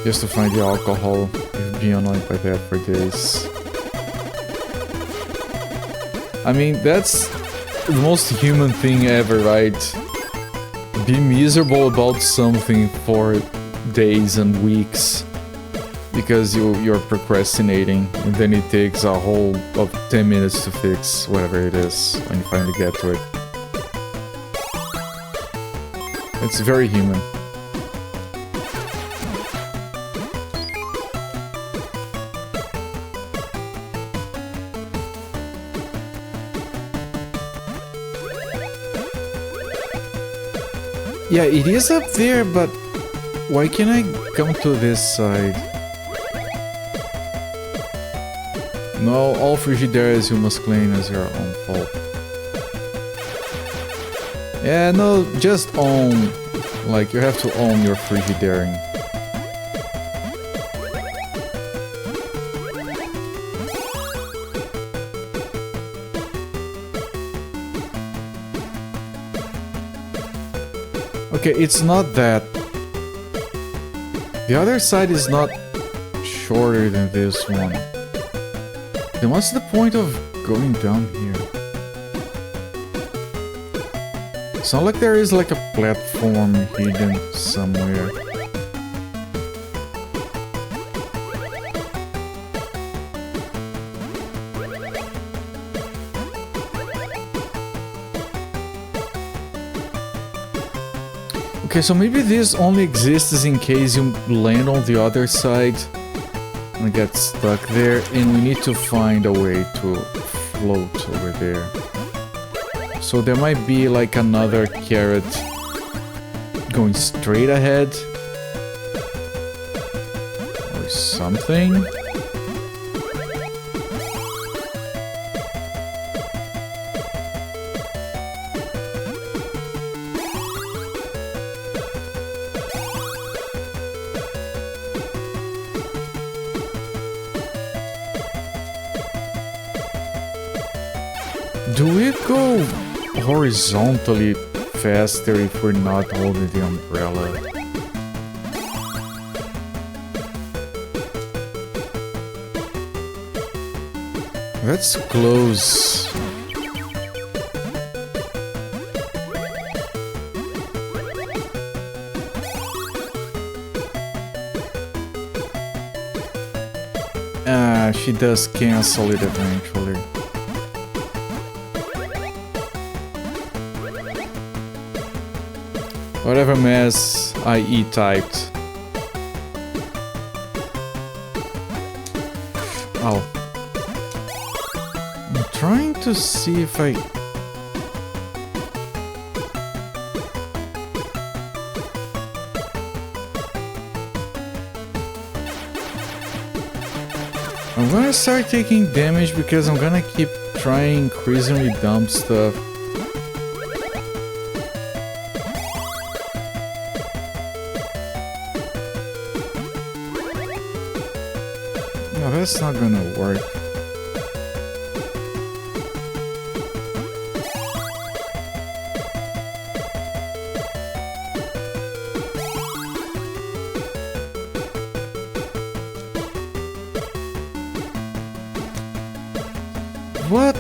Just to find the alcohol, you've been annoyed by that for days. I mean, that's the most human thing ever, right? Be miserable about something for days and weeks because you're procrastinating, and then it takes a whole of 10 minutes to fix whatever it is when you finally get to it. It's very human. Yeah, it is up there, but why can't I come to this side? No, all Frigidaires you must clean as your own fault. Yeah, no, just own. Like, you have to own your Frigidaire. Okay, it's not that. The other side is not shorter than this one. Then what's the point of going down here? It's not like there is like a platform hidden somewhere. Okay, so maybe this only exists in case you land on the other side and get stuck there, and we need to find a way to float over there. So there might be like another carrot going straight ahead or something. Do we go horizontally faster if we're not holding the umbrella? That's close. She does cancel it eventually. Whatever mess I E-typed. Oh. I'm trying to see if I... I'm gonna start taking damage because I'm gonna keep trying increasingly dumb stuff. No, that's not gonna work. What?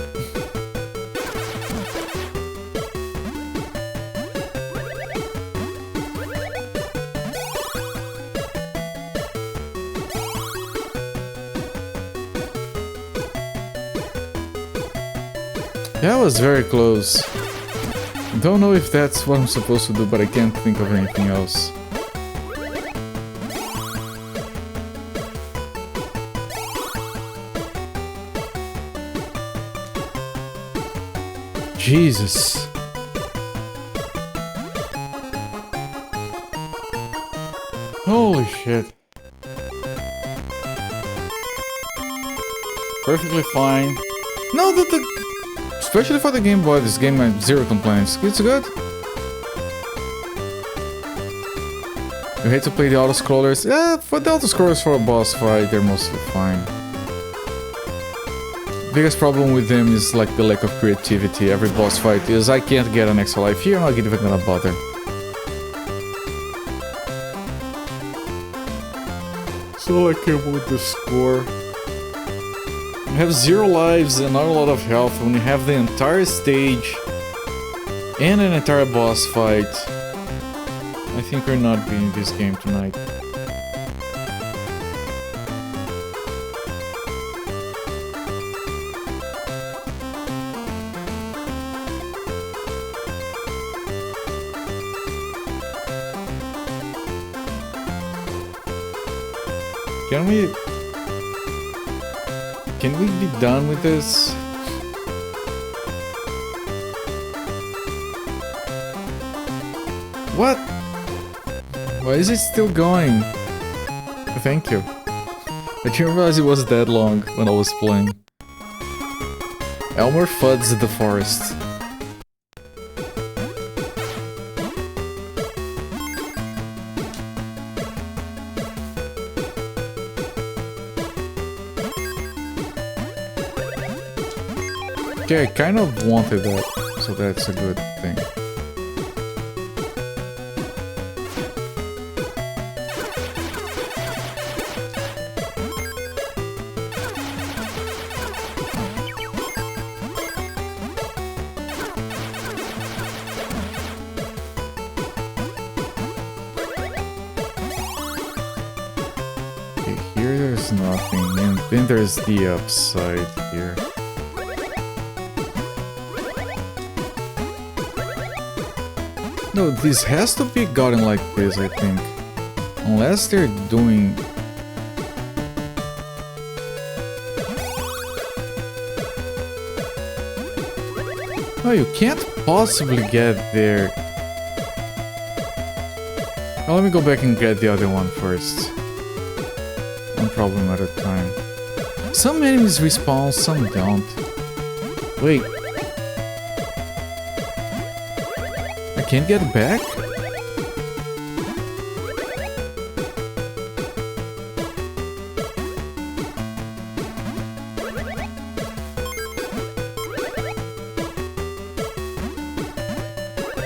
That was very close. Don't know if that's what I'm supposed to do, but I can't think of anything else. Jesus. Holy shit. Perfectly fine. No, especially for the Game Boy, this game had zero complaints. It's good. You hate to play the auto-scrollers? Yeah, for the auto-scrollers for a boss fight, they're mostly fine. Biggest problem with them is like the lack of creativity. Every boss fight is, I can't get an extra life here, I'm not even gonna bother. So I came with the score. You have 0 lives and not a lot of health when you have the entire stage and an entire boss fight. I think we're not beating this game tonight. Can we be done with this? What? Why is it still going? Thank you. I didn't realize it was that long when I was playing. Elmer Fudd's the Forest. Okay, I kind of wanted that, so that's a good thing. Okay, here there's nothing, and then there's the upside here. No, this has to be gotten like this, I think. Unless they're doing... Oh, you can't possibly get there. Now let me go back and get the other one first. One problem at a time. Some enemies respawn, some don't. Wait. I can't get back?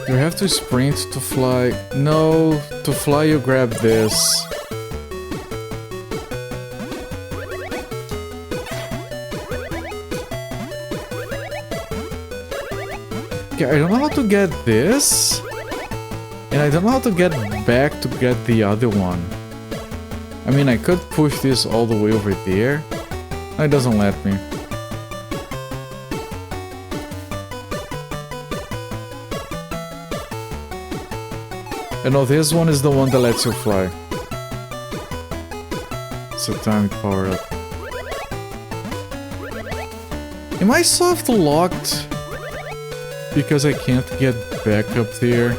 You have to sprint to fly. No, to fly you grab this. Okay, I don't know how to get this. And I don't know how to get back to get the other one. I mean, I could push this all the way over there. No, it doesn't let me. And no, this one is the one that lets you fly. It's a timed power up. Am I soft locked? Because I can't get back up there.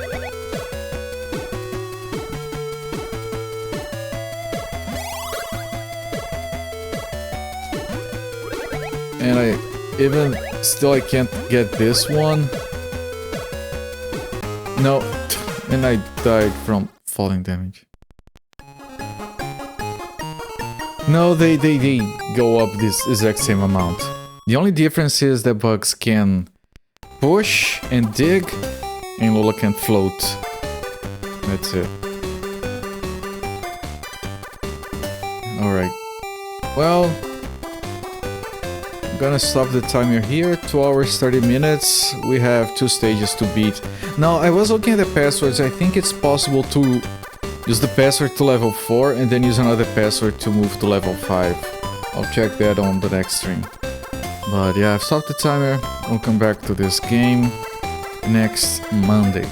And even still I can't get this one. No. And I died from falling damage. No, they go up this exact same amount. The only difference is that bugs can push and dig, and Lola can float. That's it. Alright. Well, I'm gonna stop the timer here. 2 hours 30 minutes. We have 2 stages to beat. Now, I was looking at the passwords. I think it's possible to use the password to level 4 and then use another password to move to level 5. I'll check that on the next stream. But yeah, I've stopped the timer. We'll come back to this game next Monday.